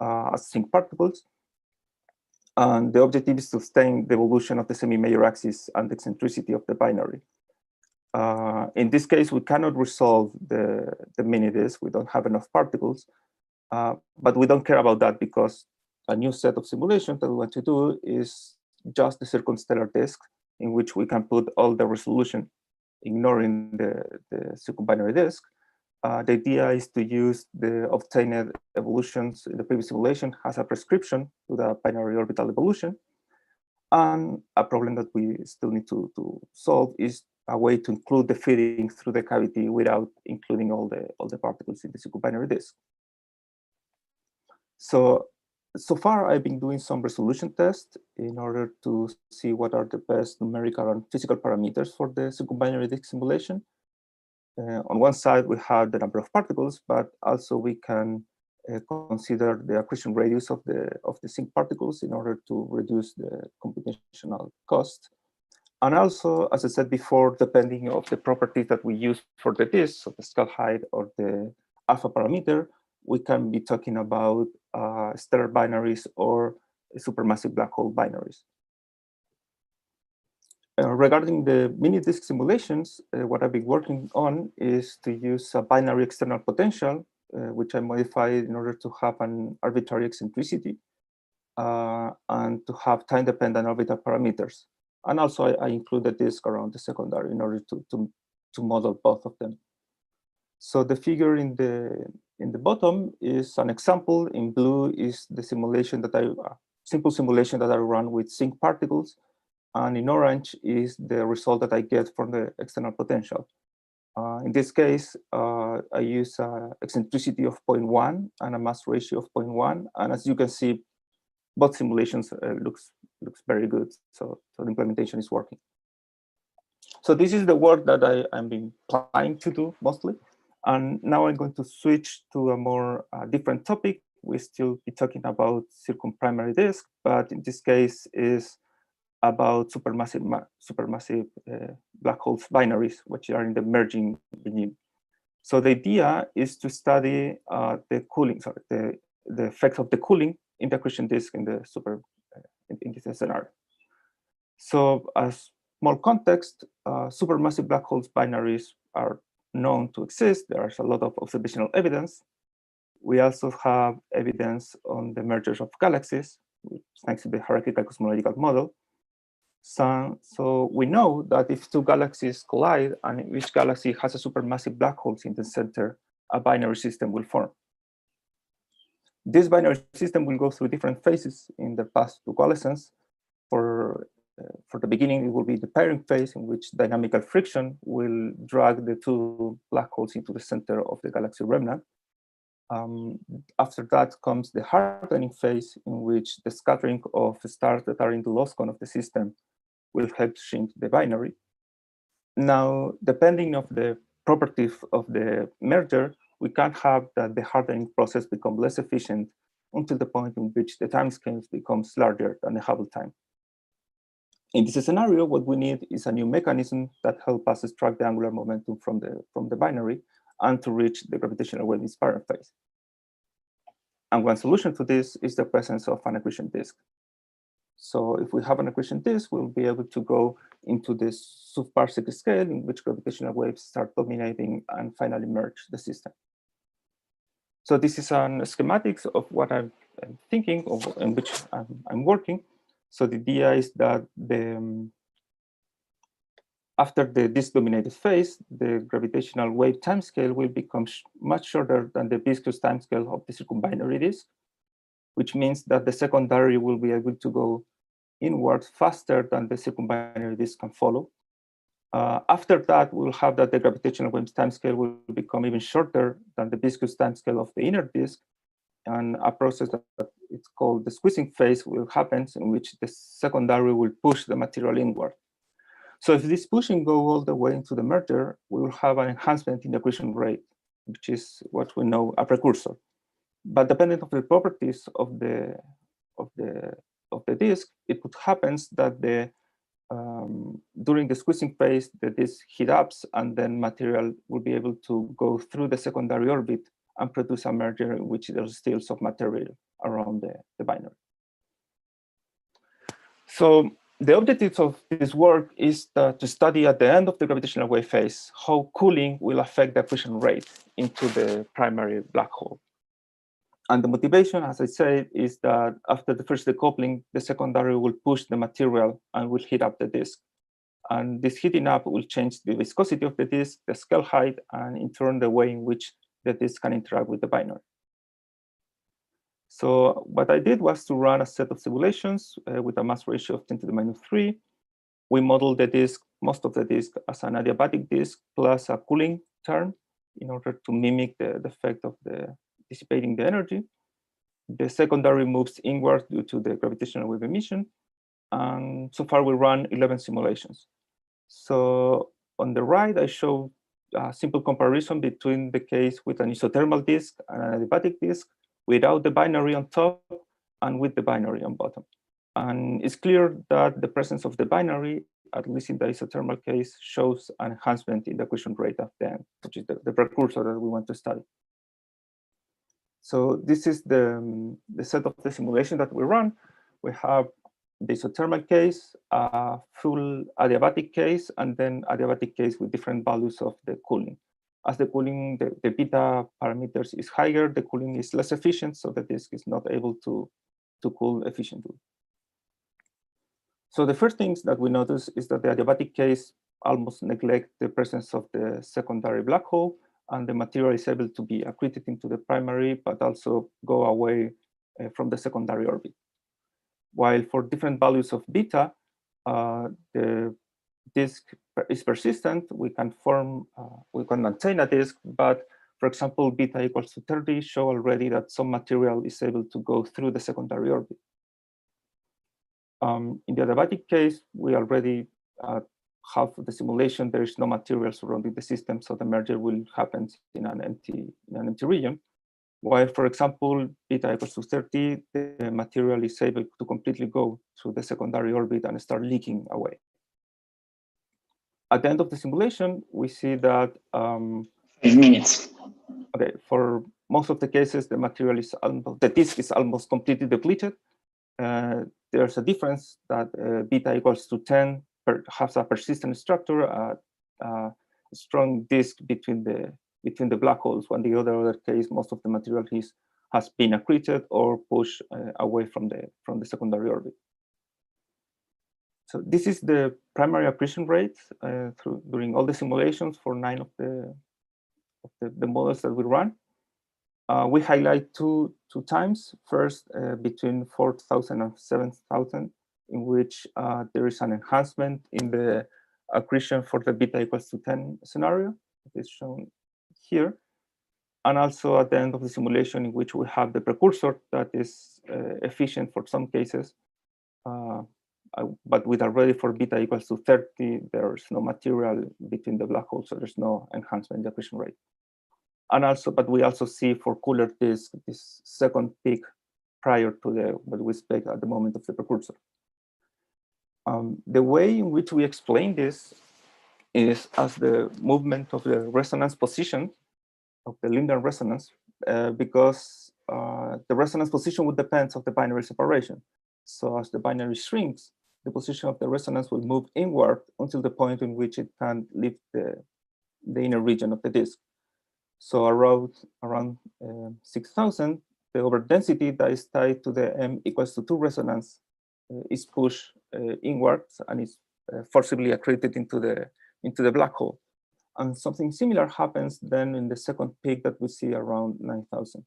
as sync particles. And the objective is to obtain the evolution of the semi-major axis and the eccentricity of the binary. In this case, we cannot resolve the mini disk. We don't have enough particles, but we don't care about that because a new set of simulations that we want to do is just the circumstellar disk in which we can put all the resolution, ignoring the circumbinary disk. The idea is to use the obtained evolutions in the previous simulation as a prescription to the binary orbital evolution. And a problem that we still need to solve is a way to include the feeding through the cavity without including all the particles in the circumbinary disk. So far, I've been doing some resolution tests in order to see what are the best numerical and physical parameters for the circumbinary disk simulation. On one side, we have the number of particles, but also we can consider the accretion radius of the sync particles in order to reduce the computational cost. And also, as I said before, depending on the properties that we use for the disk, so the scale height or the alpha parameter, we can be talking about stellar binaries or supermassive black hole binaries. Regarding the mini disk simulations, what I've been working on is to use a binary external potential, which I modified in order to have an arbitrary eccentricity and to have time-dependent orbital parameters. And also, I include the disk around the secondary in order to model both of them. So the figure in the bottom is an example. In blue is the simulation that simple simulation that I run with sync particles. And in orange is the result that I get from the external potential. In this case, I use an eccentricity of 0.1 and a mass ratio of 0.1. And as you can see, both simulations looks very good. So the implementation is working. So this is the work that I'm been planning to do mostly. And now I'm going to switch to a more different topic. We'll still be talking about circumprimary disk, but in this case is about supermassive black holes binaries, which are in the merging regime. So the idea is to study the cooling, the effect of the cooling in the accretion disk in the in this scenario. So as more context, supermassive black holes binaries are known to exist. There's a lot of observational evidence. We also have evidence on the mergers of galaxies, thanks to the hierarchical cosmological model. So we know that if two galaxies collide and each galaxy has a supermassive black hole in the center, a binary system will form. This binary system will go through different phases in the path to coalescence. For the beginning, it will be the pairing phase in which dynamical friction will drag the two black holes into the center of the galaxy remnant. After that comes the hardening phase in which the scattering of stars that are in the lost cone of the system will help shrink the binary. Now, depending on the properties of the merger, we can have that the hardening process become less efficient until the point in which the time scale becomes larger than the Hubble time. In this scenario, what we need is a new mechanism that helps us extract the angular momentum from the binary and to reach the gravitational wave inspiring phase. And one solution to this is the presence of an accretion disk. So if we have an accretion disk, we'll be able to go into this subparsec scale in which gravitational waves start dominating and finally merge the system. So this is an schematics of what I'm thinking of, in which I'm working. So the idea is that after the disk-dominated phase, the gravitational wave timescale will become much shorter than the viscous timescale of the circumbinary disk, which means that the secondary will be able to go inward faster than the circumbinary disk can follow. After that, we'll have that the gravitational wave timescale will become even shorter than the viscous timescale of the inner disk, and a process that it's called the squeezing phase will happen, in which the secondary will push the material inward. So if this pushing go all the way into the merger, we will have an enhancement in the accretion rate, which is what we know a precursor. But depending on the properties of the disk, it could happen that during the squeezing phase, the disk heat up, and then material will be able to go through the secondary orbit and produce a merger in which there's still some material around the binary. So the objective of this work is to study at the end of the gravitational wave phase how cooling will affect the accretion rate into the primary black hole. And the motivation, as I said, is that after the first decoupling, the secondary will push the material and will heat up the disk. And this heating up will change the viscosity of the disk, the scale height, and in turn the way in which the disk can interact with the binary. So what I did was to run a set of simulations with a mass ratio of 10 to the minus 3. We modeled the disk, most of the disk, as an adiabatic disk plus a cooling term in order to mimic the effect of the dissipating the energy. The secondary moves inward due to the gravitational wave emission. And so far we run 11 simulations. So on the right, I show a simple comparison between the case with an isothermal disk and an adiabatic disk without the binary on top and with the binary on bottom. And it's clear that the presence of the binary, at least in the isothermal case, shows an enhancement in the accretion rate at the end, which is the precursor that we want to study. So this is the set of the simulation that we run. We have the isothermal case, a full adiabatic case, and then adiabatic case with different values of the cooling. As the cooling, the beta parameters is higher, the cooling is less efficient, so the disk is not able to cool efficiently. So the first things that we notice is that the adiabatic case almost neglect the presence of the secondary black hole, and the material is able to be accreted into the primary, but also go away from the secondary orbit. While for different values of beta, the disk is persistent, we can maintain a disk, but for example, beta equals to 30 show already that some material is able to go through the secondary orbit. In the adiabatic case, we already have the simulation, there is no material surrounding the system, so the merger will happen in an empty region. While, for example, beta equals to 30, the material is able to completely go through the secondary orbit and start leaking away. At the end of the simulation, we see that 5 minutes. Okay, for most of the cases, the material is the disk is almost completely depleted. There's a difference that beta equals to 10 has a persistent structure, a strong disk between the black holes. When the other case, most of the material has been accreted or pushed away from the secondary orbit. So this is the primary accretion rate during all the simulations for 9 of the models that we run. We highlight two times. First, between 4,000 and 7,000, in which there is an enhancement in the accretion for the beta equals to 10 scenario, that is shown here. And also at the end of the simulation, in which we have the precursor that is efficient for some cases, but with already for beta equals to 30, there's no material between the black holes, so there's no enhancement in the accretion rate. And also, but we also see for cooler disk this second peak prior to what we expect at the moment of the precursor. The way in which we explain this is as the movement of the resonance position of the linear resonance, because the resonance position would depend on the binary separation. So as the binary shrinks, the position of the resonance will move inward until the point in which it can leave the inner region of the disk. So around 6,000, the overdensity that is tied to the m equals to 2 resonance is pushed inwards and is forcibly accreted into the black hole. And something similar happens then in the second peak that we see around 9,000,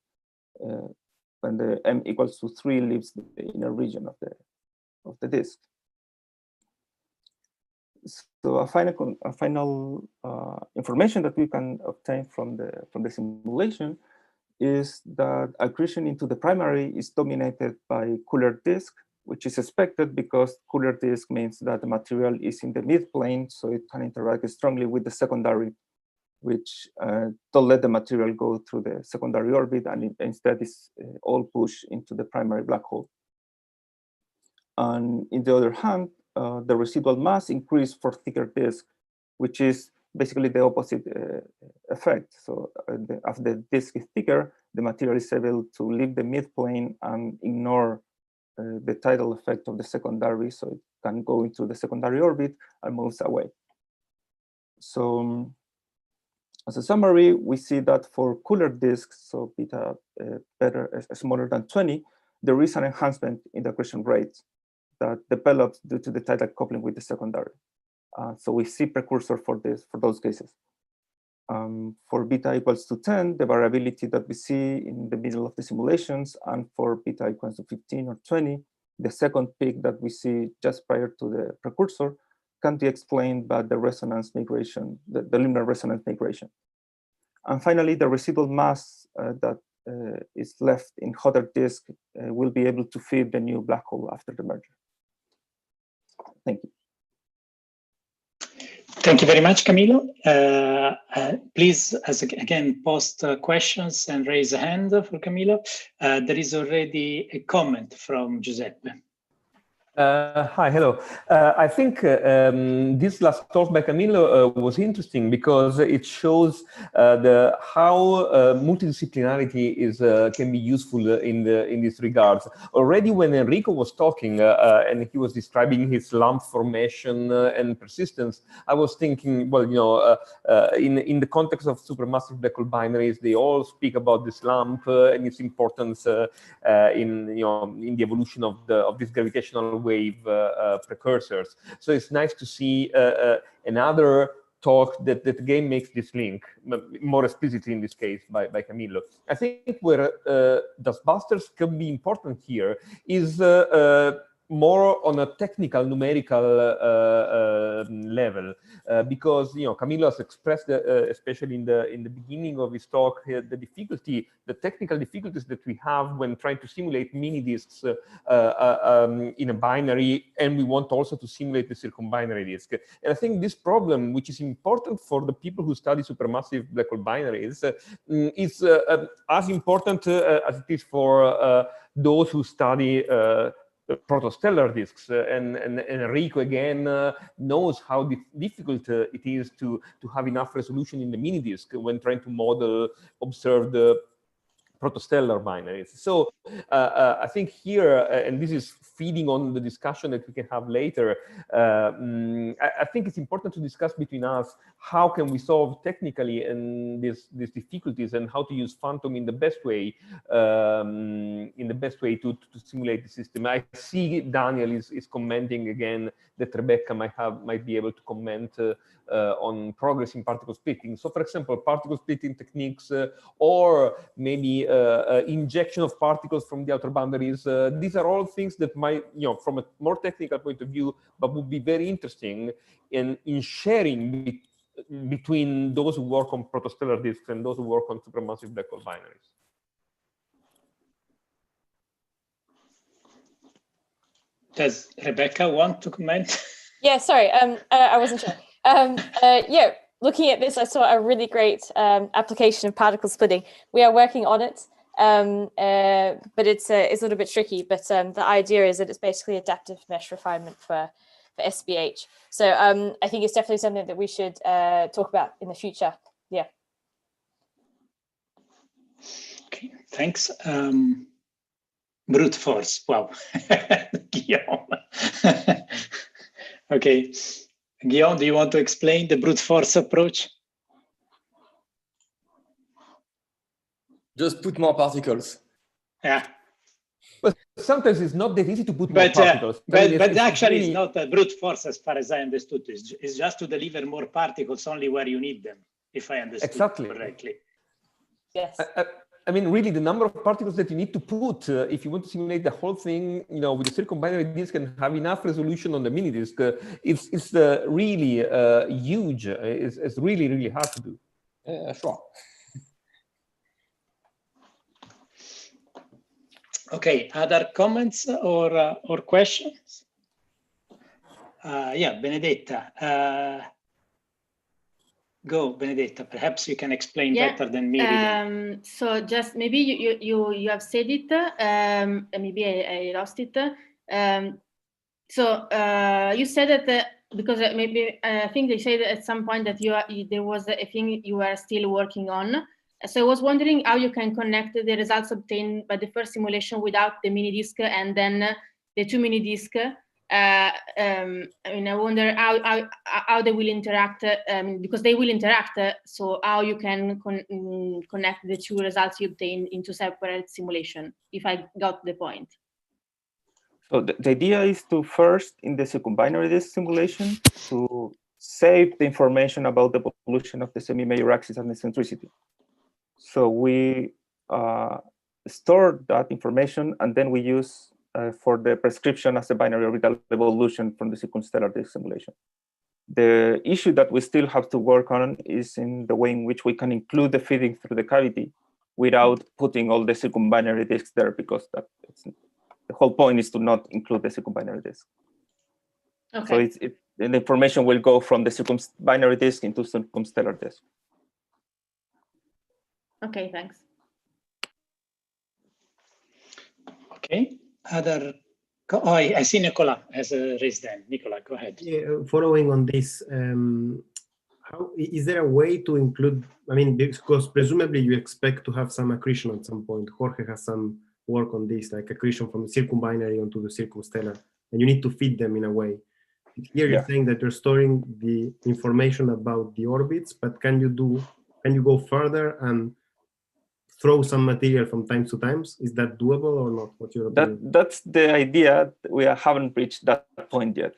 when the m equals to 3 leaves the inner region of the disk. So a final information that we can obtain from the simulation is that accretion into the primary is dominated by cooler disk, which is expected because cooler disk means that the material is in the midplane, so it can interact strongly with the secondary, which don't let the material go through the secondary orbit, and instead is all pushed into the primary black hole. And in the other hand, the residual mass increase for thicker disk, which is basically the opposite effect. So as the disk is thicker, the material is able to leave the midplane and ignore the tidal effect of the secondary, so it can go into the secondary orbit and moves away. So as a summary, we see that for cooler disks, so beta smaller than 20, there is an enhancement in the accretion rate that develops due to the tidal coupling with the secondary. So we see precursor for those cases. For beta equals to 10, the variability that we see in the middle of the simulations, and for beta equals to 15 or 20, the second peak that we see just prior to the precursor can be explained by the resonance migration, the lunar resonance migration. And finally, the residual mass that is left in hotter disk will be able to feed the new black hole after the merger. Thank you. Thank you very much, Camilo. Please, again, post questions and raise a hand for Camilo. There is already a comment from Giuseppe. Hi, hello. I think this last talk by Camilo was interesting because it shows how multidisciplinarity can be useful in this regards. Already when Enrico was talking and he was describing his lump formation and persistence, I was thinking, well, you know, in the context of supermassive black hole binaries, they all speak about this lump and its importance in the evolution of this gravitational wave precursors. So it's nice to see another talk that again makes this link more explicitly in this case by Camilo. I think where Dustbusters can be important here is more on a technical numerical level, because Camilo has expressed, especially in the beginning of his talk, the technical difficulties that we have when trying to simulate mini disks in a binary, and we want also to simulate the circumbinary disk. And I think this problem, which is important for the people who study supermassive black hole binaries, is as important as it is for those who study protostellar disks, and Enrico again knows how difficult it is to have enough resolution in the mini disk when trying to observe the protostellar binaries. So I think here, and this is feeding on the discussion that we can have later, I think it's important to discuss between us how can we solve technically and these difficulties, and how to use phantom in the best way, to simulate the system. I see Daniel is commenting again that Rebecca might be able to comment on progress in particle splitting. So for example, particle splitting techniques, or maybe injection of particles from the outer boundaries. These are all things that might, from a more technical point of view, but would be very interesting in sharing between those who work on protostellar disks and those who work on supermassive black hole binaries. Does Rebecca want to comment? Yeah, sorry, I wasn't sure. Yeah, looking at this, I saw a really great application of particle splitting. We are working on it, but it's a little bit tricky. But the idea is that it's basically adaptive mesh refinement for SBH. So I think it's definitely something that we should talk about in the future. Yeah. Okay, thanks. Brute force. Wow. Guillaume. Okay. Guillaume, do you want to explain the brute force approach? Just put more particles. Yeah. But sometimes it's not that easy to put more particles. But actually, it's not a brute force as far as I understood. It's just to deliver more particles only where you need them, if I understood correctly. Yes. I mean, really, the number of particles that you need to put if you want to simulate the whole thing, you know, with the circumbinary disk and have enough resolution on the mini disk, it's really huge. It's really, really hard to do. Yeah, sure. Okay, other comments or questions? Yeah, Benedetta. Go, Benedetta. Perhaps you can explain better than me. So just maybe you have said it. Maybe I lost it. So you said that because maybe I think they said at some point that there was a thing you were still working on. So I was wondering how you can connect the results obtained by the first simulation without the mini disk and then the two mini disk. I mean, I wonder how they will interact because they will interact. So how you can connect the two results you obtain into separate simulation, if I got the point. So the idea is to first, in the circumbinary disk simulation, to save the information about the population of the semi-major axis and eccentricity. So we store that information, and then we use for the prescription as a binary orbital evolution from the circumstellar disk simulation. The issue that we still have to work on is in the way in which we can include the feeding through the cavity without putting all the circumbinary disks there, because the whole point is to not include the circumbinary disk. Okay. So the information will go from the circumbinary disk into circumstellar disk. Okay, thanks. Okay. I see Nicola has raised hand. Nicola, go ahead. Yeah, following on this, how is there a way to include? I mean, because presumably you expect to have some accretion at some point. Jorge has some work on this, like accretion from the circumbinary onto the circumstellar, and you need to feed them in a way. Here you're saying that you're storing the information about the orbits, but can you go further and throw some material from time to time? Is that doable or not? What's your opinion? That's the idea. We haven't reached that point yet,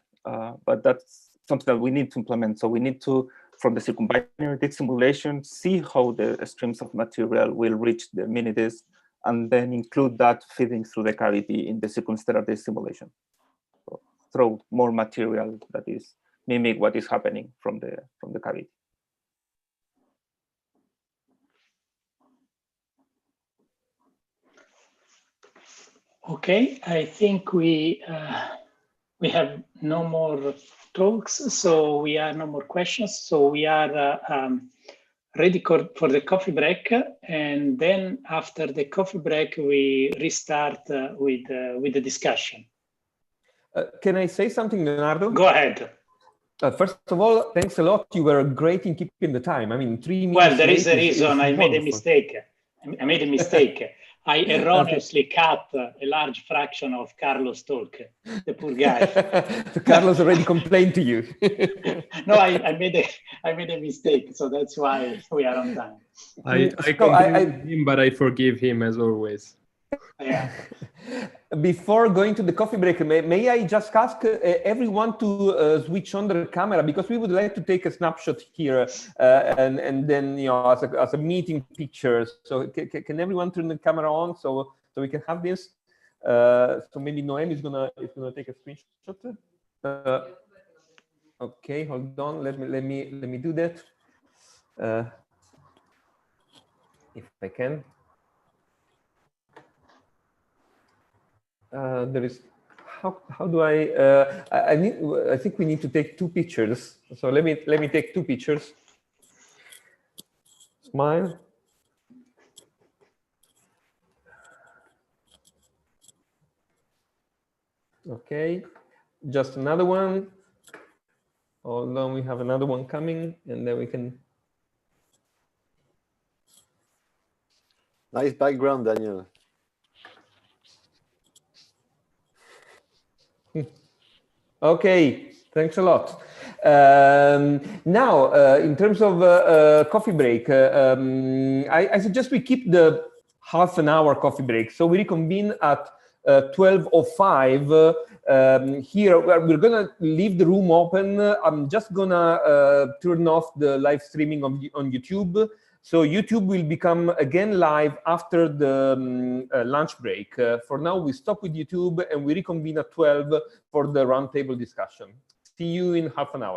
but that's something that we need to implement. So we need to, from the circumbinary disk simulation, see how the streams of material will reach the mini disk, and then include that feeding through the cavity in the circumstellar disk simulation. So throw more material that is mimic what is happening from the cavity. Okay, I think we have no more talks, so we have no more questions. So we are ready for the coffee break, and then after the coffee break, we restart with the discussion. Can I say something, Leonardo? Go ahead. First of all, thanks a lot. You were great in keeping the time. I mean, 3 minutes. Well, there is a reason. I made a mistake. I erroneously cut a large fraction of Carlos' talk, the poor guy. So Carlos already complained to you. No, I made a mistake, so that's why we are on time. I complain with him, but I forgive him as always. Yeah. Before going to the coffee break, may I just ask everyone to switch on their camera, because we would like to take a snapshot here and then, you know, as a meeting picture. So can everyone turn the camera on so we can have this? So maybe Noem is gonna take a screenshot. Okay, hold on. Let me do that. If I can. There is how do I think we need to take 2 pictures. So let me take 2 pictures. Smile. Okay, just another one. Hold on, we have another one coming, and then we can. Nice background, Daniel. Okay, thanks a lot. Now, in terms of coffee break, I suggest we keep the half-an-hour coffee break. So we reconvene at 12:05. Here, we're going to leave the room open. I'm just going to turn off the live streaming on YouTube. So YouTube will become again live after the lunch break. For now, we stop with YouTube and we reconvene at 12 for the roundtable discussion. See you in half an hour.